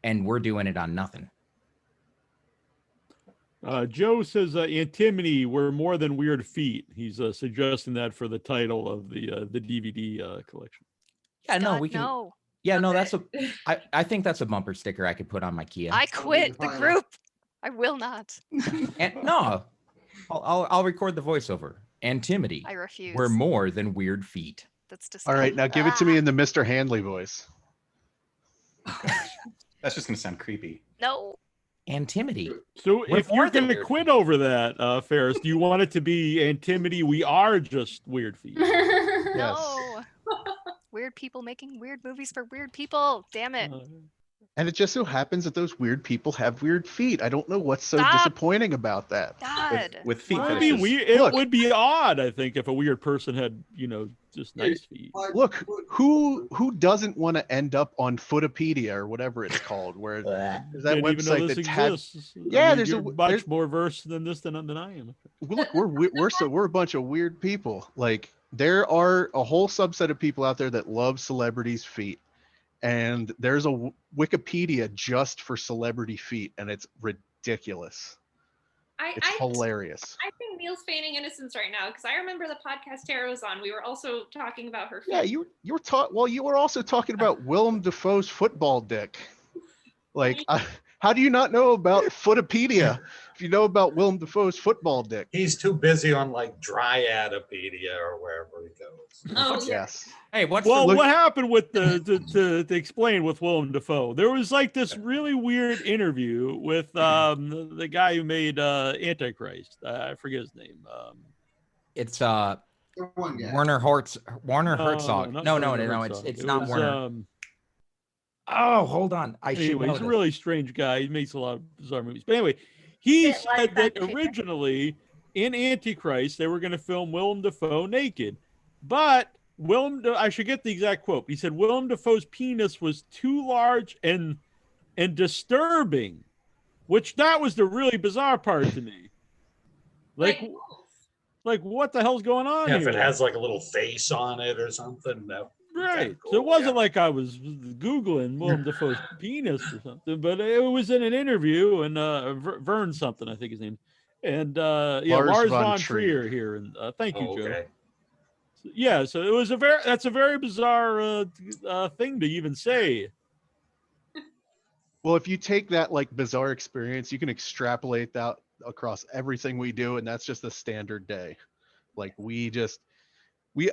and we're doing it on nothing? Joe says Antimony were more than weird feet. He's suggesting that for the title of the DVD collection. Yeah, no, God, we can. no. Yeah, no, I think that's a bumper sticker I could put on my Kia. I quit the group. I will not. And no, I'll record the voiceover. Antimony. I refuse. We're more than weird feet. That's disgusting. All right, now give it to me in the Mr. Handley voice. That's just gonna sound creepy. No. Antimony. So We're if more you're than going to weird quit feet. over that, Ferris, do you want it to be Antimony? We are just weird feet. Yes. No. Weird people making weird movies for weird people. Damn it. And it just so happens that those weird people have weird feet. I don't know what's so Stop. disappointing about that. God. With feet It would be fetishes. weird. It Look. would be odd, I think, if a weird person had, just nice feet. Look, who doesn't want to end up on Footopedia or whatever it's called, where there's that Didn't even know website this that has. exists. Yeah, there's there's much more versed than this than I am. Look, we're a bunch of weird people. Like, there are a whole subset of people out there that love celebrities' feet, and there's a Wikipedia just for celebrity feet, and it's ridiculous. It's hilarious. I think Neal's feigning innocence right now, because I remember the podcast Tara was on. We were also talking about her feet. Yeah, you were also talking about Willem Dafoe's football dick. Like, how do you not know about Footopedia if you know about Willem Dafoe's football dick? He's too busy on like Dryadopedia or wherever he goes. Oh, Yes. Hey, What happened with to explain with Willem Dafoe? There was like this really weird interview with the guy who made Antichrist. I forget his name. It's Werner Herzog. not No, Werner no, Herzog. it's It not was, Werner. Oh, hold on. I should Anyway, know he's a this. really strange guy. He makes a lot of bizarre movies. But anyway, he Bit like said that that picture. originally in Antichrist they were going to film Willem Dafoe naked, but I should get the exact quote. He said Willem Dafoe's penis was too large and disturbing, which that was the really bizarre part to me. Like what the hell's going on Yeah, here? if it has like a little face on it or something. No. Right. Cool, So it wasn't yeah. like I was Googling Willem Dafoe's penis or something, but it was in an interview, and Vern something, I think his name. And Lars von Trier here. And thank you, Joe. Okay. Yeah, so it was that's a very bizarre thing to even say. Well, if you take that like bizarre experience, you can extrapolate that across everything we do, and that's just a standard day. Like we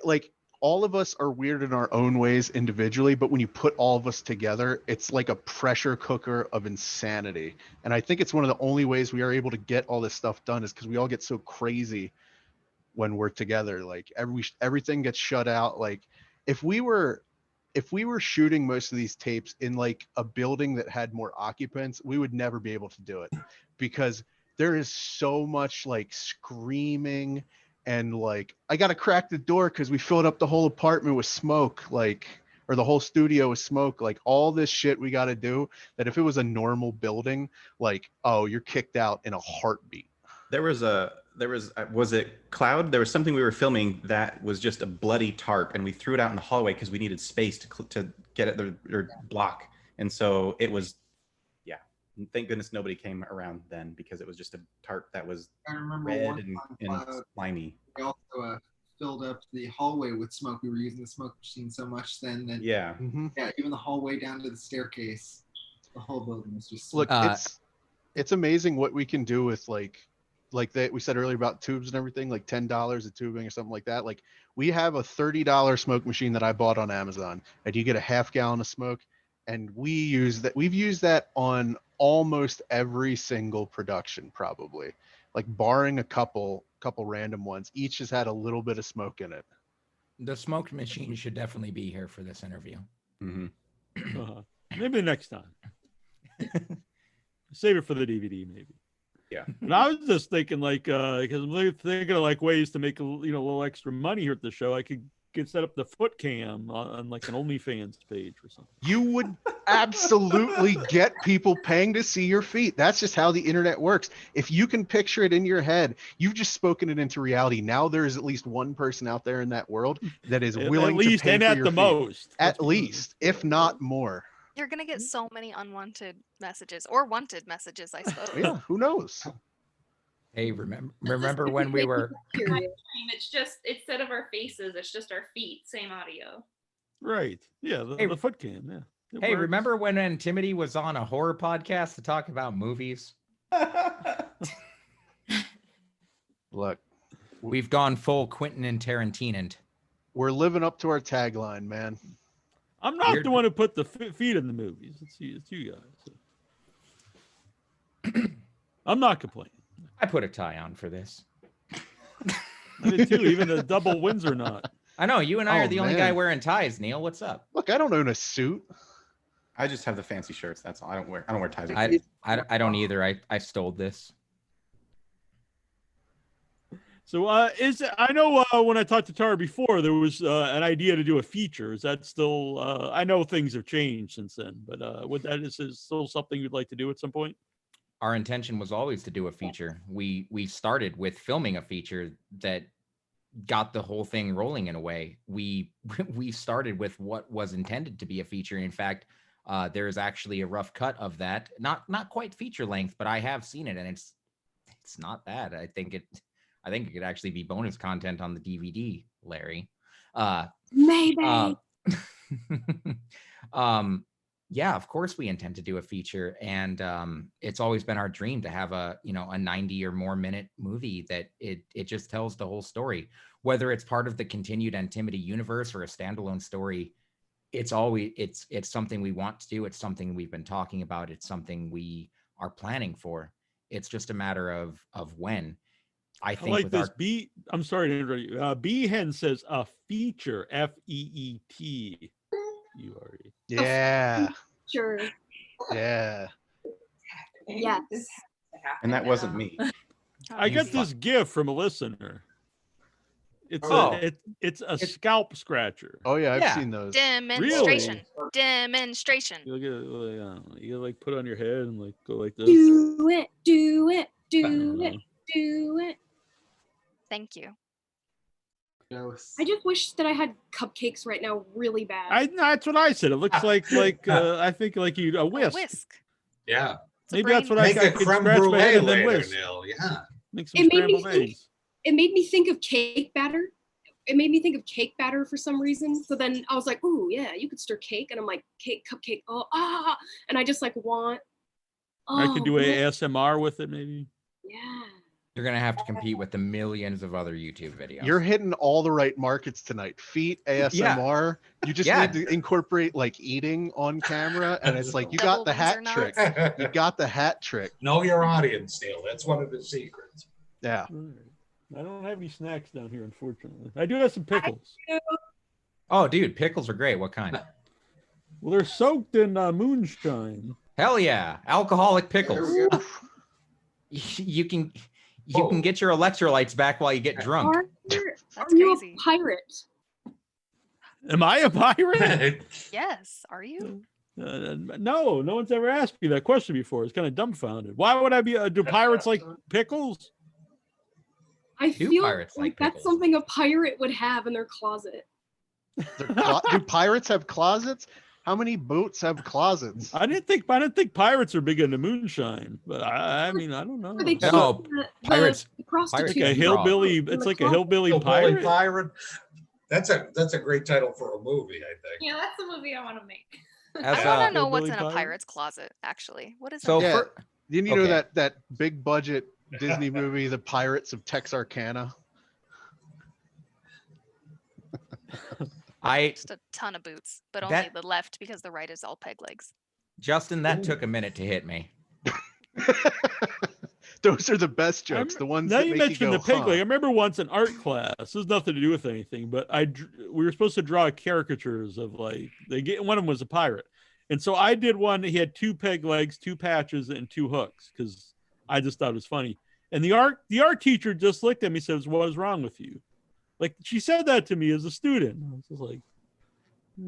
like all of us are weird in our own ways individually, but when you put all of us together, it's like a pressure cooker of insanity. And I think it's one of the only ways we are able to get all this stuff done is because we all get so crazy when we're together. Like everything gets shut out. Like if we were shooting most of these tapes in like a building that had more occupants, we would never be able to do it because there is so much like screaming and like I gotta crack the door because we filled up the whole apartment with smoke, like, or the whole studio with smoke, like all this shit we gotta do that if it was a normal building, like, oh, you're kicked out in a heartbeat. Was it Cloud? There was something we were filming that was just a bloody tarp, and we threw it out in the hallway because we needed space to get at their block, and so it was, yeah. Thank goodness nobody came around then because it was just a tarp that was red and slimy. We also filled up the hallway with smoke. We were using the smoke machine so much then that Yeah. yeah, even the hallway down to the staircase, the whole building was just Look, it's amazing what we can do with like that we said earlier about tubes and everything, like $10 a tubing or something like that. Like we have a $30 smoke machine that I bought on Amazon, and you get a half gallon of smoke, and we've used that on almost every single production, probably, like barring a couple random ones. Each has had a little bit of smoke in it. The smoke machine should definitely be here for this interview. Maybe next time. Save it for the DVD, maybe. Yeah. And I was just thinking, like, because I'm thinking of like ways to make a little extra money here at the show. I could set up the foot cam on like an OnlyFans page or something. You would absolutely get people paying to see your feet. That's just how the internet works. If you can picture it in your head, you've just spoken it into reality. Now there is at least one person out there in that world that is willing to pay for your feet. Most. At least, if not more. You're gonna get so many unwanted messages or wanted messages, I suppose. Yeah, who knows? Hey, remember when we were? It's just instead of our faces, it's just our feet. Same audio. Right. Yeah. The foot cam. Yeah. Hey, remember when Antimity was on a horror podcast to talk about movies? Look, we've gone full Quentin and Tarantino. We're living up to our tagline, man. I'm not the one who put the feet in the movies. It's you guys. I'm not complaining. I put a tie on for this. I did too, even the double Windsor knot. I know you and I are the only guy wearing ties. Neal, what's up? Look, I don't own a suit. I just have the fancy shirts. That's all. I don't wear ties. I don't either. I stole this. So I know when I talked to Tara before, there was an idea to do a feature. Is that still? I know things have changed since then, but is still something you'd like to do at some point? Our intention was always to do a feature. We started with filming a feature that got the whole thing rolling in a way. We started with what was intended to be a feature. In fact, there is actually a rough cut of that. Not quite feature length, but I have seen it, and it's not bad. I think it could actually be bonus content on the DVD, Larry. Maybe. Yeah, of course we intend to do a feature, and it's always been our dream to have a 90 or more minute movie that it just tells the whole story, whether it's part of the continued Antimity universe or a standalone story. It's something we want to do. It's something we've been talking about. It's something we are planning for. It's just a matter of when. I think like this. I'm sorry to interrupt you. B Hen says a feature. FEET. Yeah. Sure. Yeah. Yes. And that wasn't me. I got this gift from a listener. It's a scalp scratcher. Oh yeah, I've seen those. Demonstration. Really? Demonstration. You like put it on your head and like go like this. Do it. Do it. Do it. Do it. Thank you. I just wish that I had cupcakes right now really bad. That's what I said. It looks like I think like you a whisk. A whisk. Yeah. Maybe that's what Make I a could creme scratch my head brulee and then later, whisk. Neal. Yeah. Make some scrambled eggs. It made me think of cake batter. It made me think of cake batter for some reason. So then I was like, "Ooh, yeah, you could stir cake." And I'm like, "Cake, cupcake, and I just like want. I could do ASMR with it, maybe. Yeah. You're gonna have to compete with the millions of other YouTube videos. You're hitting all the right markets tonight. Feet, ASMR. You just need to incorporate like eating on camera, and it's like you got the hat trick. You got the hat trick. Know your audience, Neal. That's one of the secrets. Yeah. I don't have any snacks down here, unfortunately. I do have some pickles. Oh, dude, pickles are great. What kind? Well, they're soaked in moonshine. Hell yeah, alcoholic pickles. You can get your electrolytes back while you get drunk. Are you a pirate? Am I a pirate? Yes. Are you? No one's ever asked me that question before. It's kind of dumbfounded. Why would I be? Do pirates like pickles? I feel like that's something a pirate would have in their closet. Do pirates have closets? How many boats have closets? I didn't think pirates are big into moonshine, but I mean, I don't know. Where they keep No, the pirates prostitutes Like a can draw. hillbilly. in It's the like a closet. hillbilly Hillbilly pirate. pirate. That's a great title for a movie, I think. Yeah, that's the movie I want to make. As I want a to know what's hillbilly in a pirate? pirate's closet, actually. What is so in there? Yeah. for Didn't you know Okay. that big budget Disney movie, The Pirates of Texarkana? Just a ton of boots, but only That- the left because the right is all peg legs. Justin, that took a minute to hit me. Those are the best jokes. The ones Now that you make you mentioned go, the pig huh. leg. I remember once in art class. This has nothing to do with anything, but we were supposed to draw caricatures of one of them was a pirate, and so I did one. He had 2 peg legs, 2 patches, and 2 hooks because I just thought it was funny. And the art teacher just looked at me and says, "What is wrong with you?" Like she said that to me as a student. I was just like,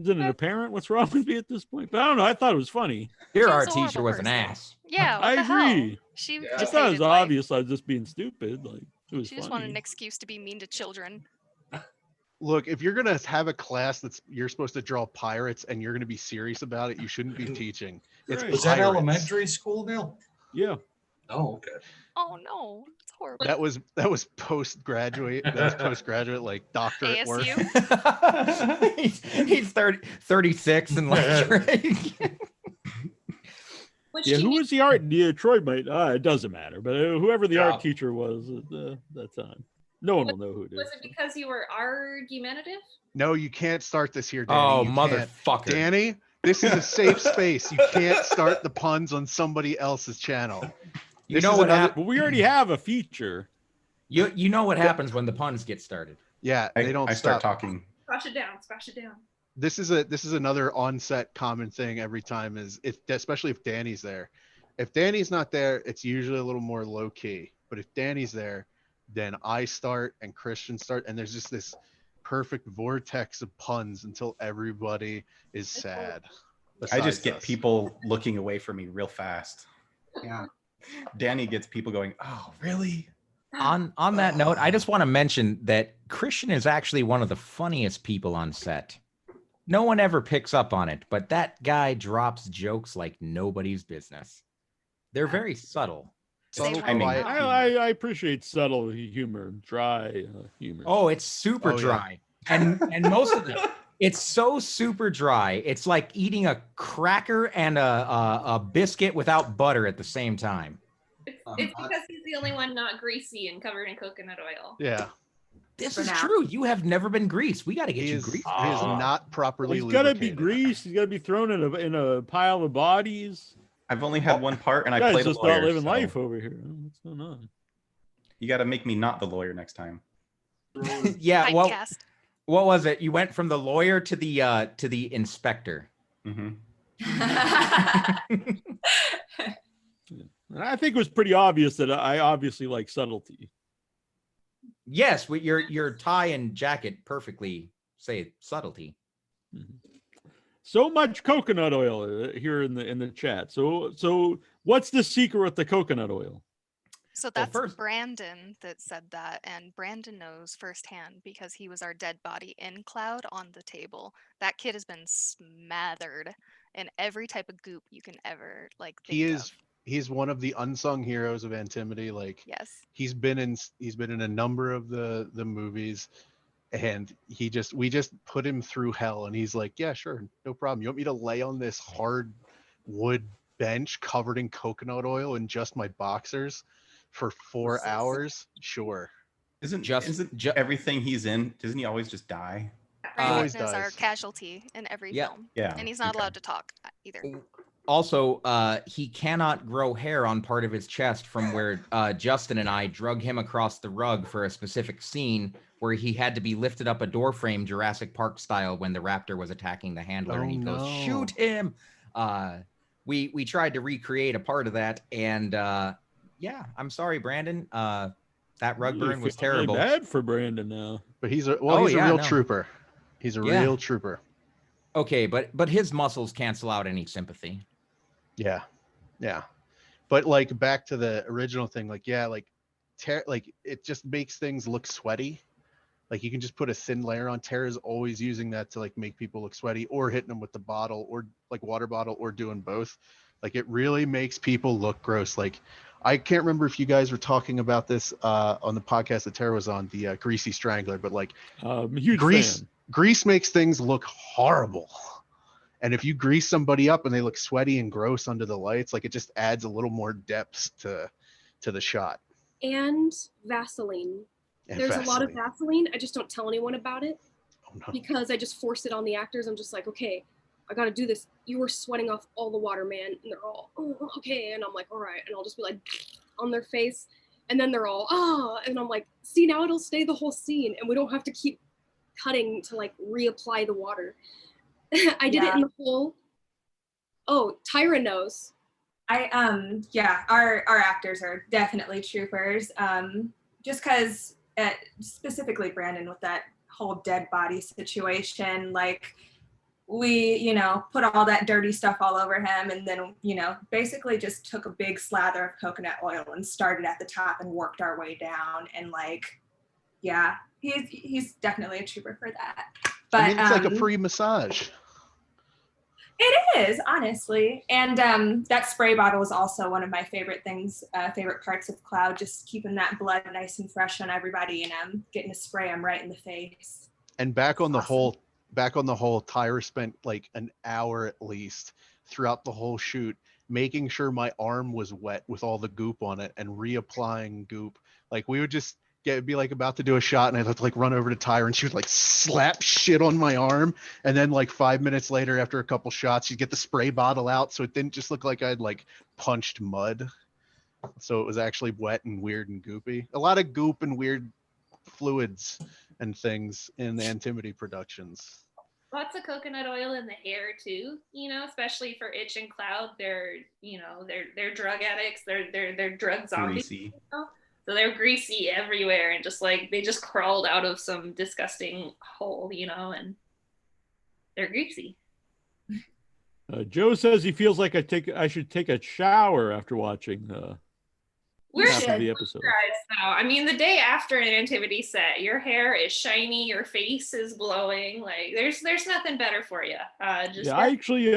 "Isn't it apparent what's wrong with me at this point?" But I don't know. I thought it was funny. Your She was art a horrible teacher was an person. ass. Yeah, what I the hell? agree. She Yeah. I just thought it hated was life. obvious I was just being stupid. Like it was She just funny. wanted an excuse to be mean to children. Look, if you're gonna have a class you're supposed to draw pirates and you're gonna be serious about it, you shouldn't be teaching. It's Right. Was that pirates. elementary school, Neil? Yeah. Oh, okay. Oh no, it's horrible. That was postgraduate. That was postgraduate, like doctorate work. ASU. he's 36 and like Yeah, who was the art? Yeah, Troy might. It doesn't matter, but whoever the Yeah. art teacher was at that time, no one will know who it is. Was it because you were argumentative? No, you can't start this here, Danny. Oh, You can't. motherfucker. Danny, this is a safe space. You can't start the puns on somebody else's channel. You This know is what another- happened? But we already have a feature. You know what happens when the puns get started. Yeah, they don't I start stop. talking. Squash it down. Squash it down. This is another on-set common thing every time is especially if Danny's there. If Danny's not there, it's usually a little more low key. But if Danny's there, then I start and Christian start, and there's just this perfect vortex of puns until everybody is sad. I just besides get us. people looking away from me real fast. Yeah. Danny gets people going, "Oh, really?" On that note, I just want to mention that Christian is actually one of the funniest people on set. No one ever picks up on it, but that guy drops jokes like nobody's business. They're very subtle. Subtle, I mean, quiet humor. I appreciate subtle humor, dry humor. Oh, it's super Oh, yeah. dry. And most of it, it's so super dry. It's like eating a cracker and a biscuit without butter at the same time. It's because he's the only one not greasy and covered in coconut oil. Yeah, This For is now. true. You have never been greased. We got to get he you is, greased. he is not properly He's gotta be lubricated. greased. He's gotta be thrown in a pile of bodies. I've only had one part, and I Guys played a just lawyer. not living so life over here. What's going on? You got to make me not the lawyer next time. Yeah. Well, Typecast. what was it? You went from the lawyer to the inspector. Hmm. And I think it was pretty obvious that I obviously like subtlety. Yes, with your tie and jacket perfectly say subtlety. So much coconut oil here in the chat. So what's the secret with the coconut oil? So Well, that's first- Brandon that said that, and Brandon knows firsthand because he was our dead body in Cloud on the table. That kid has been smothered in every type of goop you can ever think of. He's one of the unsung heroes of Antimity. Like Yes. he's been in a number of the movies, and we just put him through hell, and he's like, yeah, sure, no problem. You want me to lay on this hard wood bench covered in coconut oil and just my boxers for 4 hours? Sure. Isn't Just everything he's in? Doesn't he always just die? Brandon always is our dies. casualty in every Yeah. film. Yeah. And he's not okay. allowed to talk either. Also, he cannot grow hair on part of his chest from where Justin and I drug him across the rug for a specific scene where he had to be lifted up a door frame Jurassic Park style when the raptor was attacking the handler, and he goes, no. shoot him. We tried to recreate a part of that, and yeah, I'm sorry, Brandon. That rug Really burn was feel really terrible. bad for Brandon now. But he's a Oh, he's a yeah, real no. trooper. He's a Yeah. real trooper. Okay, but his muscles cancel out any sympathy. Yeah. Yeah. But like back to the original thing, like, yeah, like it just makes things look sweaty. Like you can just put a thin layer on. Tara's always using that to like make people look sweaty, or hitting them with the bottle, or like water bottle, or doing both. Like it really makes people look gross. Like I can't remember if you guys were talking about this on the podcast that Tara was on, the Greasy Strangler, but like I'm a huge grease fan. grease makes things look horrible. And if you grease somebody up and they look sweaty and gross under the lights, like it just adds a little more depth to the shot. And Vaseline. And There's a lot of Vaseline. Vaseline. I just don't tell anyone about it Oh, no. because I just force it on the actors. I'm just like, okay, I got to do this. You were sweating off all the water, man. And they're all, oh, okay. And I'm like, all right. And I'll just be like on their face. And then they're all, oh. And I'm like, see, now it'll stay the whole scene. And we don't have to keep cutting to like reapply the water. I did it in the whole. Oh, Tyra knows. Yeah, our actors are definitely troopers. Just because specifically Brandon with that whole dead body situation, like we, put all that dirty stuff all over him, and then, basically just took a big slather of coconut oil and started at the top and worked our way down. And like, yeah, he's definitely a trooper for that. But I mean, it's like a pre-massage. It is, honestly. And that spray bottle is also one of my favorite things, favorite parts of Cloud, just keeping that blood nice and fresh on everybody, and getting to spray them right in the face. And back on the whole, Tyra spent like an hour at least throughout the whole shoot, making sure my arm was wet with all the goop on it and reapplying goop. Like we would just be like about to do a shot, and I'd have to like run over to Tyra, and she would like slap shit on my arm, and then like 5 minutes later, after a couple shots, she'd get the spray bottle out so it didn't just look like I'd like punched mud. So it was actually wet and weird and goopy. A lot of goop and weird fluids and things in the Antimity productions. Lots of coconut oil in the hair too, especially for Itch and Cloud. They're they're drug addicts. They're drug zombies. Greasy. So they're greasy everywhere, and just like they just crawled out of some disgusting hole, and they're greasy. Joe says he feels like I should take a shower after watching half of the episode. Now, I mean, the day after an Antimity set, your hair is shiny, your face is glowing. Like there's nothing better for you. I actually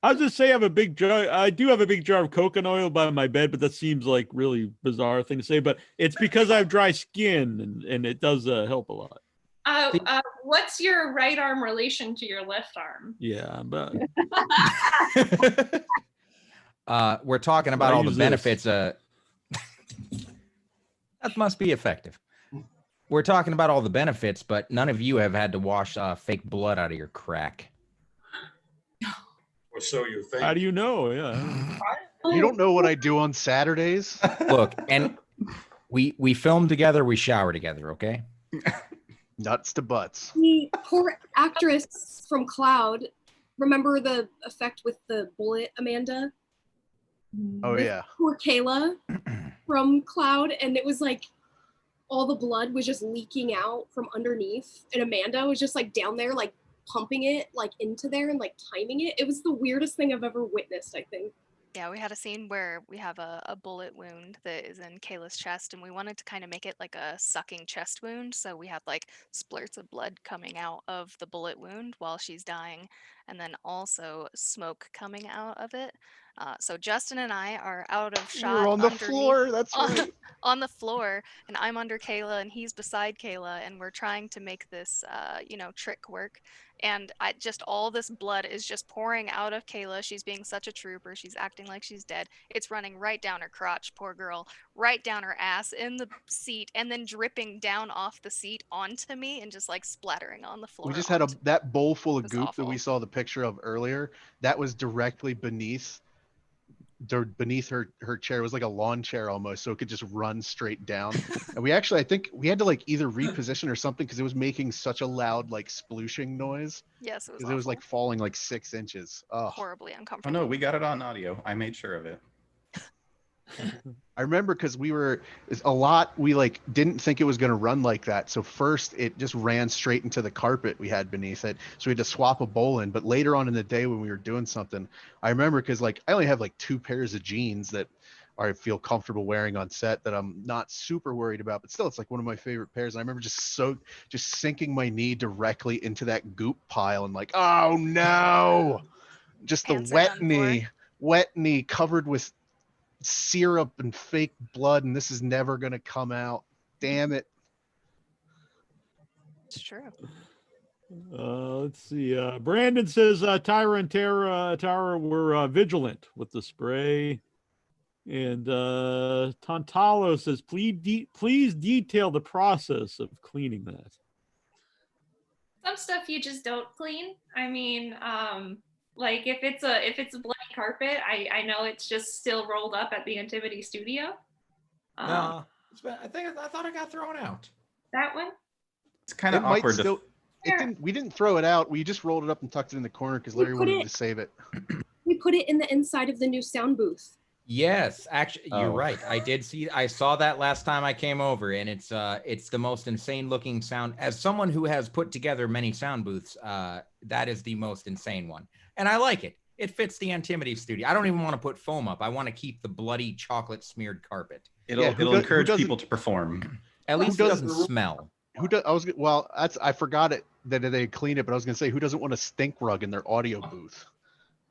I'll just say I have a big jar. I do have a big jar of coconut oil by my bed, but that seems like really bizarre thing to say. But it's because I have dry skin, and it does help a lot. What's your right arm relation to your left arm? Yeah, but we're talking about all the benefits. That must be effective. We're talking about all the benefits, but none of you have had to wash fake blood out of your crack. Or so you think. How do you know? Yeah. You don't know what I do on Saturdays? Look, and we film together, we shower together, okay? Nuts to butts. The poor actress from Cloud, remember the effect with the bullet, Amanda? Oh, yeah. Poor Kayla from Cloud, and it was like all the blood was just leaking out from underneath, and Amanda was just like down there like pumping it like into there and like timing it. It was the weirdest thing I've ever witnessed, I think. Yeah, we had a scene where we have a bullet wound that is in Kayla's chest, and we wanted to kind of make it like a sucking chest wound. So we had like splurts of blood coming out of the bullet wound while she's dying, and then also smoke coming out of it. So Justin and I are out of shot. We're on the floor. That's right. On the floor, and I'm under Kayla, and he's beside Kayla, and we're trying to make this, trick work. And just all this blood is just pouring out of Kayla. She's being such a trooper. She's acting like she's dead. It's running right down her crotch, poor girl, right down her ass in the seat, and then dripping down off the seat onto me and just like splattering on the floor. We just had that bowl full of goop awful. that we saw the picture of earlier. That was directly beneath her chair. It was like a lawn chair almost, so it could just run straight down. And we actually, I think we had to like either reposition or something because it was making such a loud like splooshing noise. Yes, it was. Because it was like falling like 6 inches. Oh, horribly Oh uncomfortable. no, we got it on audio. I made sure of it. I remember because we like didn't think it was going to run like that. So first it just ran straight into the carpet we had beneath it. So we had to swap a bowl in. But later on in the day when we were doing something, I remember because like I only have like 2 pairs of jeans that or I feel comfortable wearing on set that I'm not super worried about, but still it's like one of my favorite pairs. And I remember just sinking my knee directly into that goop pile and like, oh no, just the Pants are done for. wet knee covered with syrup and fake blood, and this is never going to come out. Damn it. It's true. Let's see. Brandon says Tyra and Tara were vigilant with the spray. And Tantalo says, please detail the process of cleaning that. Some stuff you just don't clean. I mean, like if it's a bloody carpet, I know it's just still rolled up at the Antimitty studio. No, I thought it got thrown out. That one? It's kind of awkward. We didn't throw it out. We just rolled it up and tucked it in the corner because Larry wanted to save it. We put it in the inside of the new sound booth. Yes, actually, you're right. I saw that last time I came over, and it's the most insane looking sound. As someone who has put together many sound booths, that is the most insane one, and I like it. It fits the Antimitty studio. I don't even want to put foam up. I want to keep the bloody chocolate smeared carpet. It'll encourage people to perform. At least it doesn't smell. I forgot it that they clean it, but I was gonna say, who doesn't want a stink rug in their audio booth?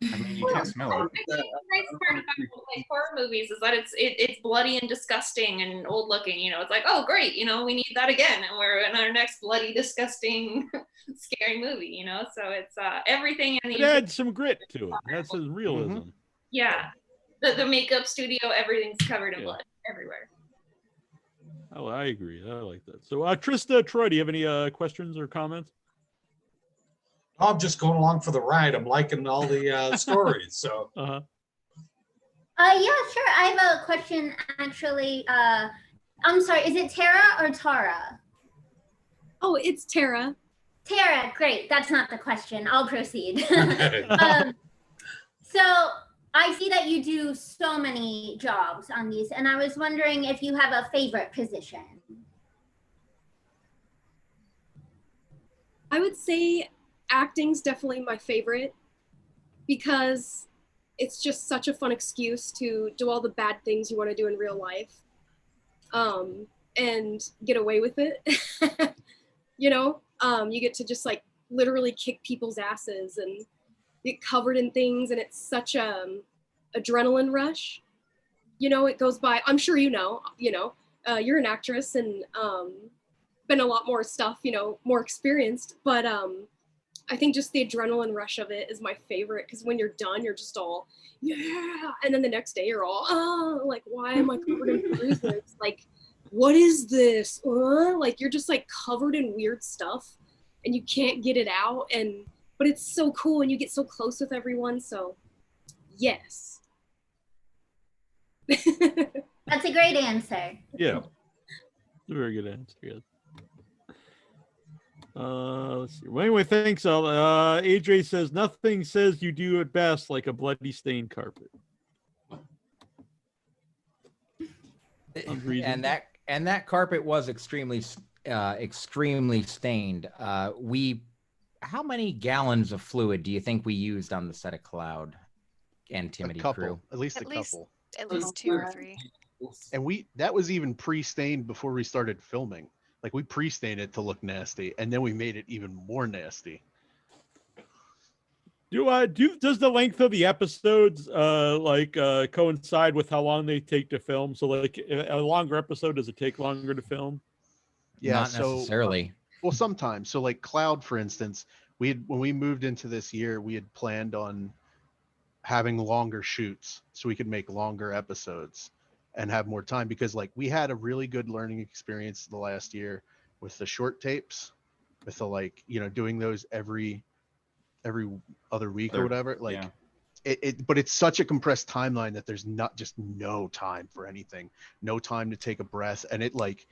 I mean, you can't smell it. The nice part about like horror movies is that it's bloody and disgusting and old looking. You know, it's like, oh great, you know, we need that again, and we're in our next bloody, disgusting, scary movie. You know, so it's everything in the. It adds some grit to it. That's his realism. Mm-hmm. Yeah, the makeup studio, everything's covered in blood everywhere. Oh, I agree. I like that. So, Trista, Troy, do you have any questions or comments? I'm just going along for the ride. I'm liking all the stories. So. Yeah, sure. I have a question, actually. I'm sorry. Is it Tara or Tara? Oh, it's Tara. Tara, great. That's not the question. I'll proceed. So I see that you do so many jobs on these, and I was wondering if you have a favorite position. I would say acting's definitely my favorite because it's just such a fun excuse to do all the bad things you want to do in real life and get away with it. You know, you get to just like literally kick people's asses and get covered in things, and it's such a adrenaline rush. You know, it goes by, I'm sure you're an actress and been a lot more stuff, you know, more experienced, but I think just the adrenaline rush of it is my favorite, because when you're done, you're just all, yeah, and then the next day you're all, oh, like, why am I covered in bruises? Like, what is this? Like, you're just like covered in weird stuff and you can't get it out, but it's so cool and you get so close with everyone, so yes. That's a great answer. Yeah, a very good answer, yes. Let's see. Well, anyway, thanks. AJ says nothing says you do it best like a bloody stained carpet. And that carpet was extremely stained. How many gallons of fluid do you think we used on the set of Cloud Antimitty crew? At least a couple. At least 2 or 3. And that was even pre-stained before we started filming. Like, we pre-stained it to look nasty, and then we made it even more nasty. Does the length of the episodes coincide with how long they take to film? So, like, a longer episode, does it take longer to film? Yeah, not necessarily. Well, sometimes. So, like Cloud, for instance, when we moved into this year, we had planned on having longer shoots so we could make longer episodes and have more time, because like we had a really good learning experience the last year with the short tapes, with the, like, you know, doing those every other week or whatever. Like, yeah. But it's such a compressed timeline that there's no time for anything, no time to take a breath. And it, like,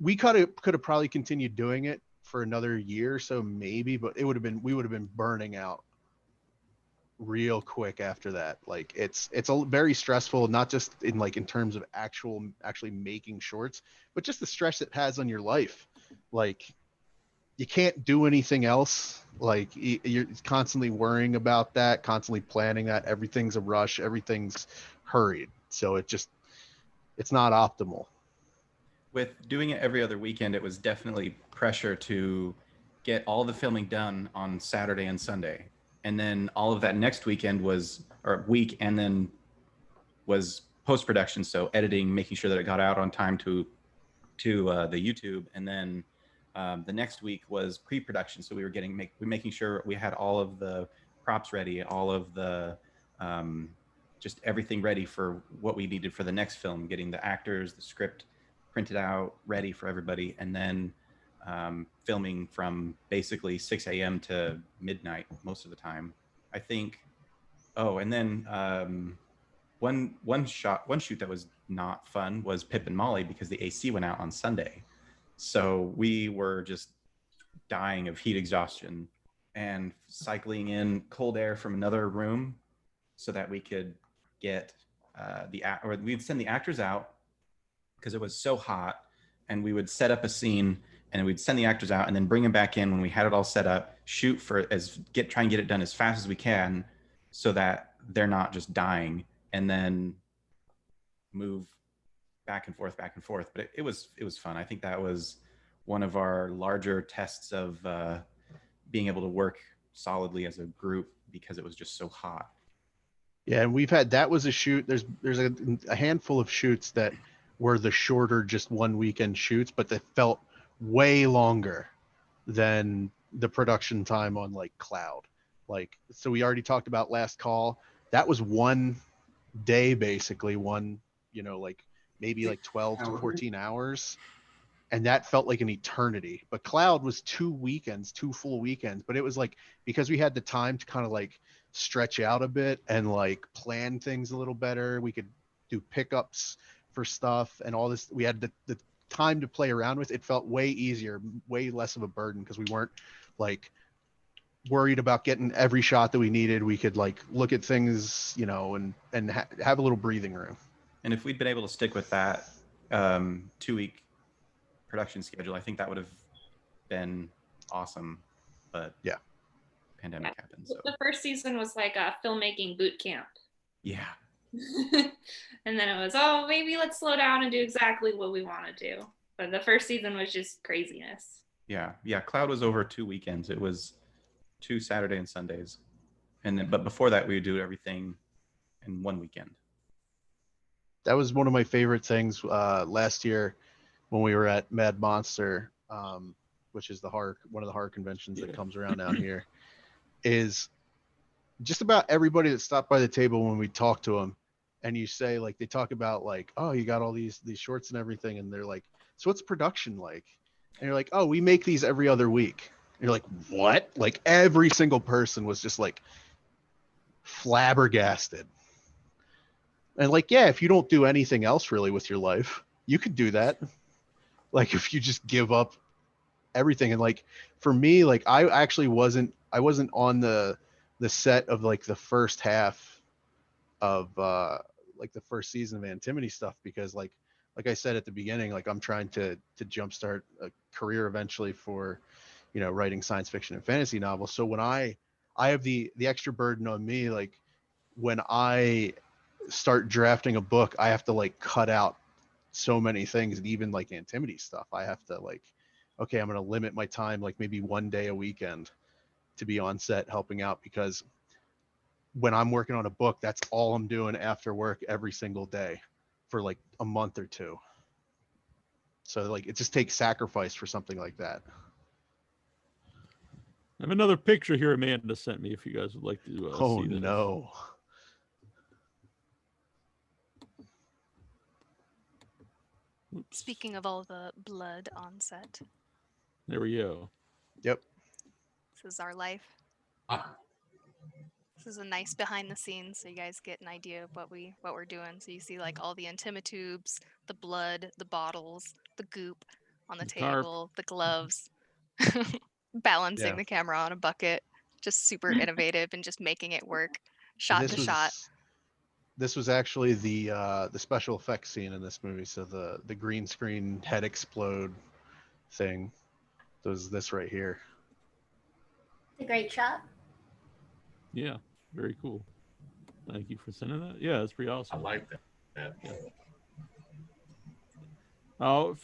we could have probably continued doing it for another year or so maybe, but we would have been burning out real quick after that. Like, it's a very stressful, not just in terms of actually making shorts, but just the stress it has on your life. Like, you can't do anything else. Like, you're constantly worrying about that, constantly planning that. Everything's a rush, everything's hurried. So it's not optimal. With doing it every other weekend, it was definitely pressure to get all the filming done on Saturday and Sunday. And then all of that next weekend week, and then was post-production. So editing, making sure that it got out on time to the YouTube. And then the next week was pre-production. So we were making sure we had all of the props ready, all of the just everything ready for what we needed for the next film, getting the actors, the script printed out, ready for everybody, and then filming from basically 6 a.m. to midnight most of the time. I think. Oh, and then one shoot that was not fun was Pip and Molly because the AC went out on Sunday, so we were just dying of heat exhaustion and cycling in cold air from another room so that we could get we'd send the actors out because it was so hot, and we would set up a scene and we'd send the actors out and then bring them back in when we had it all set up, shoot for try and get it done as fast as we can so that they're not just dying, and then move back and forth. But it was fun. I think that was one of our larger tests of being able to work solidly as a group because it was just so hot. Yeah, and that was a shoot. There's a handful of shoots that were the shorter, just one weekend shoots, but they felt way longer than the production time on like Cloud. Like, so we already talked about Last Call. That was one day, basically one, like maybe like 12 to 14 hours. And that felt like an eternity. But Cloud was 2 full weekends. But it was like, because we had the time to kind of like stretch out a bit and like plan things a little better, we could do pickups for stuff and all this. We had the time to play around with. It felt way easier, way less of a burden because we weren't like worried about getting every shot that we needed. We could like look at things, and have a little breathing room. And if we'd been able to stick with that 2-week production schedule, I think that would have been awesome. But yeah, pandemic happened. So the first season was like a filmmaking boot camp. Yeah. And then it was, oh, maybe let's slow down and do exactly what we want to do. But the first season was just craziness. Yeah. Cloud was over 2 weekends. It was 2 Saturday and Sundays, and then, but before that, we would do everything in 1 weekend. That was one of my favorite things last year when we were at Mad Monster, which is one of the horror conventions that comes around out here. Is just about everybody that stopped by the table when we talked to them, and you say like they talk about like, oh, you got all these shorts and everything, and they're like, so what's production like? And you're like, oh, we make these every other week. And you're like, what? Like every single person was just like flabbergasted. And like, yeah, if you don't do anything else really with your life, you could do that. Like if you just give up everything. And like for me, like I actually wasn't on the set of like the first half of like the first season of Antimity stuff because like I said at the beginning, like I'm trying to jumpstart a career eventually for, writing science fiction and fantasy novels. So when I have the extra burden on me, like when I start drafting a book, I have to like cut out so many things, and even like Antimity stuff, I have to like, okay, I'm going to limit my time, like maybe one day a weekend to be on set helping out, because when I'm working on a book, that's all I'm doing after work every single day for like a month or two. So like it just takes sacrifice for something like that. I have another picture here Amanda sent me if you guys would like to see this. No. Oops. Speaking of all the blood on set. There we go. Yep. This is our life. This is a nice behind the scenes, so you guys get an idea of what we're doing. So you see like all the antimitubes, the blood, the bottles, the goop on the table, the gloves, balancing the camera on a bucket. Just super innovative and just making it work shot to shot. This was actually the special effects scene in this movie. So the green screen head explode thing was this right here. It's a great shot. Yeah, very cool. Thank you for sending that. Yeah, that's pretty awesome. I like that. Oh,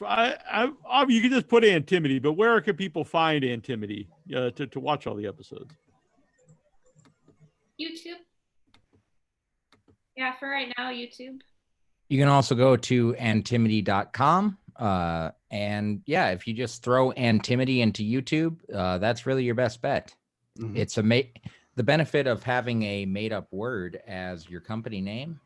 you can just put Antimity, but where can people find Antimity to watch all the episodes? YouTube. Yeah, for right now, YouTube. You can also go to antimity.com. And yeah, if you just throw Antimity into YouTube, that's really your best bet. Mhm. It's the benefit of having a made up word as your company name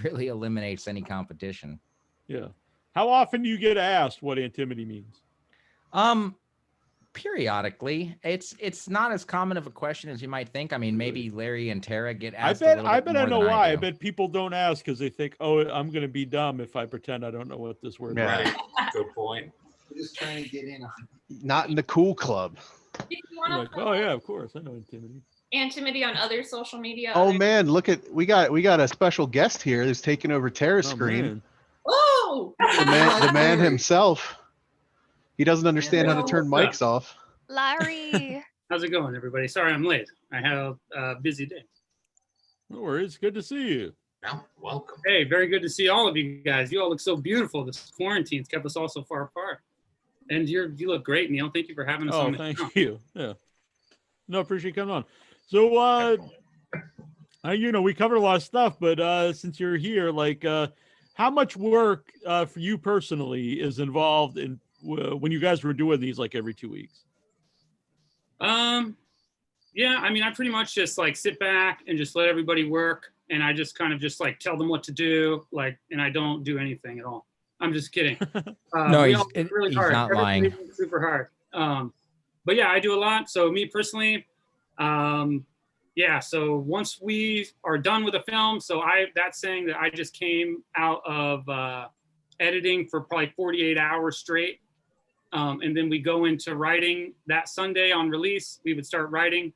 really eliminates any competition. Yeah. How often do you get asked what Antimity means? Periodically. It's not as common of a question as you might think. I mean, maybe Larry and Tara get I asked bet a little bit more I know than why. I I do. bet people don't ask because they think, oh, I'm going to be dumb if I pretend I don't know what this word Yeah. is. Right. Good point. We're just trying to get in on Not in the cool club. If you want Like, to oh yeah, of course, I know Antimity. Antimity on other social media. Oh other- man, look at we got a special guest here who's taking over Tara's Oh, screen. man. Oh! The man himself. He doesn't understand how to turn mics off. Larry. How's it going, everybody? Sorry I'm late. I had a busy day. No worries. Good to see you. Well, welcome. Hey, very good to see all of you guys. You all look so beautiful. This quarantine's kept us all so far apart. And you look great, Neal. Thank you for having us on the Thank show. you. Yeah. No, appreciate you coming on. So, we covered a lot of stuff, but since you're here, like, how much work for you personally is involved in when you guys were doing these like every 2 weeks? Yeah, I mean, I pretty much just like sit back and just let everybody work. And I just kind of just like tell them what to do. Like, and I don't do anything at all. I'm just kidding. No, we he's all work really he's hard. not Everybody lying. works super hard. But yeah, I do a lot. So me personally, yeah. So once we are done with the film, that's saying that I just came out of editing for probably 48 hours straight. And then we go into writing that Sunday on release. We would start writing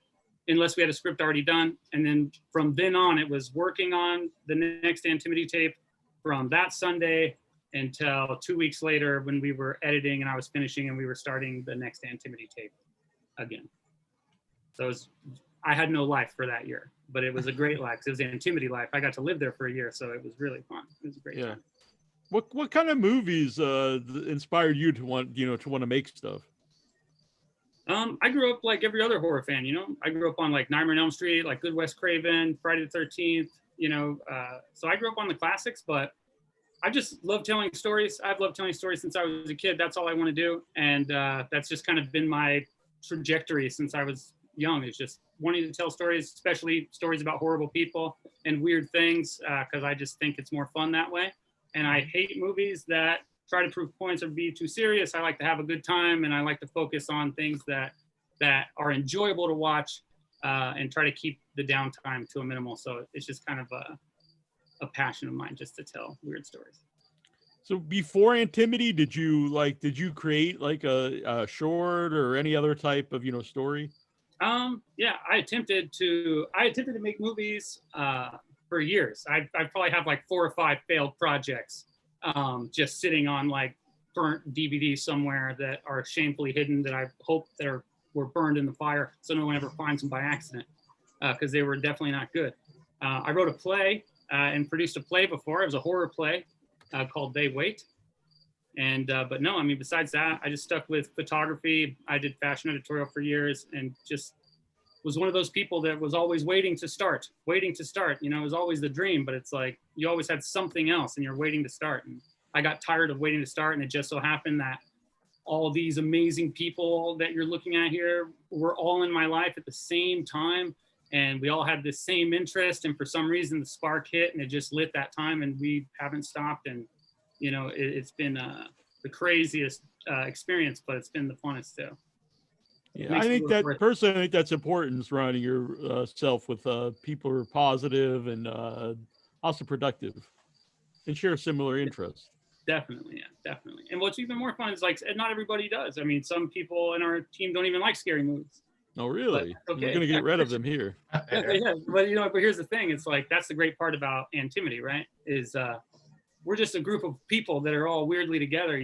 unless we had a script already done. And then from then on, it was working on the next Antimity tape from that Sunday until 2 weeks later when we were editing and I was finishing and we were starting the next Antimity tape again. So I had no life for that year, but it was a great life. It was Antimity life. I got to live there for a year, so it was really fun. It was a great time. What kind of movies inspired you to want to make stuff? I grew up like every other horror fan, I grew up on like Nightmare on Elm Street, like Good Wes Craven, Friday the 13th, so I grew up on the classics, but I just love telling stories. I've loved telling stories since I was a kid. That's all I want to do. And that's just kind of been my trajectory since I was young, is just wanting to tell stories, especially stories about horrible people and weird things, because I just think it's more fun that way. And I hate movies that try to prove points or be too serious. I like to have a good time, and I like to focus on things that are enjoyable to watch, and try to keep the downtime to a minimal. So it's just kind of a passion of mine, just to tell weird stories. So before Antimity, did you create like a short or any other type of story? Yeah, I attempted to make movies for years. I probably have like 4 or 5 failed projects, just sitting on like burnt DVDs somewhere that are shamefully hidden, that I hope were burned in the fire so no one ever finds them by accident, because they were definitely not good. I wrote a play and produced a play before. It was a horror play called They Wait. And but no, I mean, besides that, I just stuck with photography. I did fashion editorial for years and just was one of those people that was always waiting to start. It was always the dream, but it's like you always had something else and you're waiting to start. And I got tired of waiting to start, and it just so happened that all these amazing people that you're looking at here were all in my life at the same time, and we all had the same interest, and for some reason the spark hit and it just lit that time, and we haven't stopped. And it's been the craziest experience, but it's been the funnest too. Yeah, I think that's important, surrounding yourself with people who are positive and also productive and share similar interests. Definitely. And what's even more fun is like not everybody does. I mean, some people in our team don't even like scary movies. Oh, really? Okay. We're gonna get rid of them here. Yeah, but here's the thing. It's like that's the great part about Antimity, right? Is we're just a group of people that are all weirdly together.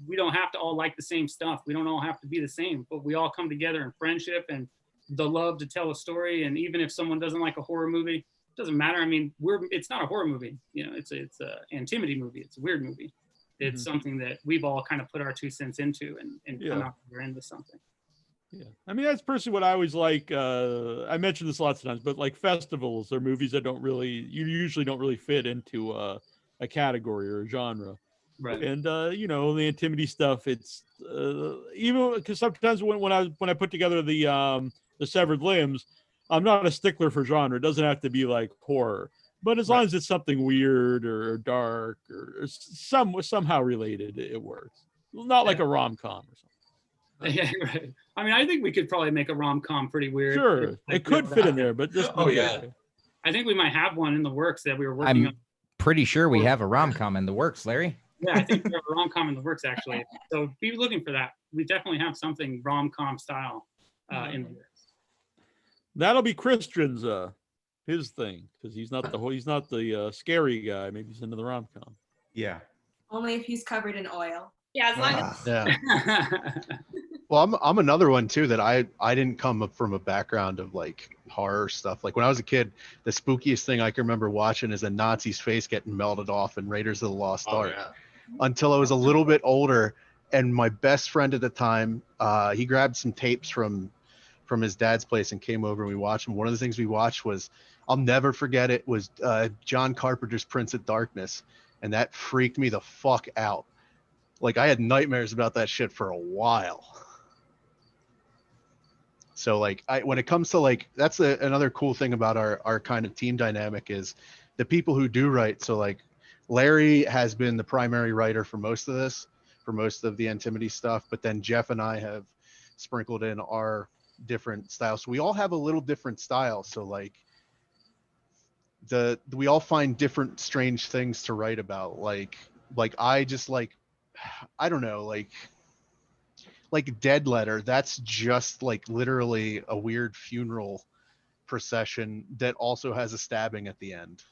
We don't have to all like the same stuff. We don't all have to be the same, but we all come together in friendship and the love to tell a story. And even if someone doesn't like a horror movie, doesn't matter. I mean, it's not a horror movie. You know, it's a antimitty movie. It's a weird movie. It's something that we've all kind of put our 2 cents into and come out we're into something. Yeah, I mean, that's personally what I always like. I mentioned this lots of times, but like festivals or movies that you usually don't really fit into a category or a genre. Right. And you know, the antimitty stuff, it's even because sometimes when I put together the severed limbs, I'm not a stickler for genre. It doesn't have to be like horror, but as long as it's something weird or dark or somehow related, it works. Not like a rom-com or something. Yeah, right. I mean, I think we could probably make a rom-com pretty weird. Sure, Like, it could fit in there, but just I think we might have one in the works that we were working on. I'm pretty sure we have a rom-com in the works, Larry. Yeah, I think we have a rom-com in the works actually. So be looking for that. We definitely have something rom-com style in the works. That'll be Christian's his thing because he's not the scary guy. Maybe he's into the rom-com. Yeah. Only if he's covered in oil. Yeah, as long as Yeah. Well, I'm another one too that I didn't come up from a background of like horror stuff. Like when I was a kid, the spookiest thing I can remember watching is a Nazi's face getting melted off in Raiders of the Lost Ark. Yeah. Until I was a little bit older, and my best friend at the time, he grabbed some tapes from his dad's place and came over and we watched them. One of the things we watched was, I'll never forget it, was John Carpenter's Prince of Darkness, and that freaked me the fuck out. Like I had nightmares about that shit for a while. So like when it comes to like, that's another cool thing about our kind of team dynamic is the people who do write. So like Larry has been the primary writer for most of this, for most of the antimitty stuff, but then Jeff and I have sprinkled in our different styles. So we all have a little different style. So like we all find different strange things to write about. Like I just like, I don't know, like Dead Letter, that's just like literally a weird funeral procession that also has a stabbing at the end.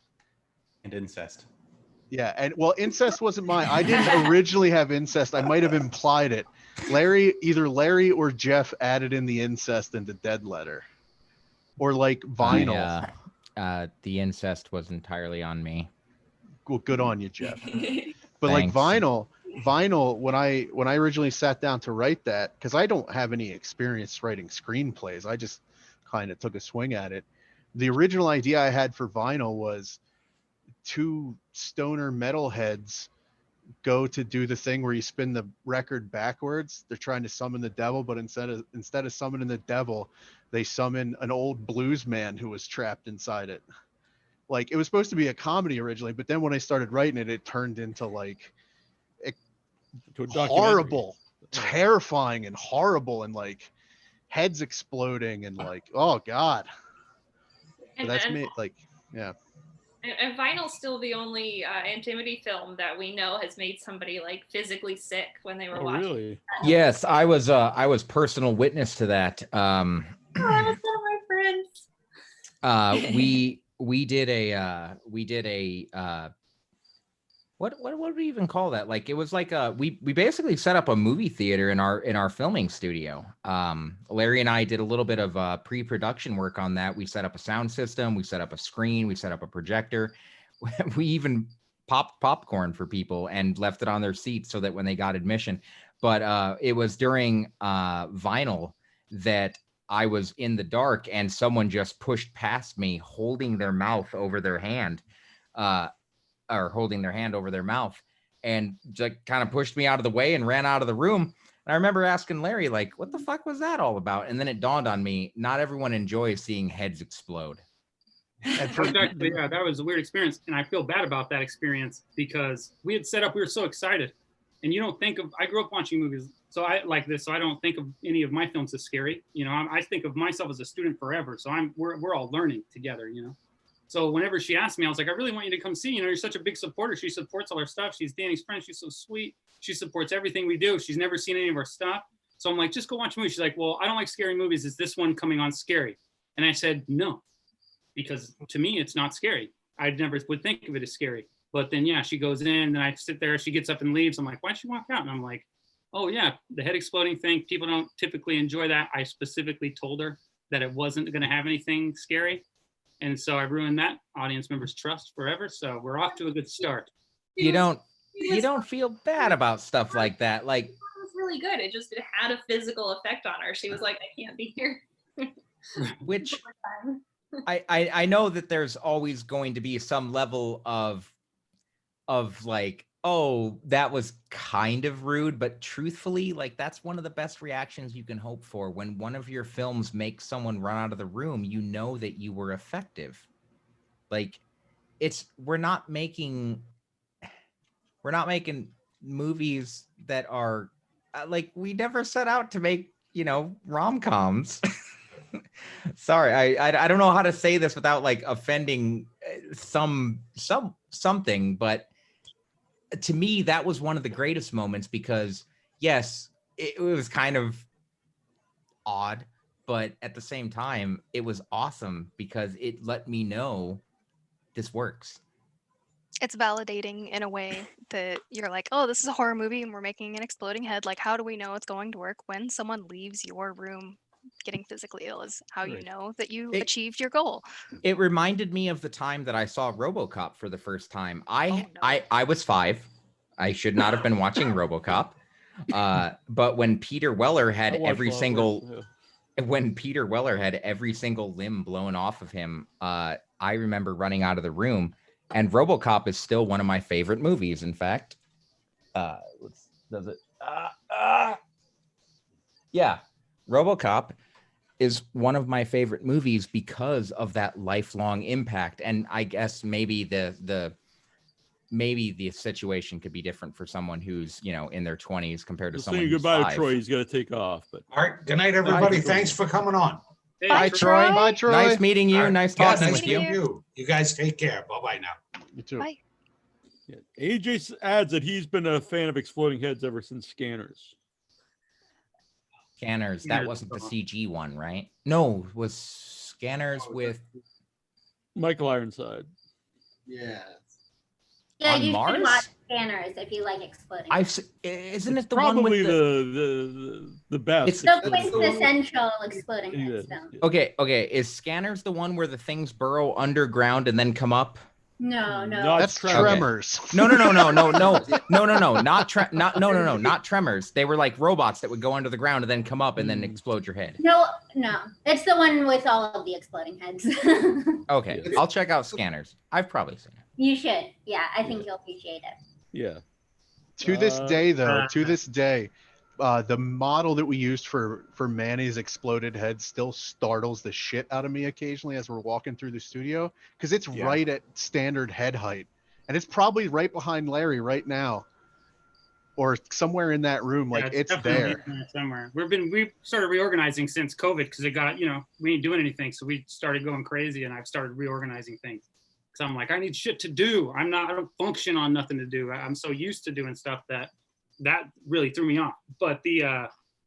And incest. Yeah, and well, incest wasn't mine. I didn't originally have incest. I might have implied it. Either Larry or Jeff added in the incest into Dead Letter. Or like Vinyl. The incest was entirely on me. Well, good on you, Jeff. But Thanks. like Vinyl, when I originally sat down to write that, because I don't have any experience writing screenplays, I just kind of took a swing at it. The original idea I had for Vinyl was 2 stoner metalheads go to do the thing where you spin the record backwards. They're trying to summon the devil, but instead of summoning the devil, they summon an old blues man who was trapped inside it. Like it was supposed to be a comedy originally, but then when I started writing it, it turned into like horrible, terrifying and horrible, and like heads exploding and like, oh God. But that's me. Like, yeah. And Vinyl's still the only antimitty film that we know has made somebody like physically sick when they were watching. Really? Yes, I was personal witness to that. Oh, that was one of my friends. We did a what would we even call that? Like it was like we basically set up a movie theater in our filming studio. Larry and I did a little bit of pre-production work on that. We set up a sound system, we set up a screen, we set up a projector. We even popped popcorn for people and left it on their seats so that when they got admission. But it was during Vinyl that I was in the dark and someone just pushed past me holding their mouth over their hand. Or holding their hand over their mouth, and just kind of pushed me out of the way and ran out of the room. And I remember asking Larry, like, what the fuck was that all about? And then it dawned on me, not everyone enjoys seeing heads explode. Exactly, yeah, that was a weird experience. And I feel bad about that experience because we had set up, we were so excited. And you don't think of, I grew up watching movies, so I like this, so I don't think of any of my films as scary. You know, I think of myself as a student forever. So we're all learning together, you know? So whenever she asked me, I was like, I really want you to come see. You know, you're such a big supporter. She supports all our stuff. She's Danny's friend. She's so sweet. She supports everything we do. She's never seen any of our stuff. So I'm like, just go watch a movie. She's like, well, I don't like scary movies. Is this one coming on scary? And I said, no, because to me, it's not scary. I never would think of it as scary. But then, yeah, she goes in and I sit there. She gets up and leaves. I'm like, why'd she walk out? And I'm like, oh, yeah, the head exploding thing. People don't typically enjoy that. I specifically told her that it wasn't going to have anything scary. And so I ruined that audience member's trust forever. So we're off to a good start. You don't feel bad about stuff like that. Like, It was really good. It had a physical effect on her. She was like, I can't be here. which I know that there's always going to be some level of like, oh, that was kind of rude, but truthfully, like, that's one of the best reactions you can hope for. When one of your films makes someone run out of the room, you know that you were effective. Like, we're not making movies that are like, we never set out to make, rom-coms. Sorry, I don't know how to say this without like offending something, but to me that was one of the greatest moments, because yes, it was kind of odd, but at the same time it was awesome because it let me know this works. It's validating in a way that you're like, oh, this is a horror movie and we're making an exploding head. Like, how do we know it's going to work? When someone leaves your room getting physically ill is how you know that you achieved your goal. It reminded me of the time that I saw RoboCop for the first time. I was 5. I should not have been watching RoboCop. But when Peter Weller had every single limb blown off of him, I remember running out of the room. And RoboCop is still one of my favorite movies. In fact, yeah, RoboCop is one of my favorite movies because of that lifelong impact. And I guess maybe the situation could be different for someone who's, in their 20s compared to someone who's goodbye 5. to Troy. He's got to take off. But all right, good night, everybody. Thanks for coming on. Hey, Bye, Troy. Bye, Troy. Nice meeting you. Right. Nice Yeah, talking nice with you. meeting you. You guys take care. Bye-bye now. You too. Bye. Yeah. AJ adds that he's been a fan of Exploding Heads ever since Scanners. Scanners, that wasn't the CG one, right? No, it was Scanners with Michael Ironside. Yeah. Yeah, on you Mars? should watch Scanners if you like exploding. Isn't it the Probably one with the best. It's the quintessential exploding heads film. Okay. Is Scanners the one where the things burrow underground and then come up? No. That's Tremors. No, not Tremors. They were like robots that would go under the ground and then come up and then explode your head. No, it's the one with all of the exploding heads. Okay, I'll check out Scanners. I've probably seen it. You should. Yeah, I think you'll appreciate it. Yeah. To this day, though, the model that we used for Manny's exploded head still startles the shit out of me occasionally as we're walking through the studio, because it's right at standard head height, and it's probably right behind Larry right now, or somewhere in that room. Like, it's there somewhere. We started reorganizing since COVID, because it got, we ain't doing anything, so we started going crazy, and I've started reorganizing things. Because I'm like, I need shit to do. I don't function on nothing to do. I'm so used to doing stuff that really threw me off. But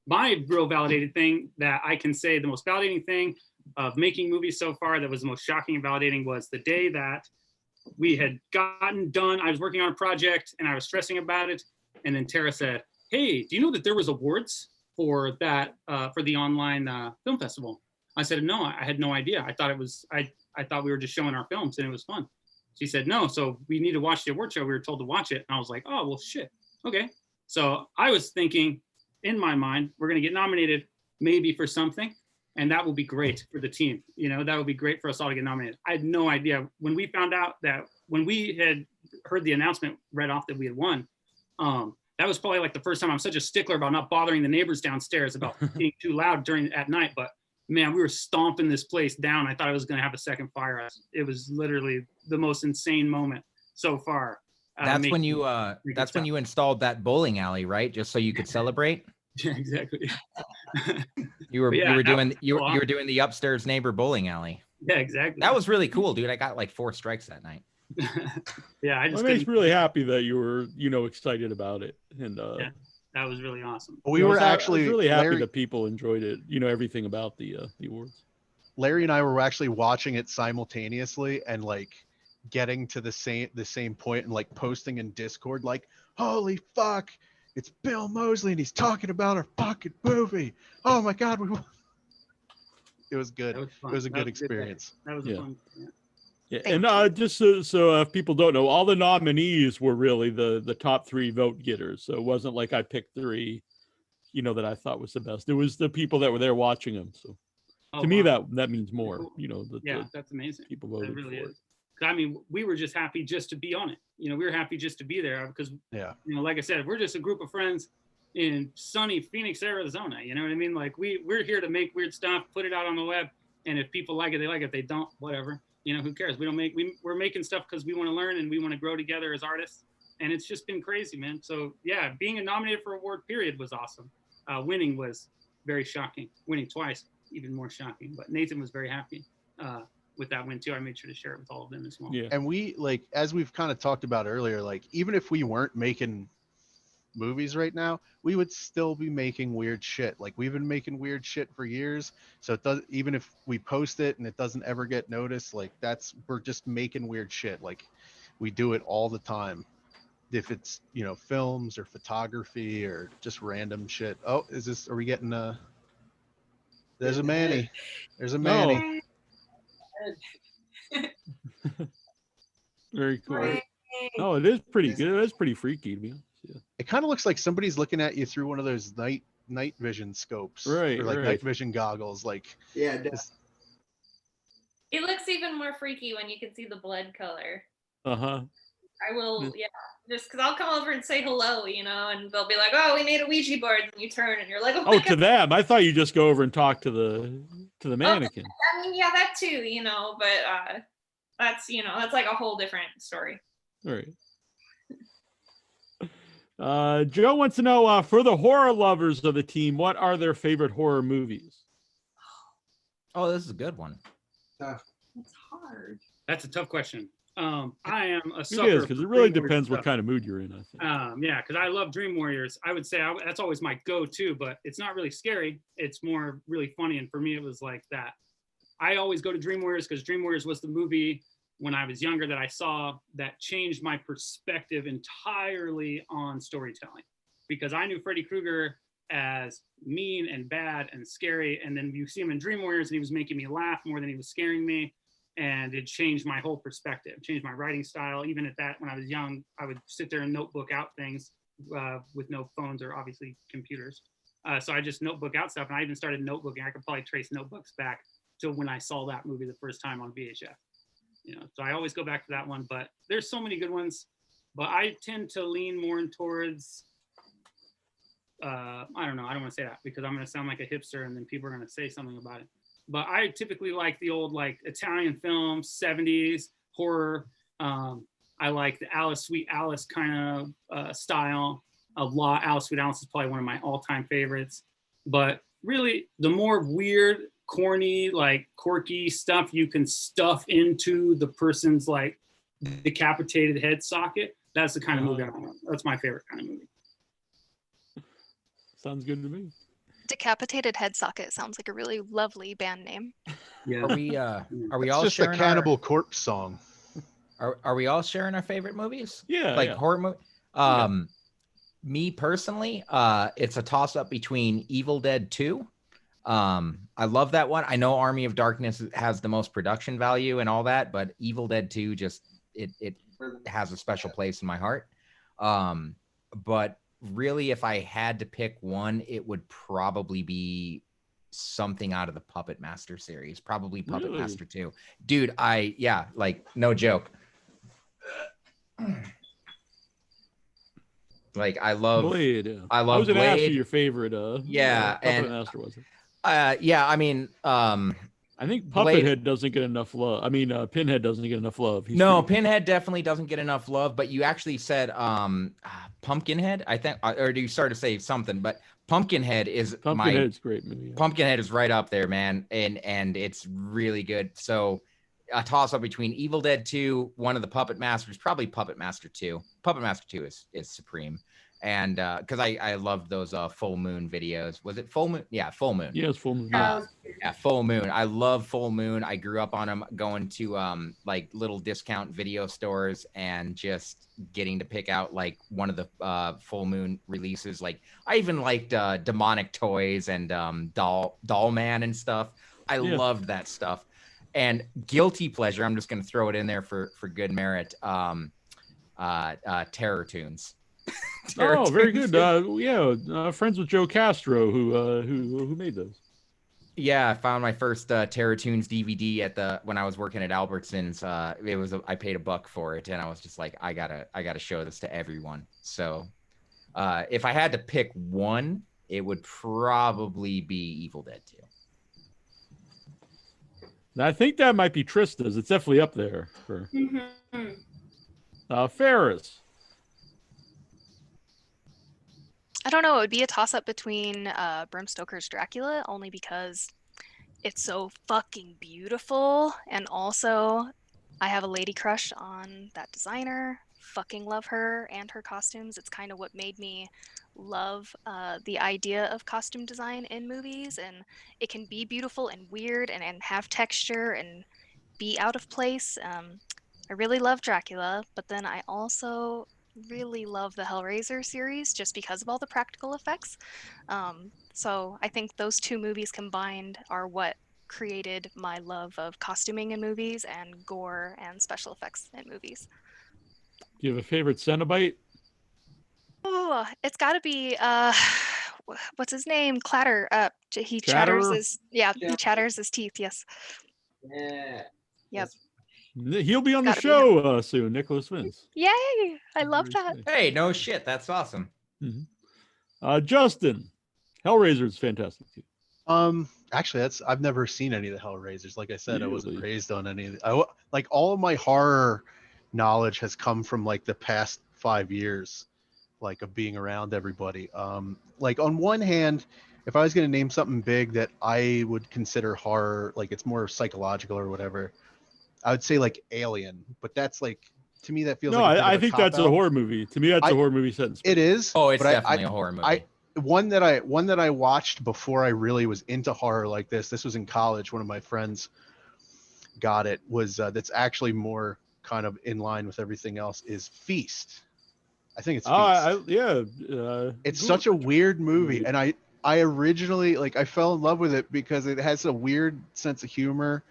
my real validated thing that I can say, the most validating thing of making movies so far that was the most shocking and validating, was the day that we had gotten done. I was working on a project and I was stressing about it. And then Tara said, hey, do you know that there was awards for that, for the online film festival? I said, no, I had no idea. I thought we were just showing our films and it was fun. She said, no, so we need to watch the award show. We were told to watch it. And I was like, oh, well, shit. Okay. So I was thinking in my mind, we're going to get nominated maybe for something, and that will be great for the team. That would be great for us all to get nominated. I had no idea. When we found out that, when we had heard the announcement read off that we had won, that was probably like the first time. I'm such a stickler about not bothering the neighbors downstairs about being too loud at night. But man, we were stomping this place down. I thought I was going to have a second fire. It was literally the most insane moment so far. That's when you installed that bowling alley, right? Just so you could celebrate. Yeah, exactly. You were doing the upstairs neighbor bowling alley. Yeah, exactly. That was really cool, dude. I got like 4 strikes that night. Yeah, I just makes me really happy that you were, excited about it, and yeah, that was really awesome. We were actually really happy that people enjoyed it. Everything about the awards. Larry and I were actually watching it simultaneously and like getting to the same point and like posting in Discord like, holy fuck, it's Bill Moseley and he's talking about our fucking movie. Oh my god, It was good. Was it was a good experience. That was a fun. Yeah. Yeah, and just so if people don't know, all the nominees were really the top 3 vote getters. So it wasn't like I picked 3, that I thought was the best. It was the people that were there watching them. So to me, that means more. That's amazing. People voted it really for is. I mean, we were just happy just to be on it. We were happy just to be there because, like I said, we're just a group of friends in sunny Phoenix, Arizona. You know what I mean? Like we're here to make weird stuff, put it out on the web, and if people like it, they like it. If they don't, whatever. Who cares? We're making stuff because we want to learn and we want to grow together as artists. And it's just been crazy, man. So yeah, being nominated for award period was awesome. Winning was very shocking. Winning twice, even more shocking. But Nathan was very happy with that win too. I made sure to share it with all of them as well. Yeah. And we, like, as we've kind of talked about earlier, like, even if we weren't making movies right now, we would still be making weird shit. Like, we've been making weird shit for years. So it does, even if we post it and it doesn't ever get noticed, like, we're just making weird shit. Like, we do it all the time. If it's, films or photography or just random shit. Oh, are we getting there's a Manny. There's a Manny. Very cool. Oh, it is pretty good. It's pretty freaky to me. Yeah. It kind of looks like somebody's looking at you through one of those night vision scopes, or like night vision goggles. Like, yeah, it looks even more freaky when you can see the blood color. I will, just because I'll come over and say hello, and they'll be like, "Oh, we need a Ouija board," and you turn and you're like, "Oh, to them." I thought you just go over and talk to the mannequin. I mean, yeah, that too, but that's that's like a whole different story. All right. Joe wants to know, for the horror lovers of the team, what are their favorite horror movies? Oh, this is a good one. It's hard. That's a tough question. I am a sucker. It is, because it really depends what kind of mood you're in, I think. Yeah, because I love Dream Warriors. I would say that's always my go-to, but it's not really scary. It's more really funny, and for me, it was like that. I always go to Dream Warriors because Dream Warriors was the movie when I was younger that I saw that changed my perspective entirely on storytelling, because I knew Freddy Krueger as mean and bad and scary, and then you see him in Dream Warriors and he was making me laugh more than he was scaring me, and it changed my whole perspective, changed my writing style. Even at that, when I was young, I would sit there and notebook out things with no phones or obviously computers. So I just notebook out stuff, and I even started notebooking. I could probably trace notebooks back to when I saw that movie the first time on VHF. So I always go back to that one, but there's so many good ones. But I tend to lean more towards, I don't know, I don't want to say that because I'm going to sound like a hipster and then people are going to say something about it. But I typically like the old, like, Italian films, 70s horror. I like the Sweet Alice kind of style a lot. Sweet Alice is probably one of my all-time favorites. But really, the more weird, corny, like quirky stuff you can stuff into the person's like decapitated head socket, that's the kind of movie I want. That's my favorite kind of movie. Sounds good to me. Decapitated Head Socket sounds like a really lovely band name. Yeah. Are we all just sharing a Cannibal Corpse song? Are we all sharing our favorite movies? Yeah. Like horror movie? Me personally, it's a toss up between Evil Dead 2. I love that one. I know Army of Darkness has the most production value and all that, but Evil Dead 2 just it has a special place in my heart. But really, if I had to pick one, it would probably be something out of the Puppet Master series, probably Puppet Master 2. Dude, like, no joke. Like, I love Blade. I love I was gonna Blade. ask you your favorite Puppet Master was it? I mean, I think Puppethead doesn't get enough love. I mean, Pinhead doesn't get enough love. Pinhead definitely doesn't get enough love, but you actually said Pumpkinhead, I think, or you started to say something, but Pumpkinhead's great movie. Yeah. Pumpkinhead is right up there, man, and it's really good. So a toss up between Evil Dead 2, one of the Puppet Masters, probably Puppet Master 2. Puppet Master 2 is supreme. And because I loved those Full Moon videos. Was it Full Moon? Yeah, Full Moon. Yeah, it's Full Moon. Yeah, Full Moon. I love Full Moon. I grew up on them, going to like little discount video stores and just getting to pick out like one of the Full Moon releases. Like I even liked Demonic Toys and Doll Man and stuff. I Yeah. loved that stuff. And guilty pleasure, I'm just going to throw it in there for good merit. Terror Tunes. Oh, very good. Yeah, friends with Joe Castro, who made those. Yeah, I found my first Terror Tunes DVD when I was working at Albertsons. I paid $1 for it, and I was just like, I gotta show this to everyone. So, if I had to pick one, it would probably be Evil Dead 2. I think that might be Trista's. It's definitely up there for Ferris. I don't know. It would be a toss-up between Bram Stoker's Dracula, only because it's so fucking beautiful, and also I have a lady crush on that designer. Fucking love her and her costumes. It's kind of what made me love the idea of costume design in movies, and it can be beautiful and weird and have texture and be out of place. I really love Dracula, but then I also really love the Hellraiser series just because of all the practical effects. So I think those two movies combined are what created my love of costuming in movies and gore and special effects in movies. Do you have a favorite Cenobite? Oh, it's got to be what's his name? Clatter. He chatters Chatterer? he chatters his teeth. Yes. Yeah. Yep. He'll be on the Gotta be him. show soon, Nicholas Vince. Yay! I love that. Hey, no shit, that's awesome. Justin, Hellraiser is fantastic too. Actually, I've never seen any of the Hellraisers. Like I said, I wasn't Really? raised on any of like all of my horror knowledge has come from like the past 5 years, like of being around everybody. Like on one hand, if I was going to name something big that I would consider horror, like it's more psychological or whatever, I would say like Alien, but that's like, to me, that feels No, like a bit I of a think that's a cop-out. horror movie. To me, that's a horror movie set in space. It is. Oh, it's but definitely a horror movie. One that I watched before I really was into horror like this. This was in college. One of my friends got it. Was that's actually more kind of in line with everything else. Is Feast. I think it's Feast. It's such a weird movie, and I originally I fell in love with it because it has a weird sense of humor.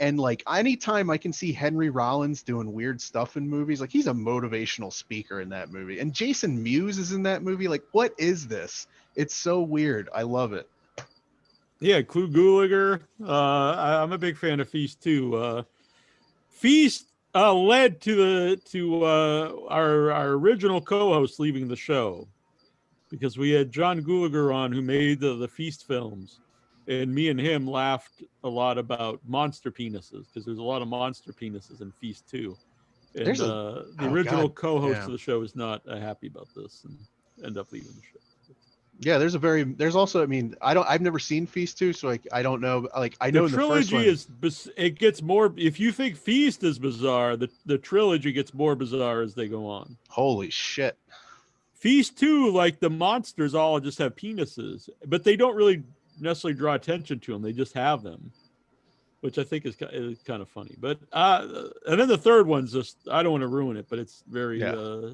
And like anytime I can see Henry Rollins doing weird stuff in movies, like he's a motivational speaker in that movie. And Jason Mewes is in that movie. Like, what is this? It's so weird. I love it. Yeah, Clu Gulager. I'm a big fan of Feast too. Feast led to our original co-host leaving the show because we had John Gulager on, who made the Feast films. And me and him laughed a lot about monster penises because there's a lot of monster penises in Feast too. And the original co-host of the show is not happy about this and end up leaving the show. Yeah, there's also, I mean, I've never seen Feast 2, so I don't know. Like I know the trilogy it gets more. If you think Feast is bizarre, the trilogy gets more bizarre as they go on. Holy shit. Feast 2, like the monsters all just have penises, but they don't really necessarily draw attention to them. They just have them, which I think is kind of funny. But and then the third one's just, I don't want to ruin it, but it's very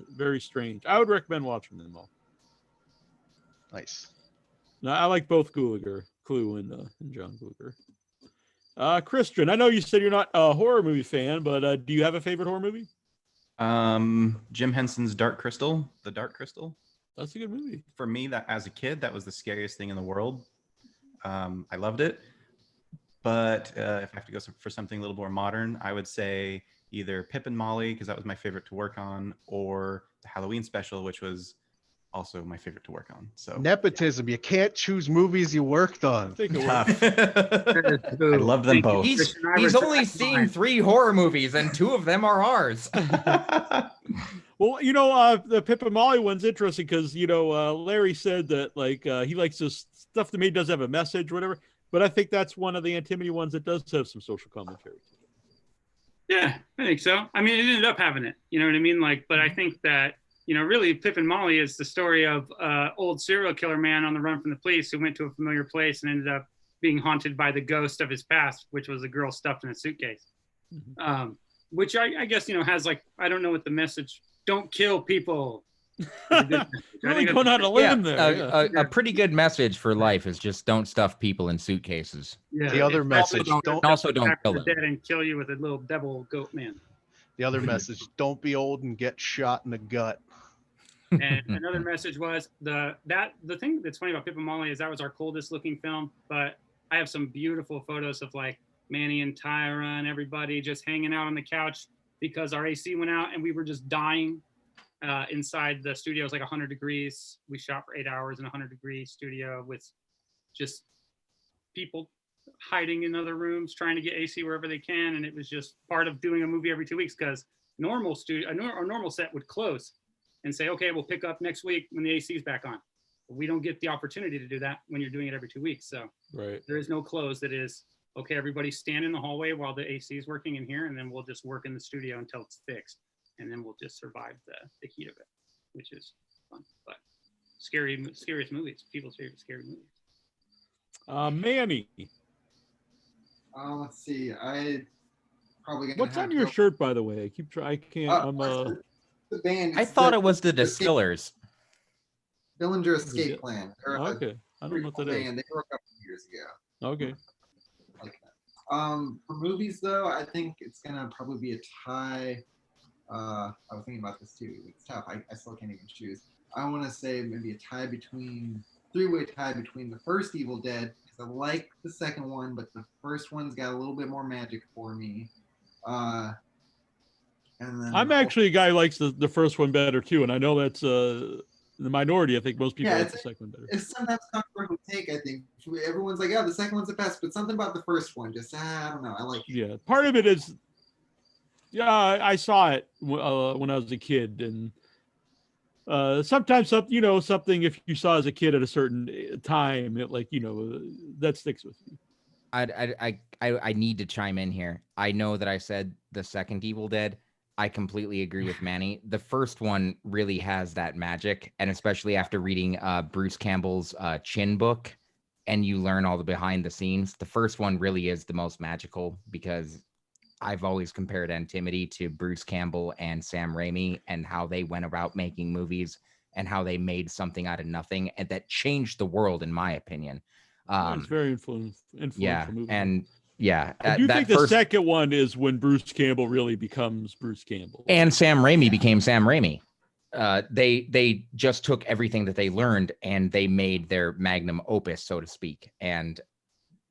very strange. I would recommend watching them all. Nice. Now, I like both Clue and John Gulager. Christian, I know you said you're not a horror movie fan, but do you have a favorite horror movie? Jim Henson's Dark Crystal, The Dark Crystal. That's a good movie. For me, that as a kid, that was the scariest thing in the world. I loved it. But if I have to go for something a little more modern, I would say either Pip and Molly, because that was my favorite to work on, or the Halloween special, which was also my favorite to work on. So nepotism. You can't choose movies you worked on. I love them both. He's only seen 3 horror movies, and 2 of them are ours. Well, the Pip and Molly one's interesting because, Larry said that he likes this stuff that maybe doesn't have a message or whatever. But I think that's one of the Antimity ones that does have some social commentary. Yeah, I think so. I mean, it ended up having it. You know what I mean? But I think that, really Pip and Molly is the story of old serial killer man on the run from the police who went to a familiar place and ended up being haunted by the ghost of his past, which was a girl stuffed in a suitcase. Which I guess, has I don't know what the message, don't kill people, Really going out on a limb there. A pretty good message for life is just don't stuff people in suitcases. Yeah. The other message, also don't kill them. Dead and kill you with a little devil goat man. The other message, don't be old and get shot in the gut. And another message was the thing that's funny about Pip and Molly is that was our coldest looking film, but I have some beautiful photos of like Manny and Tyra and everybody just hanging out on the couch because our AC went out and we were just dying inside the studio. It was like 100 degrees. We shot for 8 hours in a 100-degree studio with just people hiding in other rooms trying to get AC wherever they can, and it was just part of doing a movie every 2 weeks because a normal set would close and say, okay, we'll pick up next week when the AC is back on. But we don't get the opportunity to do that when you're doing it every 2 weeks. So there is no close that is, okay, everybody stand in the hallway while the AC is working in here, and then we'll just work in the studio until it's fixed. And then we'll just survive the heat of it, which is fun. But scariest movies, people's favorite scary movies. Manny. Let's see. I probably gonna. What's on your shirt, by the way? I can't. The band. I thought it was the Distillers. Dillinger Escape Plan. Okay, I don't know what that is. They broke up years ago. Okay. Like that. For movies though, I think it's gonna probably be a tie. I was thinking about this too. It's tough. I still can't even choose. I want to say maybe a tie between three-way tie between the first Evil Dead. I like the second one, but the first one's got a little bit more magic for me. And then I'm actually a guy who likes the first one better too, and I know that's the minority. I think most people like the second one better. It's sometimes controversial take. I think everyone's like, "Yeah, the second one's the best," but something about the first one just I don't know. I like it. Yeah, part of it is. Yeah, I saw it when I was a kid, and sometimes something if you saw as a kid at a certain time, that sticks with you. I need to chime in here. I know that I said the second Evil Dead. I completely agree with Manny. The first one really has that magic, and especially after reading Bruce Campbell's Chin book, and you learn all the behind the scenes. The first one really is the most magical because I've always compared Antimity to Bruce Campbell and Sam Raimi and how they went about making movies and how they made something out of nothing and that changed the world, in my opinion. It's very influential movie. And yeah, I do think the second one is when Bruce Campbell really becomes Bruce Campbell, and Sam Raimi became Sam Raimi. They just took everything that they learned and they made their magnum opus, so to speak. And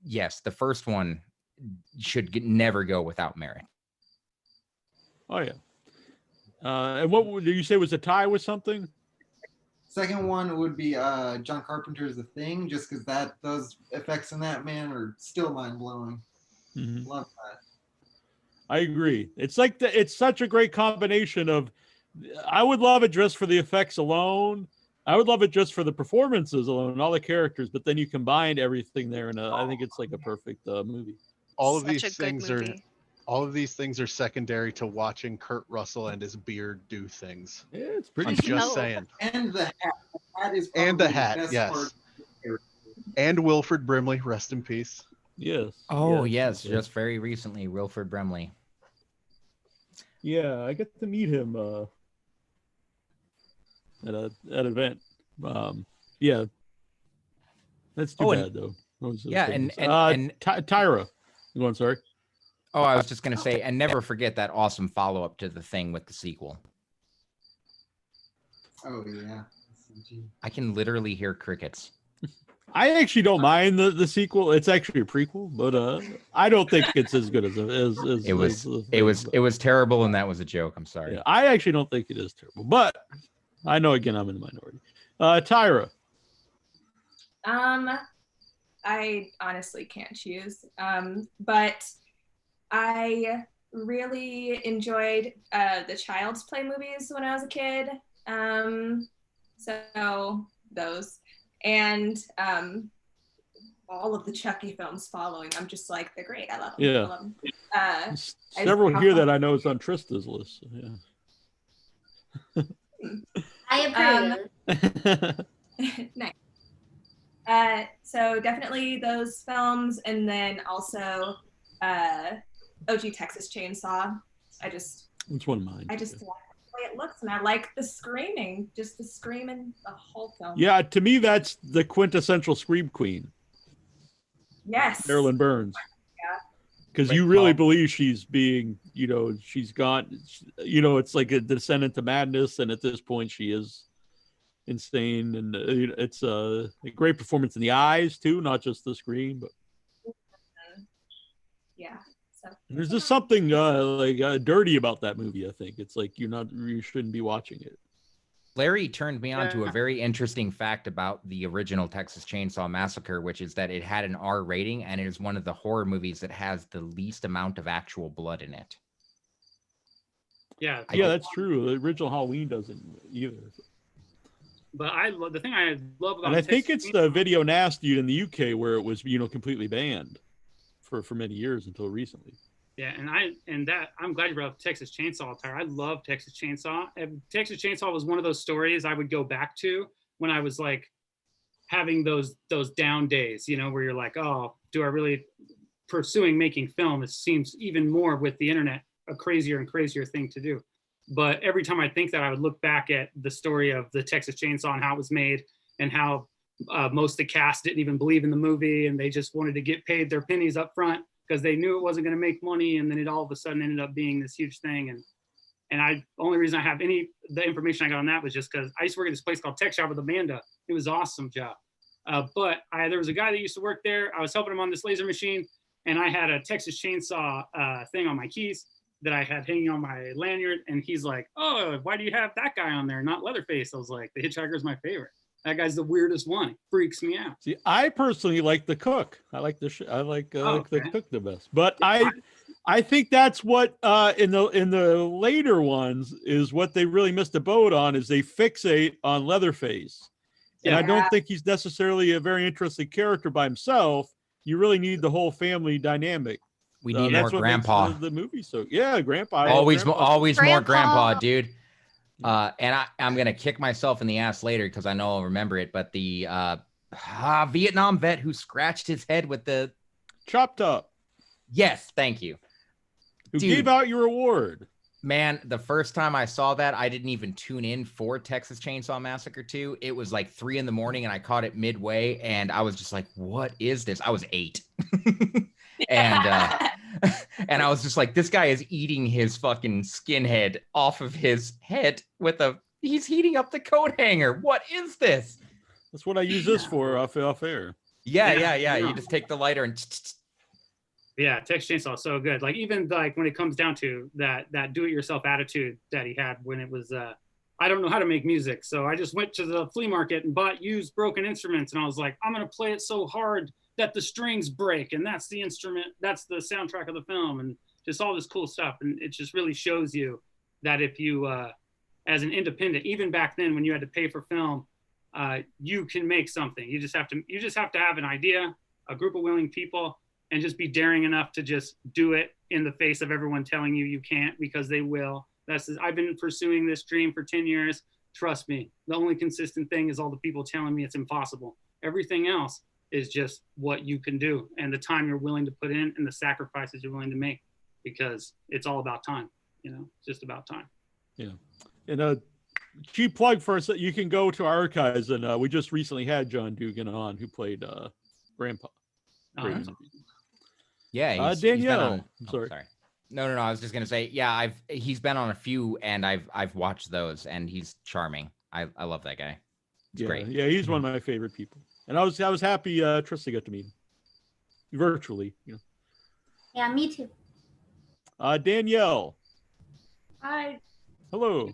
yes, the first one should never go without merit. Oh yeah. And what did you say was a tie with something? Second one would be John Carpenter's The Thing, just because those effects in that man are still mind blowing. Mm-hmm. Love that. I agree. It's like it's such a great combination of. I would love it just for the effects alone. I would love it just for the performances alone and all the characters. But then you combine everything there, and I think it's like a perfect movie. All of these things are secondary to watching Kurt Russell and his beard do things. Yeah, it's pretty. I'm just saying. And the hat. The hat is yes. And Wilford Brimley, rest in peace. Yes. Oh yes, just very recently, Wilford Brimley. Yeah, I get to meet him at an event. Yeah, that's too bad though. Yeah, and Tyra. Go on, sorry. Oh, I was just gonna say, and never forget that awesome follow-up to The Thing with the sequel. Oh yeah. I can literally hear crickets. I actually don't mind the sequel. It's actually a prequel, but I don't think it's as good as it was terrible, and that was a joke. I'm sorry. Yeah, I actually don't think it is terrible, but I know again I'm in the minority. Tyra. I honestly can't choose, but I really enjoyed the Child's Play movies when I was a kid. So those. And all of the Chucky films following, I'm just like, they're great. I love them. Yeah. I love them. Several here that I know is on Trista's list. So yeah. I approve. Nice. So definitely those films, and then also OG Texas Chainsaw. It's one of mine. I just way it looks, and I like the screaming, just the screaming the whole film. Yeah, to me, that's the quintessential Scream Queen, Yes. Marilyn Burns. Yeah. Because Wait, you really Paul? believe she's being, she's gone, it's like a descent into madness, and at this point she is insane, and it's a great performance in the eyes too, not just the screen, but Yeah. So there's just something dirty about that movie. I think it's like you shouldn't be watching it. Larry turned me on to a very interesting fact about the original Texas Chainsaw Massacre, which is that it had an R rating, and it is one of the horror movies that has the least amount of actual blood in it. Yeah, Yeah, that's true. The original Halloween doesn't either. but the thing I love about And I think Texas it's the Video Nasty in the UK where it was, completely banned for many years until recently. Yeah, I'm glad you brought up Texas Chainsaw, Tyler. I love Texas Chainsaw. And Texas Chainsaw was one of those stories I would go back to when I was like having those down days, where you're like, oh, do I really pursuing making film? It seems even more with the internet a crazier and crazier thing to do. But every time I think that, I would look back at the story of the Texas Chainsaw and how it was made, and how most of the cast didn't even believe in the movie, and they just wanted to get paid their pennies up front because they knew it wasn't going to make money, and then it all of a sudden ended up being this huge thing. And only reason I have the information I got on that was just because I used to work at this place called Tech Shop with Amanda. It was an awesome job. But there was a guy that used to work there. I was helping him on this laser machine, and I had a Texas Chainsaw thing on my keys that I had hanging on my lanyard. And he's like, oh, why do you have that guy on there, not Leatherface? I was like, the Hitchhiker's my favorite. That guy's the weirdest one. It freaks me out. See, I personally like the cook. I like the cook the best. But I think that's what in the later ones is what they really missed the boat on, is they fixate on Leatherface. And I don't think he's necessarily a very interesting character by himself. You really need the whole family dynamic. We need more grandpa. The movie, so yeah, grandpa. Always more Grandpa. grandpa, dude. And I'm gonna kick myself in the ass later because I know I'll remember it. But the Vietnam vet who scratched his head with the chopped up. Yes, thank you. Who gave out your award? Man, the first time I saw that, I didn't even tune in for Texas Chainsaw Massacre 2. It was like 3 a.m, and I caught it midway, and I was just like, "What is this?" I was 8. And I was just like, this guy is eating his fucking skinhead off of his head he's heating up the coat hanger. What is this? That's what I use this for off air. Yeah. You just take the lighter and yeah, Texas Chainsaw is so good. Like, even like when it comes down to that do-it-yourself attitude that he had when it was I don't know how to make music, so I just went to the flea market and bought used broken instruments, and I was like, I'm gonna play it so hard that the strings break, and that's the instrument, that's the soundtrack of the film, and just all this cool stuff. And it just really shows you that if you as an independent, even back then when you had to pay for film, you can make something. You just have to have an idea, a group of willing people, and just be daring enough to just do it in the face of everyone telling you can't, because they will. I've been pursuing this dream for 10 years. Trust me, the only consistent thing is all the people telling me it's impossible. Everything else is just what you can do, and the time you're willing to put in, and the sacrifices you're willing to make, because it's all about time. It's just about time. Yeah. And a cheap plug for us, you can go to our archives, and we just recently had John Dugan on, who played Grandpa. Yeah. Danielle. I'm sorry. No. I was just gonna say, yeah, he's been on a few, and I've watched those, and he's charming. I love that guy. It's great. Yeah, he's one of my favorite people, and I was happy Trista got to meet him virtually. Yeah, me too. Danielle. Hi. Hello.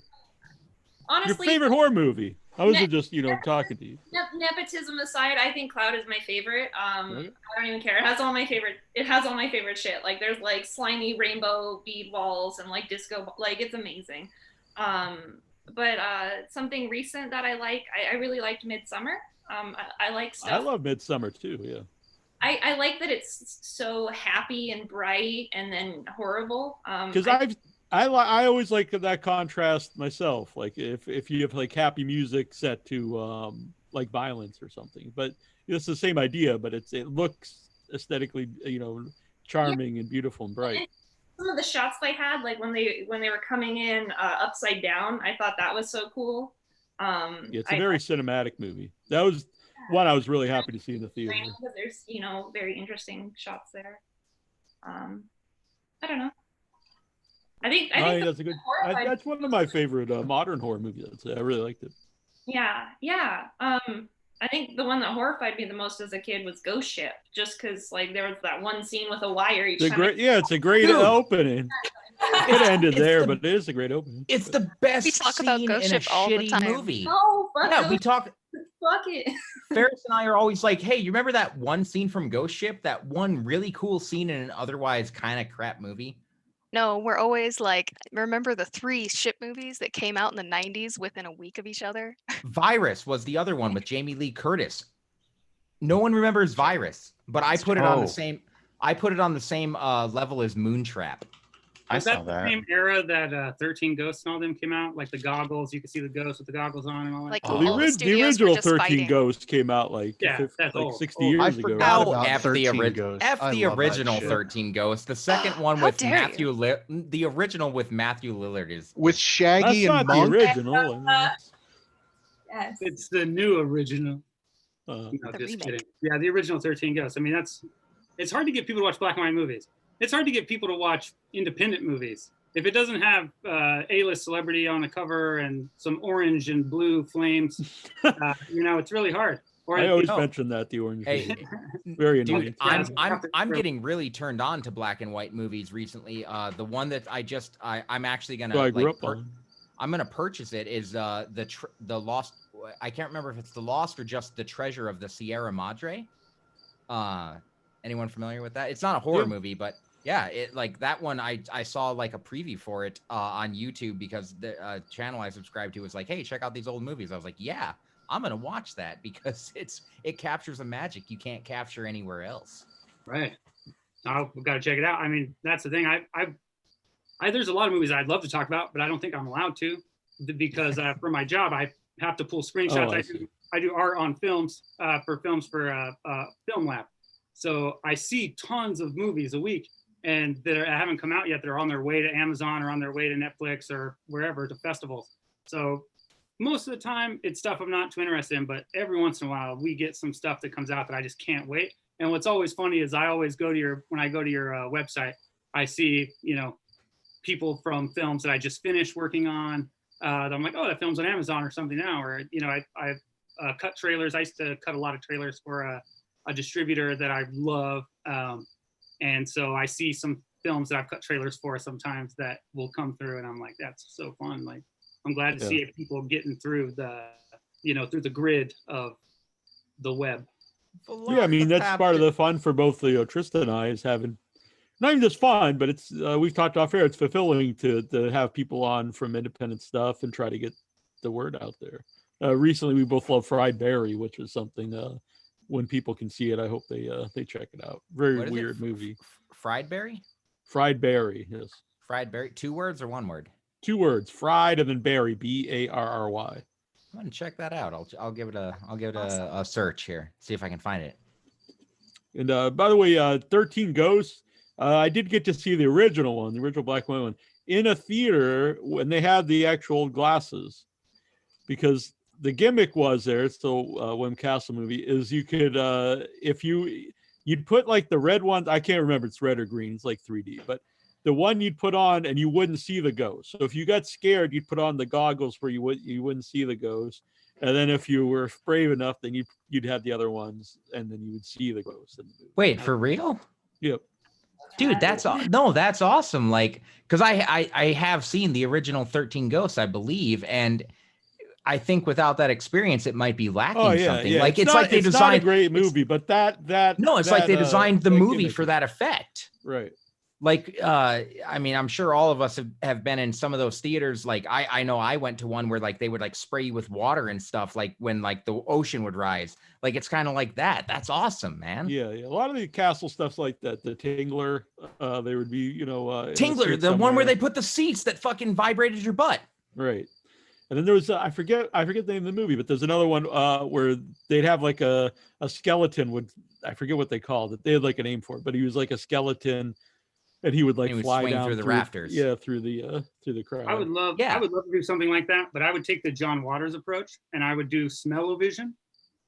Honestly, your favorite horror movie? I wasn't just talking to you. Nepotism aside, I think Cloud is my favorite. I don't even care. It has all my favorite shit. Like, there's like slimy rainbow bead walls and like disco, like, it's amazing. But something recent that I like, I really liked Midsummer. I like stuff. I love Midsummer too. Yeah. I like that it's so happy and bright and then horrible. Because I always like that contrast myself. Like if you have like happy music set to like violence or something, but it's the same idea, but it looks aesthetically charming and beautiful and bright. some of the shots they had, like when they were coming in upside down, I thought that was so cool. Yeah, it's a very cinematic movie. That was one I was really happy to see in the theater. Because there's very interesting shots there. I don't know. I think that's a good. That's one of my favorite modern horror movies. I really liked it. Yeah. I think the one that horrified me the most as a kid was Ghost Ship, just because like there was that one scene with a wire each time. It's a great opening. It ended there, but it is a great opening. It's the best We talk scene about Ghost in a Ship all the shitty time. movie. Oh, fuck Yeah, we talk. Fuck it. Ferris and I are always like, hey, you remember that one scene from Ghost Ship? That one really cool scene in an otherwise kind of crap movie? No, we're always like, remember the 3 ship movies that came out in the 90s within a week of each other? Virus was the other one with Jamie Lee Curtis. No one remembers Virus, but I put it on the same. I put it on the same level as Moontrap. Is that the same era that 13 Ghosts and all them came out? Like the goggles, you could see the ghosts with the goggles on and all that. Like the original 13 Ghosts came out like 60 years ago. F the original 13 Ghosts. The second one with Matthew. The original with Matthew Lillard is with Shaggy and Monk. The original. Yes. It's the new original. No, just kidding. Yeah, the original 13 Ghosts. I mean, it's hard to get people to watch black and white movies. It's hard to get people to watch independent movies. If it doesn't have A-list celebrity on the cover and some orange and blue flames, it's really hard. I always mention that, the orange. Very annoying. I'm getting really turned on to black and white movies recently. The one that I'm actually gonna I'm gonna purchase it is the Lost. I can't remember if it's the Lost or just the Treasure of the Sierra Madre. Anyone familiar with that? It's not a horror movie, but yeah, it like that one. I saw like a preview for it on YouTube because the channel I subscribe to was like, hey, check out these old movies. I was like, yeah, I'm gonna watch that because it captures a magic you can't capture anywhere else. Right. I've got to check it out. I mean, that's the thing. There's a lot of movies I'd love to talk about, but I don't think I'm allowed to because for my job I have to pull screenshots. I do art on films for Film Lab. So I see tons of movies a week and that haven't come out yet. They're on their way to Amazon or on their way to Netflix or wherever to festivals. So most of the time it's stuff I'm not too interested in, but every once in a while we get some stuff that comes out that I just can't wait. And what's always funny is I always when I go to your website, I see, people from films that I just finished working on. That I'm like, oh, that film's on Amazon or something now. Or, I've cut trailers. I used to cut a lot of trailers for a distributor that I love. And so I see some films that I've cut trailers for sometimes that will come through and I'm like, that's so fun. Like, I'm glad to see people getting through through the grid of the web. Yeah, I mean, that's part of the fun for both Trista and I is having, not even just fun, but it's, we've talked off air, it's fulfilling to have people on from independent stuff and try to get the word out there. Recently, we both love Fried Berry, which is something, when people can see it, I hope they check it out. Very weird movie. Fried Berry? Fried Berry, yes. Fried Berry, 2 words or 1 word? 2 words, fried and then berry, Barry. I'm gonna check that out. I'll give it a search here, see if I can find it. And by the way, 13 Ghosts, I did get to see the original one, the original black and white one, in a theater when they had the actual glasses, because the gimmick was there. It's the Wim Castle movie. Is you could if you'd put like the red ones. I can't remember it's red or green. It's like 3D, but the one you'd put on and you wouldn't see the ghost. So if you got scared, you'd put on the goggles where you wouldn't see the ghost. And then if you were brave enough, then you'd have the other ones, and then you would see the ghost. Wait, for real? Yep. Dude, that's awesome. Like, because I have seen the original 13 Ghosts, I believe, and I think without that experience, it might be lacking something. Yeah. Like it's like they designed not a great movie, but it's like they designed the movie for that effect. Right. Like, I mean, I'm sure all of us have been in some of those theaters. Like I know I went to one where like they would like spray you with water and stuff, like when like the ocean would rise. Like it's kind of like that. That's awesome, man. Yeah. A lot of the castle stuff's like that. The Tingler, they would be, Tingler, the one where they put the seats that fucking vibrated your butt. Right. And then there was I forget the name of the movie, but there's another one where they'd have like a skeleton I forget what they called it. They had like a name for it, but he was like a skeleton And he would like He would fly swing down through the rafters. Yeah, through the crowd. I would love to do something like that, but I would take the John Waters approach, and I would do smell-o-vision.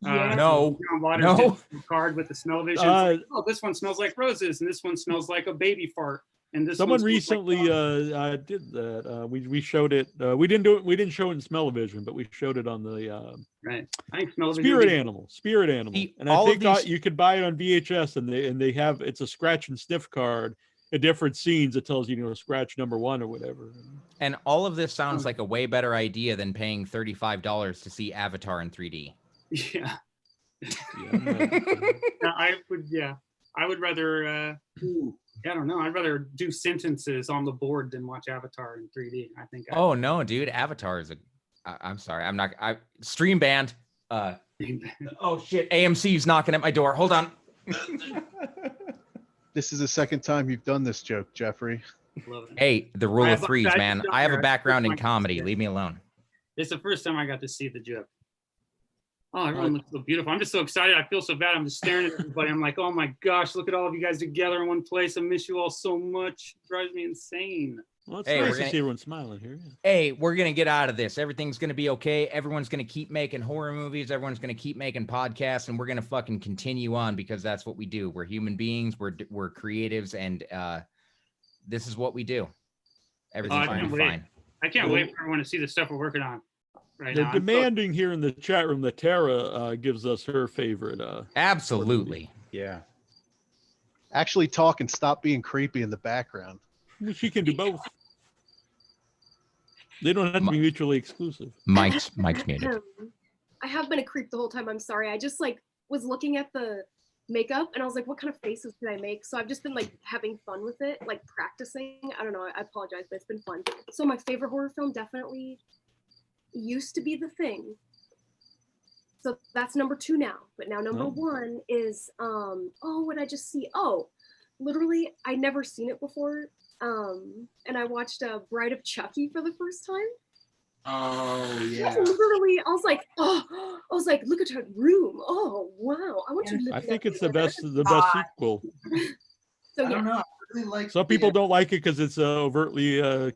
No, John Waters no. did a card with the smell-o-vision. Like, oh, this one smells like roses, and this one smells like a baby fart, and this Someone one smells recently like did that. We showed it. We didn't do it. We didn't show it in smell-o-vision, but we showed it on the right. I think smell-o-vision Spirit would be- Animal. Spirit Animal, See, and I all of think these- you could buy it on VHS, and they have it's a scratch and sniff card. At different scenes, it tells you, scratch number 1 or whatever. And all of this sounds like a way better idea than paying $35 to see Avatar in 3D. Yeah. I would rather. I don't know. I'd rather do sentences on the board than watch Avatar in 3D. I think. Oh no, dude! Avatar is I'm sorry. I'm not. Stream banned. Oh shit! AMC's knocking at my door. Hold on. This is the second time you've done this joke, Jeffrey. Hey, the rule of threes, man. I have a background in I- comedy. Leave me alone. It's the first time I got to see the joke. Oh, everyone looks so beautiful. I'm just so excited. I feel so bad. I'm just staring at everybody. I'm like, oh my gosh, look at all of you guys together in one place. I miss you all so much. It drives me insane. Well, it's Hey, nice we're to gonna- see everyone smiling here. Yeah. Hey, we're gonna get out of this. Everything's gonna be okay. Everyone's gonna keep making horror movies. Everyone's gonna keep making podcasts, and we're gonna fucking continue on because that's what we do. We're human beings. We're creatives, and this is what we do. Everything's gonna be fine. I can't wait for everyone to see the stuff we're working on right They're now. demanding here in the chat room that Tara gives us her favorite. Absolutely. Yeah. Actually talk and stop being creepy in the background. Well, she can do both. They don't have to be mutually exclusive. Mike's muted. I have been a creep the whole time. I'm sorry. I just was looking at the makeup and I was like, what kind of faces can I make? So I've just been having fun with it, practicing. I don't know. I apologize, but it's been fun. So my favorite horror film definitely used to be The Thing. So that's number 2 now. But now number 1 is what did I just see? Oh, literally, I'd never seen it before. And I watched Bride of Chucky for the first time. Oh yeah. Literally, I was like, look at her room. Oh wow, I want to. I think it's the best sequel. So I don't know. I really like. Some people don't like it because it's overtly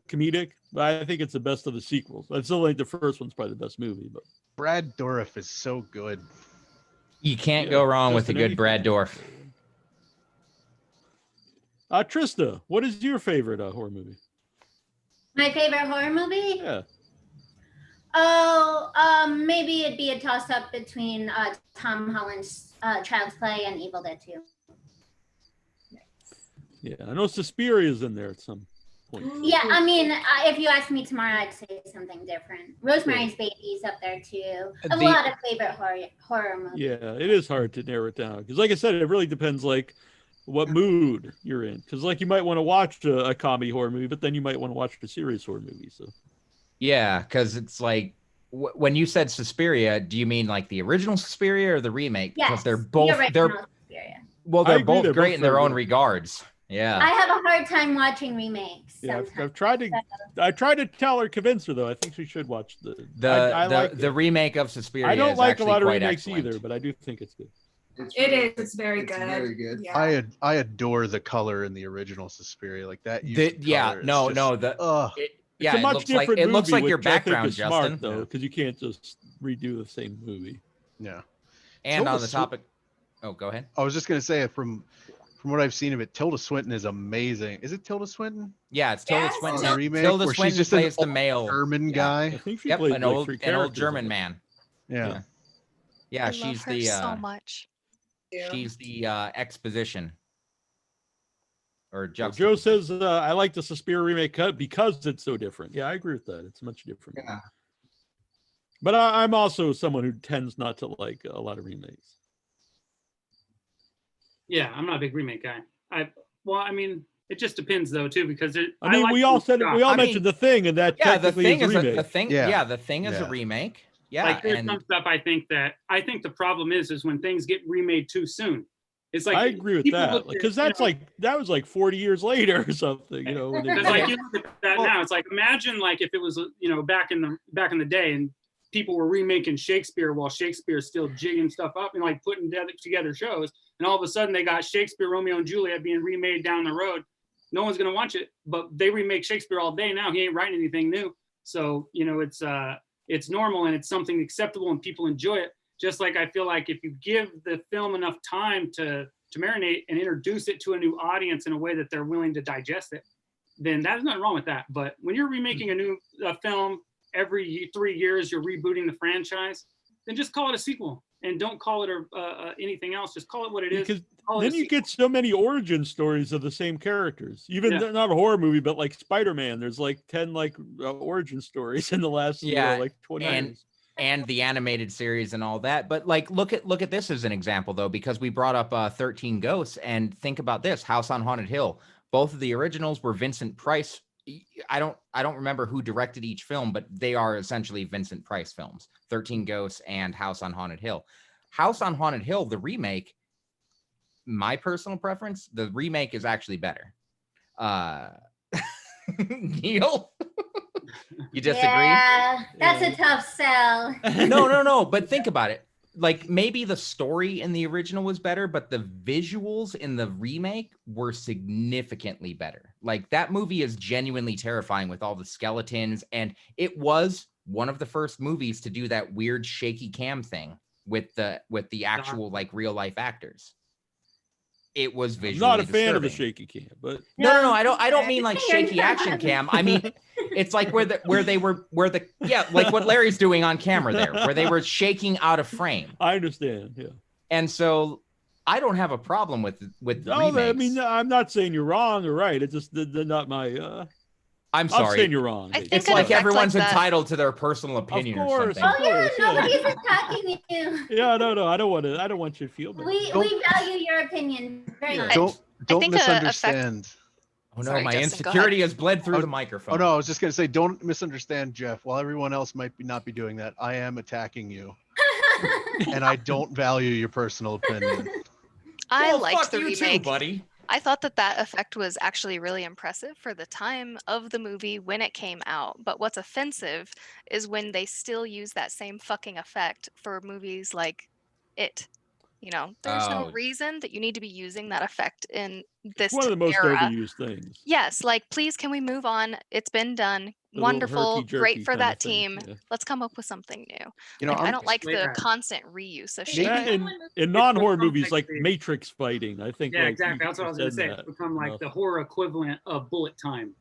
comedic, but I think it's the best of the sequels. I still think the first one's probably the best movie. But Brad Dourif is so good. You can't go wrong with a good Brad Dourif. Trista, what is your favorite horror movie? My favorite horror movie? Yeah. Oh, maybe it'd be a toss-up between Tom Holland's Child's Play and Evil Dead 2. Yeah, I know Suspiria's in there at some point. Yeah, I mean, if you ask me tomorrow, I'd say something different. Rosemary's Baby's up there too. I have a lot of favorite horror movies. Yeah, it is hard to narrow it down because, like I said, it really depends what mood you're in. Because you might want to watch a comedy horror movie, but then you might want to watch a serious horror movie. So. Yeah, because it's when you said Suspiria, do you mean the original Suspiria or the remake? Yes, because they're both Suspiria. they're both great in their own regards. Yeah. I have a hard time watching remakes. Yeah, I've tried to convince her though. I think she should watch the remake of Suspiria. I don't like a lot of remakes excellent. either, but I do think it's good. It's very good. Very good. Yeah. I adore the color in the original Suspiria. That It's a much different it looks movie, like your which I think background, is Justin. smart, though, because you can't just redo the same movie. Yeah. And Tilda on the topic, go ahead. I was just gonna say from what I've seen of it, Tilda Swinton is amazing. Is it Tilda Swinton? Yeah, it's Tilda Swinton. The remake, Tilda where Swinton she's just plays an the male German guy. I think she Yep, played an old three an old characters German in it. man. Yeah. Yeah, I she's love her the so much. she's the exposition or Joe juxtaposition. says I like the Suspiria remake cut because it's so different. Yeah, I agree with that. It's much different. Yeah. But I'm also someone who tends not to like a lot of remakes. Yeah, I'm not a big remake guy. I mean, it just depends though too because we all mentioned The Thing, and that Yeah, the technically thing is is a remake. the thing. Yeah, the thing is a remake. Yeah, there's some stuff I think the problem is when things get remade too soon. It's like I agree with that because that was 40 years later or something. You know, when they- Because you look at that now, it's imagine if it was back in the day and people were remaking Shakespeare while Shakespeare's still jigging stuff up and putting together shows, and all of a sudden they got Shakespeare, Romeo and Juliet being remade down the road. no one's gonna watch it. But they remake Shakespeare all day now. He ain't writing anything new. So, you know, it's normal and it's something acceptable and people enjoy it. Just like I feel like if you give the film enough time to marinate and introduce it to a new audience in a way that they're willing to digest it, then there's nothing wrong with that. But when you're remaking a new film every 3 years, you're rebooting the franchise, then just call it a sequel and don't call it anything else. Just call it what it is. Because then you get so many origin stories of the same characters. Even not a horror movie, but like Spider-Man, there's like 10 origin stories in the last 20 years. And the animated series and all that. But like, look at this as an example though, because we brought up 13 Ghosts, and think about this, House on Haunted Hill. Both of the originals were Vincent Price. I don't remember who directed each film, but they are essentially Vincent Price films, 13 Ghosts and House on Haunted Hill. House on Haunted Hill, the remake, my personal preference, the remake is actually better. Neal? You disagree? Yeah, that's a tough sell. No. But think about it. Like, maybe the story in the original was better, but the visuals in the remake were significantly better. Like, that movie is genuinely terrifying with all the skeletons. And it was one of the first movies to do that weird shaky cam thing with the actual like real life actors. It was visually I'm not a fan disturbing. of the shaky cam, but no. I don't mean like shaky action cam. I mean, it's like where like what Larry's doing on camera there, where they were shaking out of frame. I understand. Yeah. And so I don't have a problem with remakes. I mean, I'm not saying you're wrong or right. It's just they're not my. I'm sorry. I'm saying you're wrong. It's like everyone's entitled to their personal opinion or something. Oh yeah, nobody's attacking you. Yeah, no. I don't want you to feel bad. We value your opinion very much. Don't misunderstand. Oh no, my insecurity has bled through the microphone. Oh no, I was just gonna say, don't misunderstand Jeff. While everyone else might not be doing that, I am attacking you, and I don't value your personal opinion. I liked the remake, too, buddy. I thought that effect was actually really impressive for the time of the movie when it came out. But what's offensive is when they still use that same fucking effect for movies like It. You know, there's no reason that you need to be using that effect in this one of the most overused things. Yes, like, please, can we move on? It's been done. Wonderful, great for that team. Yeah. Let's come up with something new. You know, like, I don't like the constant reuse of shit. Yeah, in non-horror movies like Matrix fighting, I think. Yeah, like, exactly. That's what I was going to say. It's become like the horror equivalent of bullet time.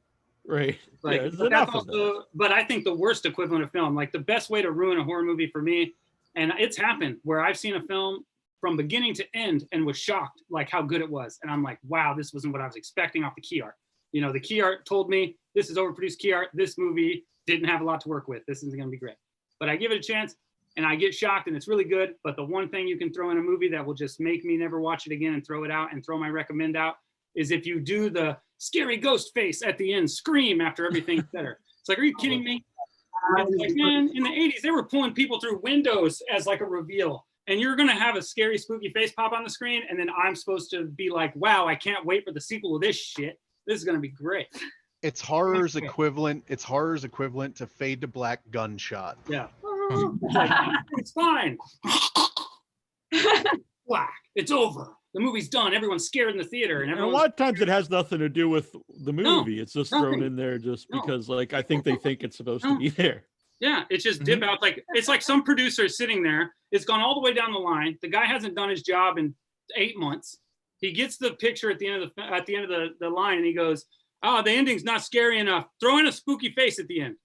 Right. Like, yeah, but that's also, but I think the worst equivalent of film, like the best way to ruin a horror movie for me, and it's happened where I've seen a film from beginning to end and was shocked like how good it was. And I'm like, wow, this wasn't what I was expecting off the key art. You know, the key art told me this is overproduced key art. This movie didn't have a lot to work with. This isn't going to be great. But I give it a chance and I get shocked and it's really good. But the one thing you can throw in a movie that will just make me never watch it again and throw it out and throw my recommend out is if you do the scary ghost face at the end, scream after everything's better. It's like, are you kidding me? It's like, man, in the 80s, they were pulling people through windows as like a reveal. And you're going to have a scary, spooky face pop on the screen. And then I'm supposed to be like, wow, I can't wait for the sequel of this shit. This is going to be great. It's horror's equivalent. It's horror's equivalent to fade to black gunshot. Yeah. It's fine. Black. It's over. The movie's done. Everyone's scared in the theater. And a lot of times it has nothing to do with the movie. It's just thrown in there just because, like, I think they think it's supposed to be there. Yeah, it's just dip out. Like, it's like some producer is sitting there. It's gone all the way down the line. The guy hasn't done his job in 8 months. He gets the picture at the end of the line, and he goes, "Oh, the ending's not scary enough. Throw in a spooky face at the end."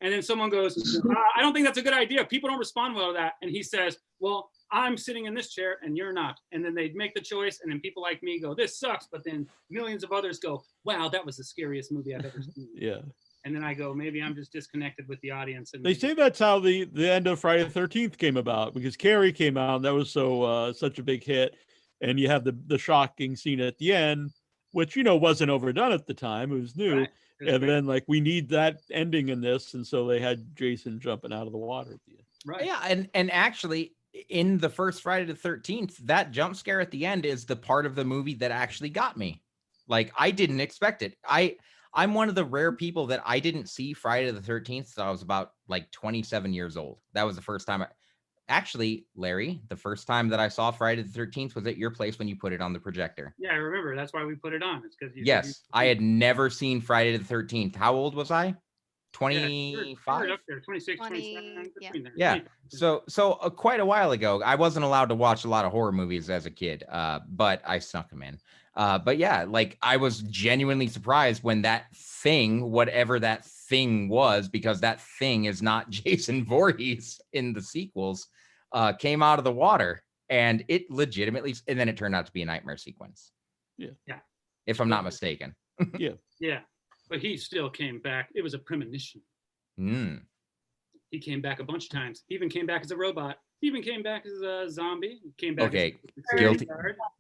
And then someone goes, "I don't think that's a good idea. People don't respond well to that." And he says, "Well, I'm sitting in this chair, and you're not." And then they make the choice, and then people like me go, "This sucks." But then millions of others go, "Wow, that was the scariest movie I've ever seen." Yeah. And then I go, maybe I'm just disconnected with the audience. And they say that's how the end of Friday the 13th came about, because Carrie came out and that was such a big hit. And you have the shocking scene at the end, which, you know, wasn't overdone at the time. It was new. Right. And then, like, we need that ending in this. And so they had Jason jumping out of the water at the end. Right. Yeah. And actually, in the first Friday the 13th, that jump scare at the end is the part of the movie that actually got me. Like, I didn't expect it. I'm one of the rare people that I didn't see Friday the 13th. So I was about like 27 years old. That was the first time Actually, Larry, the first time that I saw Friday the 13th was at your place when you put it on the projector. Yeah, I remember. That's why we put it on. It's because Yes, I had never seen Friday the 13th. How old was I? 25? Up there, 26, 27, yeah. between there. Yeah. So quite a while ago, I wasn't allowed to watch a lot of horror movies as a kid, but I snuck them in. But yeah, like I was genuinely surprised when that thing, whatever that thing was, because that thing is not Jason Voorhees in the sequels, came out of the water, and it legitimately, and then it turned out to be a nightmare sequence. Yeah. Yeah. If I'm not mistaken. Yeah. Yeah. But he still came back. It was a premonition. He came back a bunch of times. He even came back as a robot. He even came back as a zombie. He came back. Okay. As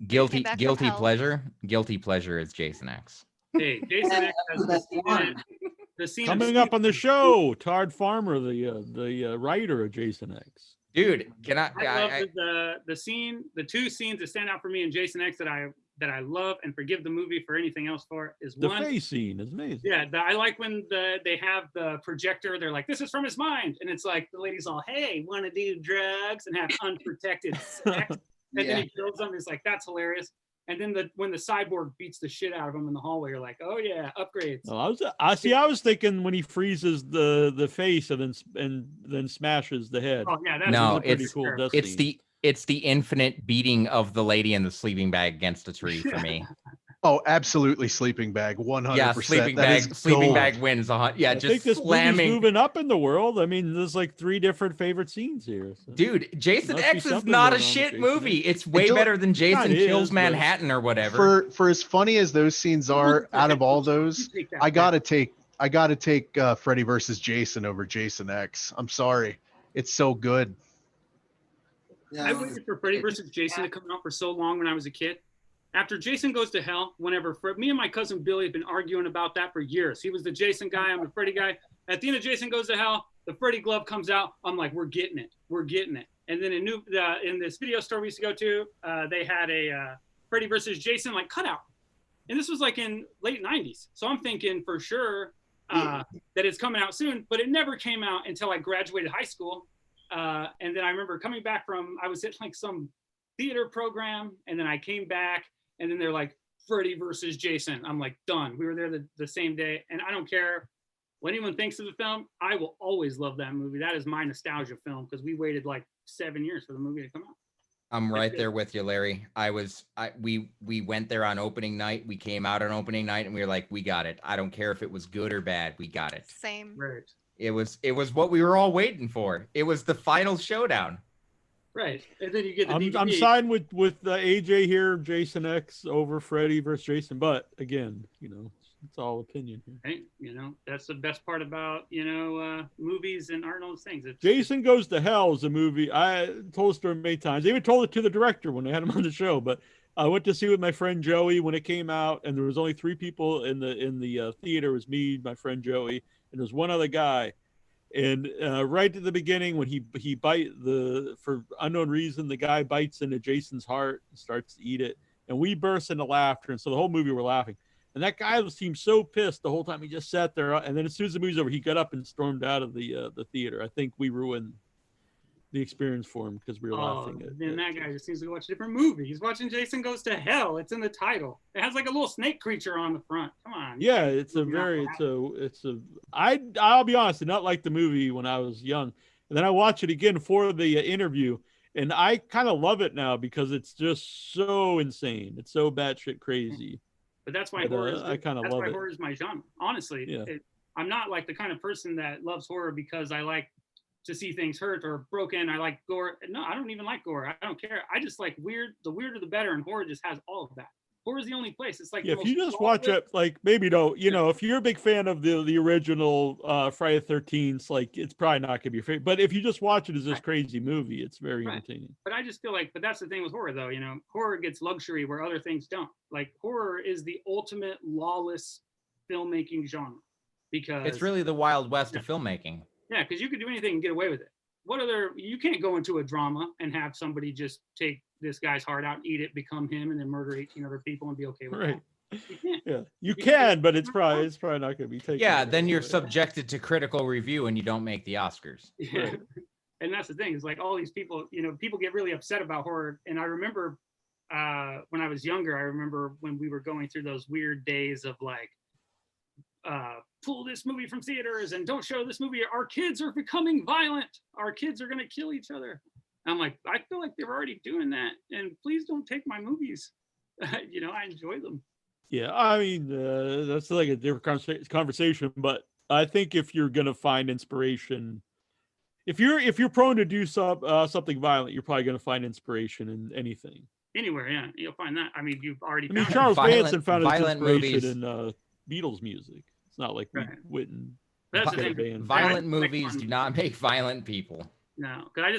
Guilty pleasure. Guilty pleasure is Jason X. Hey, Jason X has the scene coming up on the show. Todd Farmer, the writer of Jason X. Dude, can I love the scene, the two scenes that stand out for me in Jason X that I love and forgive the movie for anything else for is the one. face scene is amazing. Yeah, I like when they have the projector. They're like, "This is from his mind," and it's like the lady's all, "Hey, want to do drugs and have unprotected sex?" And then he kills them. It's like that's hilarious. And then when the cyborg beats the shit out of him in the hallway, you're like, "Oh yeah, upgrades." Oh, I was thinking when he freezes the face and then smashes the head. Oh yeah, that's no, pretty cool. It's the infinite beating of the lady in the sleeping bag against a tree for me. Oh, absolutely, sleeping bag, 100%. Yeah, sleeping bag wins. Yeah, I think this movie's moving up in the world. I mean, there's like 3 different favorite scenes here. So. Dude, Jason X is not a shit movie. It's way better than Jason Kills Manhattan or whatever. For as funny as those scenes are, out of all those, I gotta take Freddy versus Jason over Jason X. I'm sorry, it's so good. Yeah, I waited for Freddy versus Jason to come out for so long when I was a kid. After Jason Goes to Hell, me and my cousin Billy have been arguing about that for years. He was the Jason guy, I'm the Freddy guy. At the end of Jason Goes to Hell, the Freddy glove comes out. I'm like, we're getting it. And then in this video store we used to go to, they had a Freddy versus Jason like cutout. And this was like in late 90s. So I'm thinking for sure that it's coming out soon, but it never came out until I graduated high school. And then I remember coming back I was at like some theater program, and then I came back, and then they're like, Freddy versus Jason. I'm like, done. We were there the same day, and I don't care what anyone thinks of the film. I will always love that movie. That is my nostalgia film because we waited like 7 years for the movie to come out. I'm right there with you, Larry. We went there on opening night. We came out on opening night, and we were like, we got it. I don't care if it was good or bad. We got it. Same. Right. It was what we were all waiting for. It was the final showdown. Right, and then you get the DVD. I'm siding with AJ here, Jason X over Freddy versus Jason, but again, it's all opinion here. Right, that's the best part about movies and art and all those things. Jason Goes to Hell is a movie. I told the story many times. I even told it to the director when they had him on the show. But I went to see it with my friend Joey when it came out, and there was only 3 people in the theater. It was me, my friend Joey, and there was one other guy. And right at the beginning, when he for unknown reason, the guy bites into Jason's heart and starts to eat it, and we burst into laughter. And so the whole movie we're laughing. And that guy seemed so pissed the whole time. He just sat there, and then as soon as the movie's over, he got up and stormed out of the theater. I think we ruined the experience for him because we were laughing. Then that guy just seems to watch a different movie. He's watching Jason Goes to Hell. It's in the title. It has like a little snake creature on the front. Come on. Yeah, I'll be honest, I did not like the movie when I was young. And then I watched it again for the interview, and I kind of love it now because it's just so insane. It's so batshit crazy. But that's why horror is horror is my genre. Honestly, yeah. I'm not like the kind of person that loves horror because I like to see things hurt or broken. I like gore. No, I don't even like gore. I don't care. I just like weird. The weirder the better, and horror just has all of that. Horror is the only place. It's like if you just watch it, like maybe don't. If you're a big fan of the original Friday the 13th, like it's probably not gonna be your favorite. But if you just watch it as this crazy movie, it's very entertaining. But I just feel like, but that's the thing with horror, though. Horror gets luxury where other things don't. Like horror is the ultimate lawless filmmaking genre because it's really the Wild West of filmmaking. Yeah, because you could do anything and get away with it. You can't go into a drama and have somebody just take this guy's heart out, eat it, become him, and then murder 18 other people and be okay with it. You can't. Yeah, you can, but it's probably not going to be taken. Yeah, then you're subjected to critical review and you don't make the Oscars. Yeah. Right. And that's the thing, is like all these people, you know, people get really upset about horror. And I remember when I was younger, I remember when we were going through those weird days of like, pull this movie from theaters and don't show this movie. Our kids are becoming violent. Our kids are going to kill each other. I'm like, I feel like they're already doing that. And please don't take my movies. You know, I enjoy them. Yeah, I mean, that's like a different conversation, but I think if you're going to find inspiration, if you're prone to do something violent, you're probably going to find inspiration in anything. Anywhere, yeah, you'll find that. I mean, you've already. I mean, found Charles it. Manson found his inspiration movies. in Beatles music. It's not like we went and That's the get a thing. band. Violent movies do not make violent people. No, because I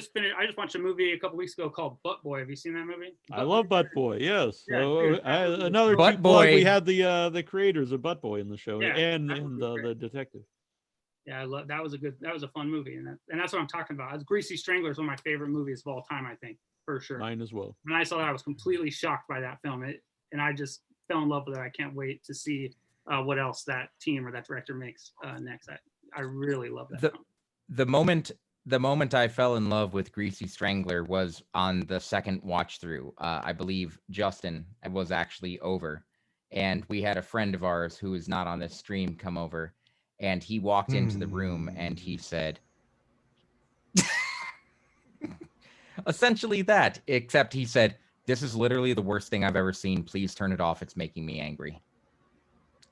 just watched a movie a couple weeks ago called Butt Boy. Have you seen that movie? I love Butt Boy. Yes. Yeah, So, dude, another Butt cheap plug. Boy. We had the creators of Butt Boy in the show, Yeah, and that movie was the detective. Yeah, I love that was a fun movie, and that's what I'm talking about. It's Greasy Strangler is one of my favorite movies of all time, I think, for sure. Mine as well. When I saw that, I was completely shocked by that film, and I just fell in love with it. I can't wait to see what else that team or that director makes next. I really love that film. The moment I fell in love with Greasy Strangler was on the second watch through. I believe Justin was actually over, and we had a friend of ours who is not on this stream come over, and he walked into the room and he said, essentially that, except he said, "This is literally the worst thing I've ever seen. Please turn it off. It's making me angry."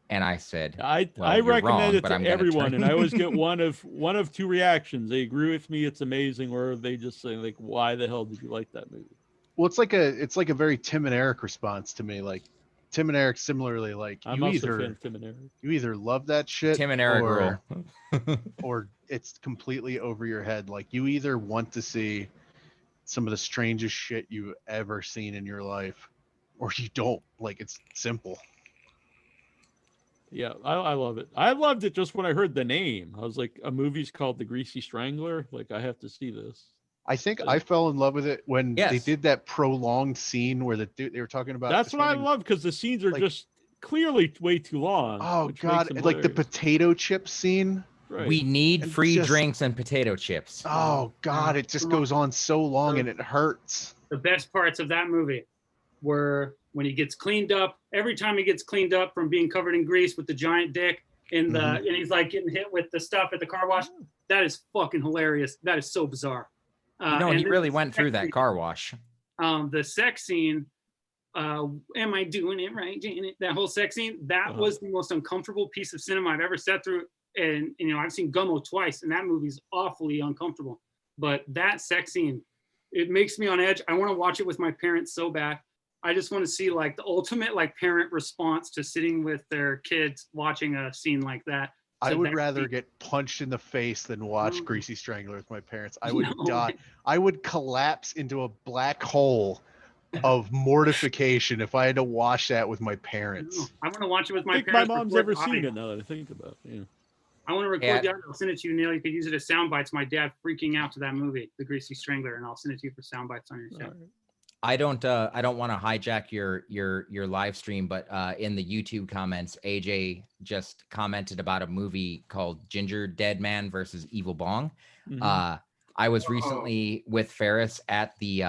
And I said, I you're recommend wrong, it but to I'm gonna everyone, turn- and I always get one of two reactions. They agree with me, it's amazing, or they just say like, "Why the hell did you like that movie?" Well, it's like a very Tim and Eric response to me. Like Tim and Eric similarly, like I'm also a fan of Tim and Eric. you either love that shit Tim and Eric or, rule. or it's completely over your head. Like you either want to see some of the strangest shit you've ever seen in your life, or you don't. Like it's simple. Yeah, I love it. I loved it just when I heard the name. I was like, a movie's called The Greasy Strangler. Like, I have to see this. I think I fell in love with it when they Yes. did that prolonged scene where they were talking about. That's this what I woman- love, because the scenes are like- just clearly way too long. Oh which god, makes them like the hilarious. potato chip scene. Right. We need And free just- drinks and potato chips. Oh god, it just goes on so long and it hurts. The best parts of that movie were when he gets cleaned up. Every time he gets cleaned up from being covered in grease with the giant dick, and he's like getting hit with the stuff at the car wash. That is fucking hilarious. That is so bizarre. No, and he then really the went through sex that scene- car wash. The sex scene, am I doing it right, Janet? That whole sex scene, that was the most uncomfortable piece of cinema I've ever sat through. And you know, I've seen Gummo twice, and that movie's awfully uncomfortable. But that sex scene, it makes me on edge. I want to watch it with my parents so bad. I just want to see like the ultimate like parent response to sitting with their kids watching a scene like that. I So would that- rather get punched in the face than watch No. Greasy Strangler with my parents. I would No. die. I would collapse into a black hole of mortification if I had to watch that with my parents. I want to watch it with I my think my parents. mom's record ever seen audio. it now that I think about it. Yeah. I want to record Yeah. the audio. I'll send it to you, Neal. You could use it as sound bites. My dad freaking out to that movie, The Greasy Strangler, and I'll send it to you for sound bites on your show. I don't want to hijack your live stream, but in the YouTube comments, AJ just commented about a movie called Ginger Dead Man versus Evil Bong. Mhm. I was recently with Ferris at the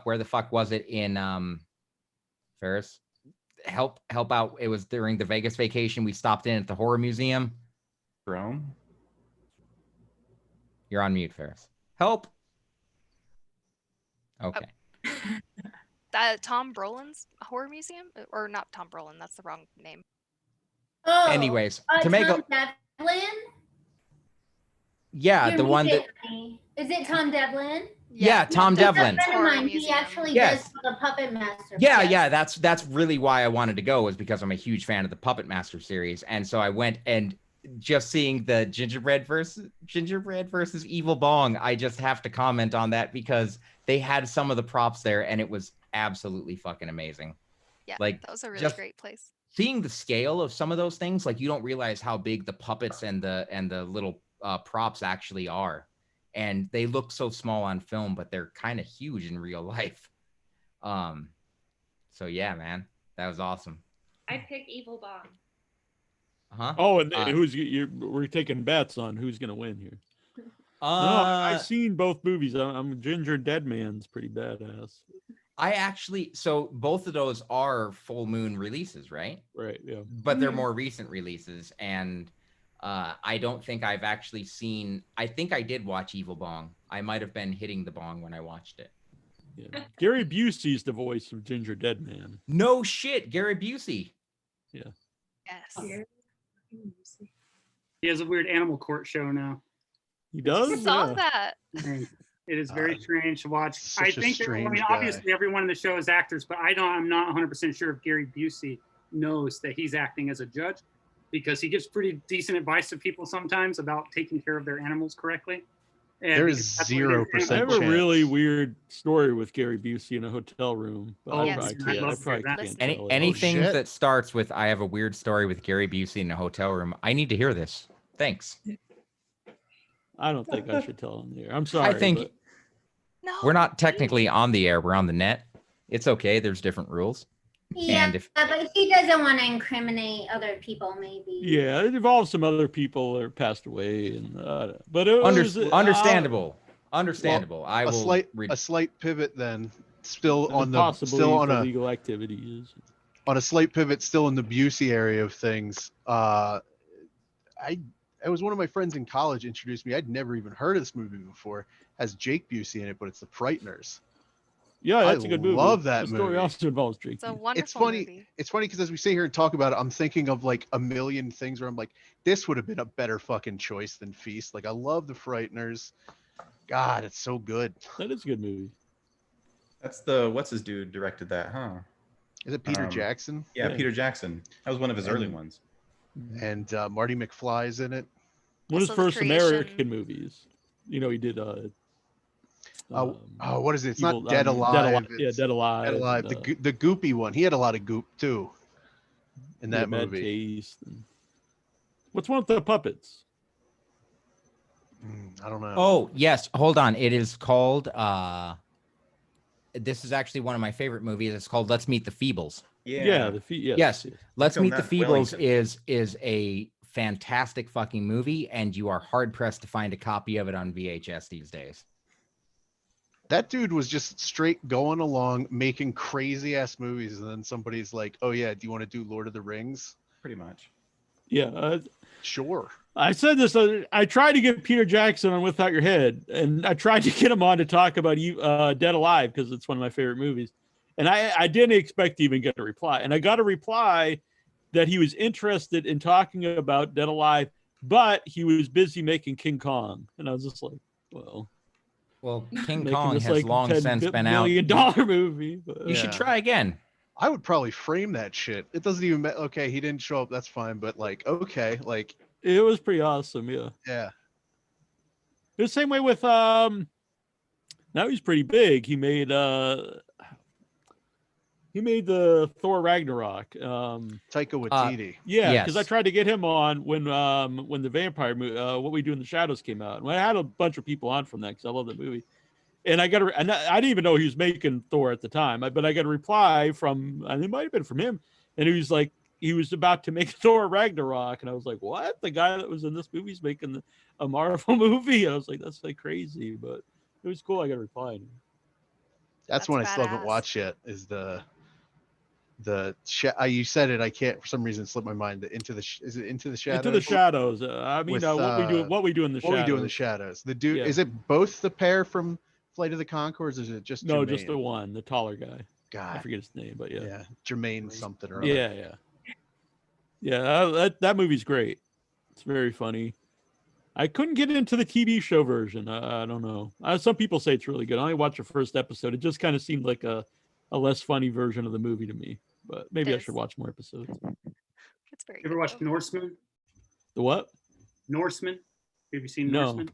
where the fuck was it in Ferris? Help out. It was during the Vegas vacation. We stopped in at the horror museum. Rome. You're on mute, Ferris. Help. Okay. That Tom Brolin's horror museum, or not Tom Brolin? That's the wrong name. Oh, Anyways, to make Tom a Devlin? yeah, Your the one that music honey. Is it Tom Devlin? yeah, Tom He's a Devlin. friend of Horror mine. He museum. actually Yes. does the Puppet Master. Yeah, that's really why I wanted to go, was because I'm a huge fan of the Puppet Master series, and so I went, and just seeing the gingerbread versus Evil Bong, I just have to comment on that because they had some of the props there, and it was absolutely fucking amazing. Yeah, Like, that was a really just great place. seeing the scale of some of those things, like you don't realize how big the puppets and the little props actually are, and they look so small on film, but they're kind of huge in real life. So yeah, man, that was awesome. I pick Evil Bong. Huh? Oh, and we're taking bets on who's gonna win here. I've seen both movies. I'm Ginger Dead Man's pretty badass. So both of those are full moon releases, right? Right, yeah. But they're more recent releases, and I don't think I've actually seen. I think I did watch Evil Bong. I might have been hitting the bong when I watched it. Yeah. Gary Busey's the voice of Ginger Dead Man. No shit, Gary Busey. Yeah. Yes. He has a weird Animal Court show now. He does? I saw that. And it is very strange to watch. Such I a think that, strange guy. obviously everyone in the show is actors, but I'm not 100% sure if Gary Busey knows that he's acting as a judge, because he gives pretty decent advice to people sometimes about taking care of their animals correctly. And There is because that's what it is. 0% I have a chance. really weird story with Gary Busey in a hotel room. But Oh, I yes, probably I'd can't, love I to probably hear that. can't tell it. Anything shit. that starts with "I have a weird story with Gary Busey in a hotel room," I need to hear this. Thanks. I don't think I should tell him there. I'm sorry. I think but we're not technically on the air. We're on the net. It's okay. There's different rules. Yeah, And if but he doesn't want to incriminate other people, maybe. yeah, it involves some other people that passed away, and but it was understandable. Understandable. I a will slight pivot then. Still and on the possibly still on a illegal activities. on a slight pivot, still in the Busey area of things. It was one of my friends in college introduced me. I'd never even heard of this movie before. It has Jake Busey in it, but it's The Frighteners. Yeah, that's a good movie. I love that the story movie. also involves Jake. It's a wonderful It's funny. movie. It's funny because as we sit here and talk about it, I'm thinking of like a million things where I'm like, this would have been a better fucking choice than Feast. Like, I love The Frighteners. God, it's so good. That is a good movie. That's the what's his dude directed that, huh? Is it Peter Jackson? Yeah, Peter Jackson. That was one of his early ones. And Marty McFly's in it. One of his Also The first Creation. American movies. You know, he did. What is it? It's Evil- not Dead Alive. Dead Alive. Yeah, It's Dead Alive. Dead Alive. and, The goopy one. He had a lot of goop too. In that Bad movie. Taste and- What's one with the puppets? I don't know. Oh, yes. Hold on. It is called this is actually one of my favorite movies. It's called Let's Meet the Feebles. Yeah, Yes. Let's Filmed Meet the that in Feebles Wellington. is a fantastic fucking movie, and you are hard pressed to find a copy of it on VHS these days. That dude was just straight going along making crazy ass movies, and then somebody's like, "Oh yeah, do you want to do Lord of the Rings?" Pretty much. Yeah. Sure. I said this. I tried to get Peter Jackson on Without Your Head, and I tried to get him on to talk about Dead Alive because it's one of my favorite movies. And I didn't expect to even get a reply. And I got a reply that he was interested in talking about Dead Alive, but he was busy making King Kong. And I was just like, well, King making Kong this, has like, long $10 since been out. $1 million movie. But, You should try again. I would probably frame that shit. It doesn't even matter. Okay, he didn't show up. That's fine. But like, okay, like it was pretty awesome. Yeah. Yeah. The same way with now he's pretty big. He made the Thor Ragnarok. Taika Waititi. Yeah, because I tried to get him on when the vampire movie, What We Do in the Shadows came out. And I had a bunch of people on from that because I love that movie. And I didn't even know he was making Thor at the time, but I got a reply from, and it might have been from him, and he was like, he was about to make Thor Ragnarok, and I was like, what? The guy that was in this movie is making a Marvel movie? And I was like, that's like crazy, but it was cool. I got a reply. That's one I still haven't watched yet. Is you said it. I can't for some reason slip my mind. Is it Into the Shadows? Into the Shadows. I mean, With, what we do in the Shadows. What We Do in the Shadows. The dude. Yeah. Is it both the pair from Flight of the Conchords? Or is it just no, Jermaine? just the one, the taller guy. God, I forget his name, but yeah, yeah, Jermaine something or other. Yeah. That movie's great. It's very funny. I couldn't get into the TV show version. I don't know. Some people say it's really good. I only watched the first episode. It just kind of seemed like a less funny version of the movie to me. But maybe I should watch more episodes. It's very. You ever watched Norseman? The what? Norseman. Have you seen No. Norseman?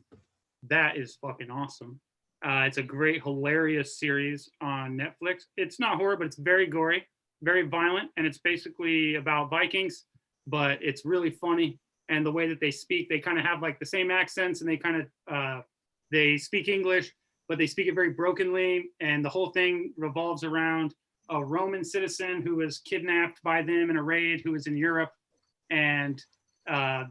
That is fucking awesome. It's a great, hilarious series on Netflix. It's not horror, but it's very gory, very violent, and it's basically about Vikings, but it's really funny. And the way that they speak, they kind of have like the same accents, and they kind of they speak English, but they speak it very brokenly. And the whole thing revolves around a Roman citizen who was kidnapped by them in a raid, who was in Europe, and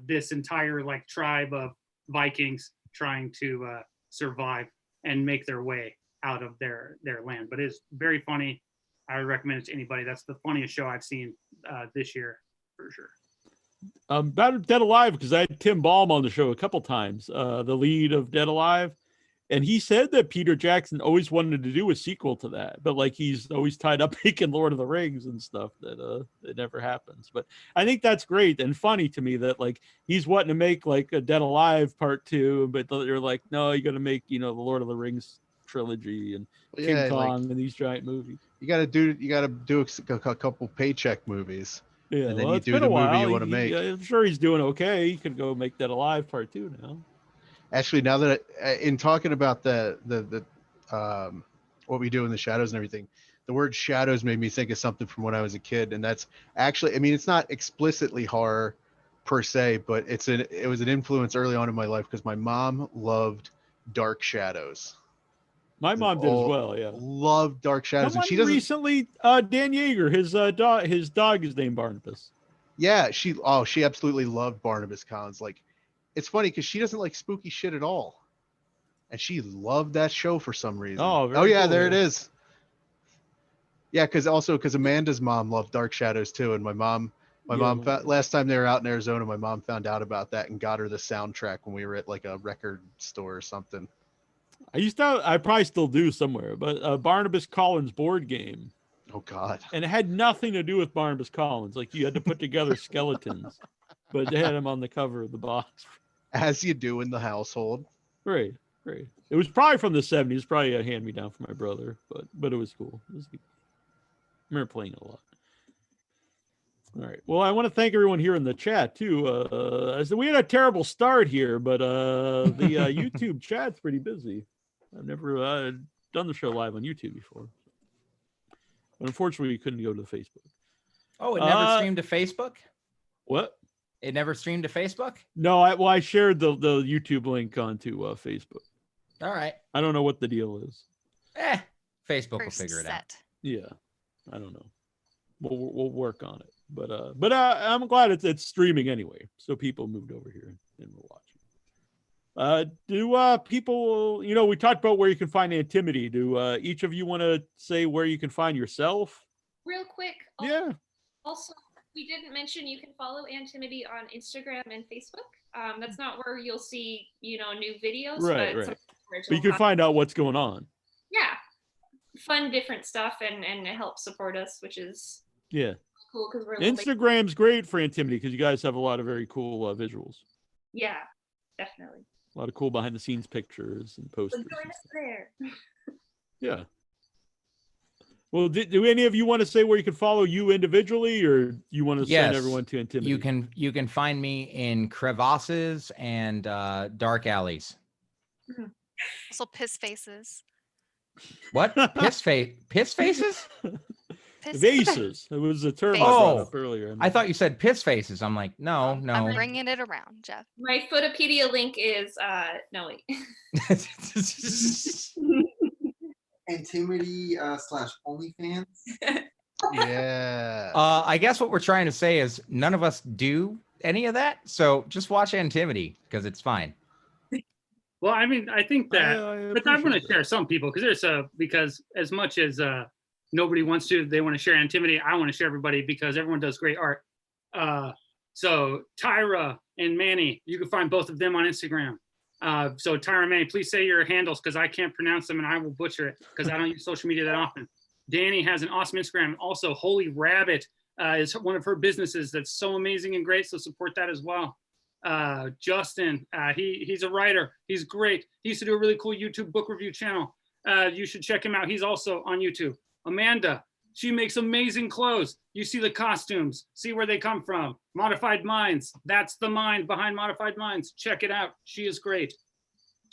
this entire like tribe of Vikings trying to survive and make their way out of their land. But it's very funny. I would recommend it to anybody. That's the funniest show I've seen this year for sure. About Dead Alive, because I had Tim Baum on the show a couple times, the lead of Dead Alive, and he said that Peter Jackson always wanted to do a sequel to that, but like he's always tied up making Lord of the Rings and stuff that it never happens. But I think that's great and funny to me that like he's wanting to make like a Dead Alive Part 2, but they're like, no, you got to make the Lord of the Rings trilogy and King Kong and these giant movies. You got to do a couple paycheck movies. Yeah, and then well, you do the movie you want to make. I'm sure he's doing okay. He could go make Dead Alive Part 2 now. Actually, now that in talking about the what we do in the shadows and everything, the word shadows made me think of something from when I was a kid, and that's actually, I mean, it's not explicitly horror per se, but it was an influence early on in my life because my mom loved Dark Shadows. My mom did as well. Yeah, loved Dark Shadows, and she doesn't recently. Dan Yeager, his dog is named Barnabas. Yeah, she absolutely loved Barnabas Collins. Like, it's funny because she doesn't like spooky shit at all, and she loved that show for some reason. Oh yeah, cool. There it is. Yeah, because Amanda's mom loved Dark Shadows too, and my mom last time they were out in Arizona, my mom found out about that and got her the soundtrack when we were at like a record store or something. I probably still do somewhere, but Barnabas Collins board game. Oh God! And it had nothing to do with Barnabas Collins. Like you had to put together skeletons, but they had him on the cover of the box. As you do in the household. Great. It was probably from the 70s. Probably a hand-me-down from my brother, but it was cool. I remember playing it a lot. All right. Well, I want to thank everyone here in the chat too. We had a terrible start here, but the YouTube chat's pretty busy. I've never done the show live on YouTube before. But unfortunately, we couldn't go to Facebook. Oh, it never streamed to Facebook? What? It never streamed to Facebook? No, I shared the YouTube link onto Facebook. All right. I don't know what the deal is. Facebook will figure it out. Yeah, I don't know. We'll work on it. But I'm glad it's streaming anyway, so people moved over here and we're watching. Do people, we talked about where you can find Antimity. Do each of you want to say where you can find yourself? Real quick. Yeah. Also, we didn't mention you can follow Antimity on Instagram and Facebook. That's not where you'll see, new videos. Right. But you can find out what's going on. Yeah. Fun, different stuff, and help support us, which is cool because we're Instagram's great for Antimity because you guys have a lot of very cool visuals. Yeah, definitely. A lot of cool behind the scenes pictures and posters. So join us there. Yeah. Well, do any of you want to say where you can follow you individually, or you want to send everyone to Antimity? You can find me in crevasses and dark alleys. Also, piss faces. What? Piss faces? Vases. It was a term I brought up earlier. I thought you said piss faces. I'm like, no. I'm bringing it around, Jeff. My Footopedia link is no wait. Antimity / OnlyFans. Yeah. I guess what we're trying to say is none of us do any of that, so just watch Antimity because it's fine. Well, I mean, I think that, but I want to share some people because as much as nobody wants to, they want to share Antimity. I want to share everybody because everyone does great art. So Tyra and Manny, you can find both of them on Instagram. So Tyra and Manny, please say your handles because I can't pronounce them and I will butcher it because I don't use social media that often. Danny has an awesome Instagram. Also, Holy Rabbit is one of her businesses that's so amazing and great. So support that as well. Justin, he's a writer. He's great. He used to do a really cool YouTube book review channel. You should check him out. He's also on YouTube. Amanda, she makes amazing clothes. You see the costumes, see where they come from. Modified Minds, that's the mind behind Modified Minds. Check it out. She is great.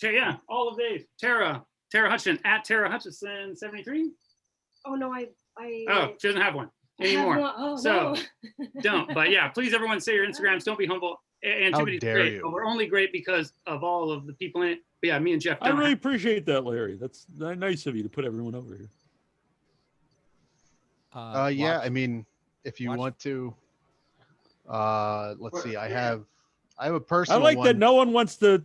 Yeah, all of these. Tara Hutchinson at Tara Hutchinson 73. Oh no, Oh, she doesn't have one anymore. No. Don't. But yeah, please everyone say your Instagrams. Don't be humble. Antimity's great. you. But we're only great because of all of the people in it. But yeah, me and Jeff. I really appreciate that, Larry. That's nice of you to put everyone over here. Yeah, I mean, if you want to, let's see, I have I have a I personal like that one. no one wants to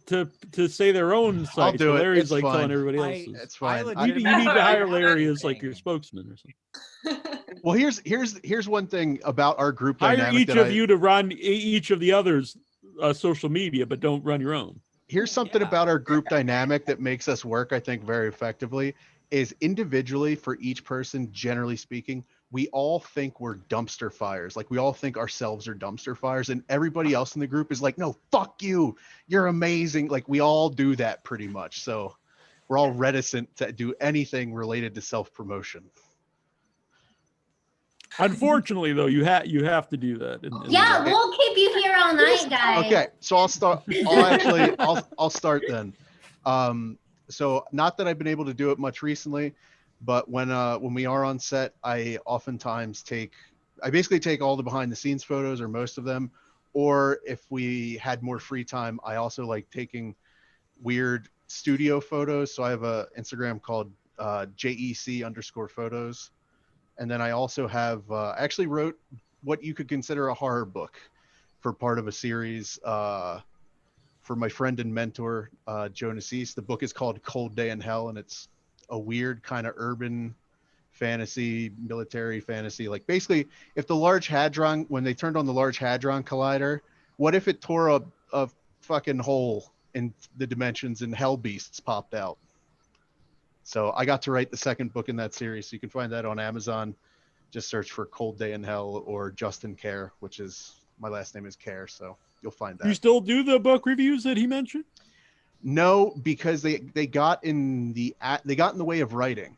say their own site. I'll do it. Larry's It's like fine. telling everybody else's. It's fine. You need to hire Larry as like your spokesman or something. Well, here's one thing about our group Hire dynamic each that of you to run each of the others' social media, but don't run your own. Here's something about our group dynamic that makes us work, I think, very effectively. Is individually for each person, generally speaking, we all think we're dumpster fires. Like we all think ourselves are dumpster fires, and everybody else in the group is like, no, fuck you, you're amazing. Like we all do that pretty much. So we're all reticent to do anything related to self-promotion. Unfortunately, though, you have to do that. Yeah, we'll keep you here all night, guys. Okay, so I'll start. I'll start then. So not that I've been able to do it much recently, but when we are on set, I oftentimes basically take all the behind the scenes photos or most of them, or if we had more free time, I also like taking weird studio photos. So I have a Instagram called JEC_photos. And then I also have I actually wrote what you could consider a horror book for part of a series for my friend and mentor, Joe Nassis. The book is called Cold Day in Hell, and it's a weird kind of urban fantasy, military fantasy. Like basically, if the Large Hadron, when they turned on the Large Hadron Collider, what if it tore a fucking hole in the dimensions and hell beasts popped out? So I got to write the second book in that series. So you can find that on Amazon. Just search for Cold Day in Hell or Justin Care, which is my last name is Care. So you'll find that. You still do the book reviews that he mentioned? No, because they got in the way of writing,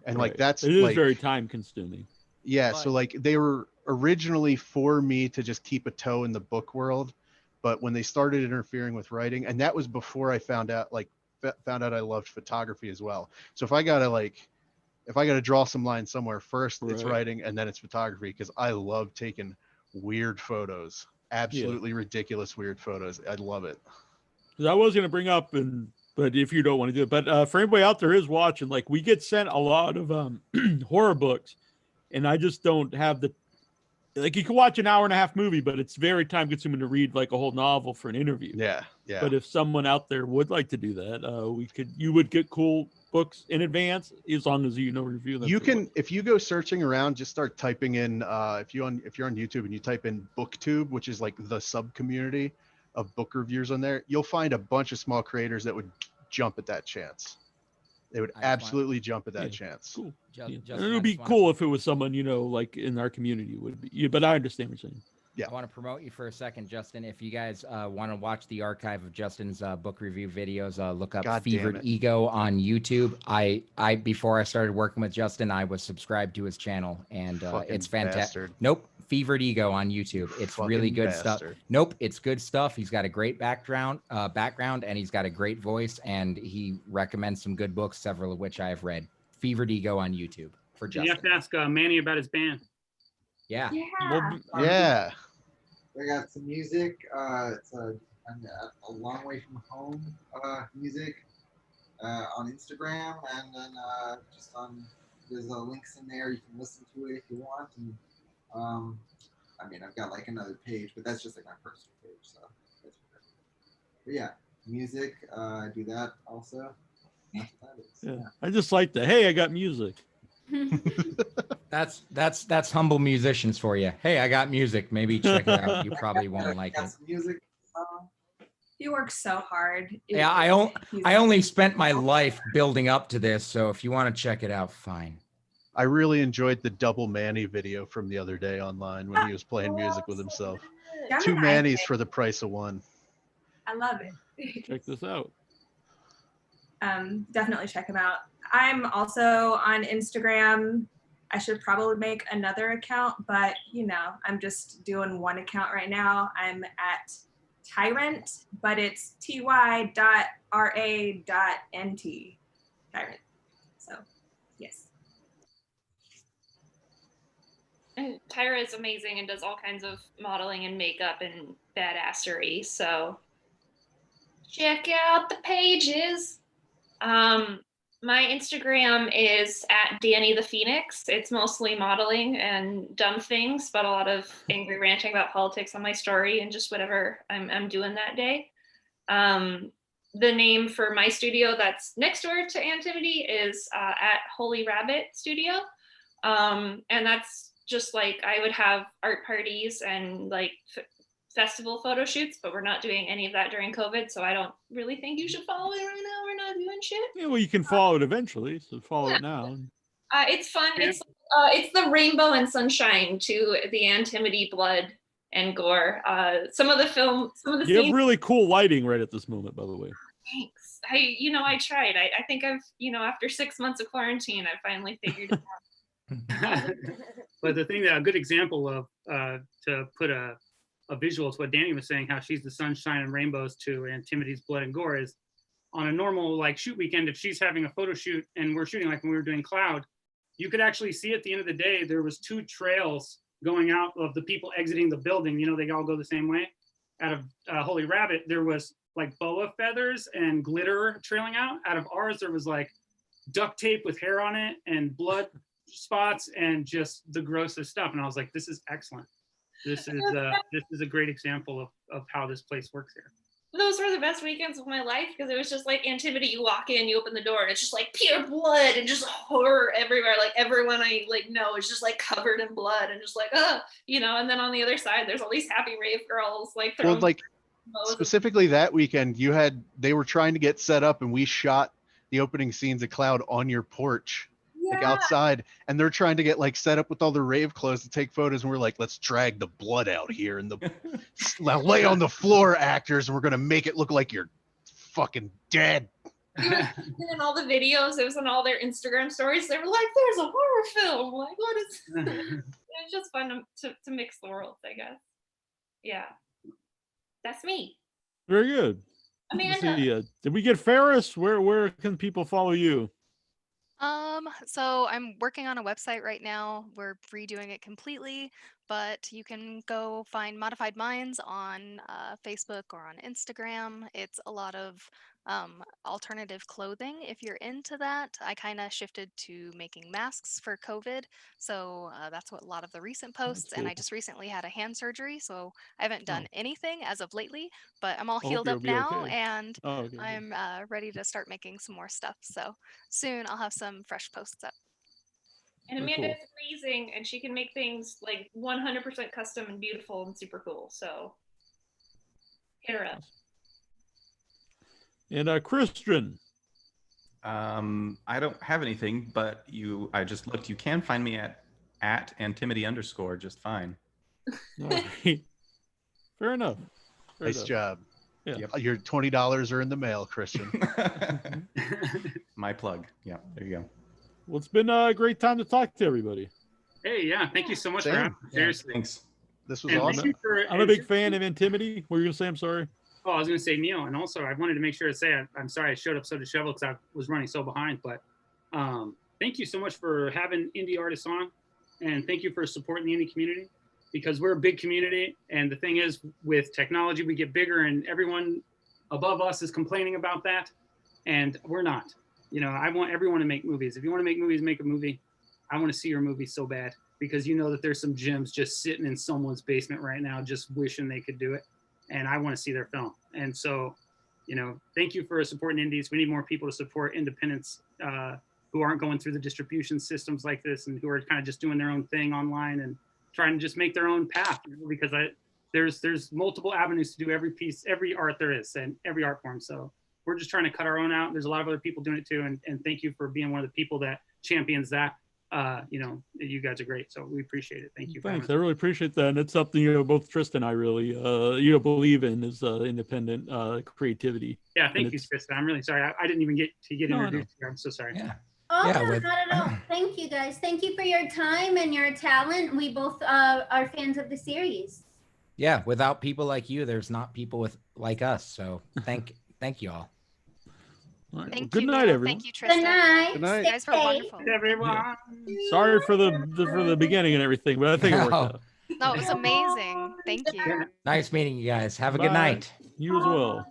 and like that's it is like very time consuming. Yeah, so like they were originally for me to just keep a toe in the book world, but when they started interfering with writing, and that was before I found out I loved photography as well. So if I gotta draw some lines somewhere, first it's writing and then it's photography, because I love taking weird photos, absolutely ridiculous weird photos. I love it. I was going to bring up, but if you don't want to do it, but for anybody out there who's watching, like we get sent a lot of horror books, and I just don't have like you can watch an hour and a half movie, but it's very time consuming to read like a whole novel for an interview. Yeah. But if someone out there would like to do that, you would get cool books in advance as long as review them. You can, if you go searching around, just start typing in if you're on YouTube and you type in BookTube, which is like the sub community of book reviewers on there, you'll find a bunch of small creators that would jump at that chance. They would absolutely jump at that chance. Cool. It would be cool if it was someone like in our community would be. But I understand what you're saying. Yeah. I want to promote you for a second, Justin. If you guys want to watch the archive of Justin's book review videos, look up Fevered Ego on YouTube. I before I started working with Justin, I was subscribed to his channel, and it's fantastic. Nope, Fevered Ego on YouTube. It's really good stuff. Nope, it's good stuff. He's got a great background, and he's got a great voice, and he recommends some good books, several of which I have read. Fevered Ego on YouTube for Justin. You have to ask Manny about his band. Yeah. Yeah. I got some music. It's a long way from home music on Instagram, and then just there's links in there. You can listen to it if you want. And I mean, I've got like another page, but that's just like my personal page. So that's whatever. But yeah, music. I do that also. That's what that is. Yeah. I just like the hey, I got music. That's humble musicians for you. Hey, I got music. Maybe check it out. You probably won't like it. Music. He works so hard. Yeah, I only spent my life building up to this, so if you want to check it out, fine. I really enjoyed the double Manny video from the other day online when he was playing music with himself. 2 Mannies for the price of 1. I love it. Check this out. Definitely check him out. I'm also on Instagram. I should probably make another account, but I'm just doing one account right now. I'm at Tyrant, but it's ty.ra.nt. Tyrant. So, yes. And Tyra is amazing and does all kinds of modeling and makeup and badassery. So check out the pages. My Instagram is at Danny the Phoenix. It's mostly modeling and dumb things, but a lot of angry ranting about politics on my story and just whatever I'm doing that day. The name for my studio that's next door to Antimity is at Holy Rabbit Studio. And that's just like I would have art parties and like festival photo shoots, but we're not doing any of that during COVID, so I don't really think you should follow it right now. We're not doing shit. Yeah, well, you can follow it eventually, so follow it now. It's fun. It's the rainbow and sunshine to the Antimity blood and gore. Some of the You scenes. have really cool lighting right at this moment, by the way. Thanks. I tried. I think I've, after 6 months of quarantine, I finally figured it out. But the thing that a good example of to put a visual to what Danny was saying, how she's the sunshine and rainbows to Antimity's blood and gore, is on a normal like shoot weekend, if she's having a photo shoot and we're shooting like when we were doing Cloud, you could actually see at the end of the day, there was 2 trails going out of the people exiting the building. They all go the same way. Out of Holy Rabbit, there was like boa feathers and glitter trailing out. Out of ours, there was like duct tape with hair on it and blood spots and just the grossest stuff. And I was like, this is excellent. This is a great example of how this place works here. Those were the best weekends of my life because it was just like Antimity. You walk in, you open the door, and it's just like pure blood and just horror everywhere. Like everyone I know is just like covered in blood and just like, And then on the other side, there's all these happy rave girls like throwing. Well, like specifically that weekend, they were trying to get set up, and we shot the opening scenes of Cloud on your porch. Like outside, and they're trying to get like set up with all the rave clothes to take photos, and we're like, let's drag the blood out here and lay on the floor, actors, and we're gonna make it look like you're fucking dead. And in all the videos, it was in all their Instagram stories, they were like, there's a horror film, like what is it's just fun to mix the worlds, I guess. Yeah, that's me. Very good. Amanda, did we get Ferris? Where can people follow you? So I'm working on a website right now. We're redoing it completely, but you can go find Modified Minds on Facebook or on Instagram. It's a lot of alternative clothing if you're into that. I kind of shifted to making masks for COVID, so that's what a lot of the recent posts. And I just recently had a hand surgery, so I haven't done anything as of lately, but I'm all healed up now, and I'm ready to start making some more stuff. So soon I'll have some fresh posts up. And Amanda is amazing, and she can make things like 100% custom and beautiful and super cool. So hit her up. And Christian. I don't have anything, but I just looked. You can find me at antimity_ just fine. Right. Fair enough. Nice job. Yeah. Yep. Your $20 are in the mail, Christian. My plug. Yeah, there you go. Well, it's been a great time to talk to everybody. Hey, yeah, thank you so much for having me. Seriously. Thanks. This was awesome. I'm a big fan of Antimity. What were you going to say? I'm sorry. Oh, I was going to say Neal, and also I wanted to make sure to say I'm sorry I showed up so disheveled because I was running so behind. But thank you so much for having indie artists on, and thank you for supporting the indie community, because we're a big community. And the thing is, with technology, we get bigger, and everyone above us is complaining about that, and we're not. I want everyone to make movies. If you want to make movies, make a movie. I want to see your movie so bad, because that there's some gems just sitting in someone's basement right now, just wishing they could do it. And I want to see their film. And so, thank you for supporting indies. We need more people to support independents who aren't going through the distribution systems like this, and who are kind of just doing their own thing online and trying to just make their own path. Because there's multiple avenues to do every art there is, and every art form. So we're just trying to cut our own out. There's a lot of other people doing it too. And thank you for being one of the people that champions that. You guys are great, so we appreciate it. Thank you. Thanks. I really appreciate that, and it's something both Trista and I really believe in, is independent creativity. Yeah, thank you, Trista. I'm really sorry. I didn't even get introduced here. I'm so sorry. Yeah. Oh, Yeah, no, not at all. Thank you, guys. Thank you for your time and your talent. We both are fans of the series. Yeah, without people like you, there's not people like us. So thank you all. All right. Thank Well, good you, night, Neal. everyone. Thank you, Trista. Good night. Good night. You guys were wonderful. Everyone. Sorry for the beginning and everything, but I think it worked out. No, it was amazing. Thank you. Nice meeting you guys. Have a good Bye. night. You as well.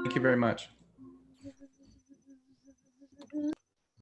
Thank you very much.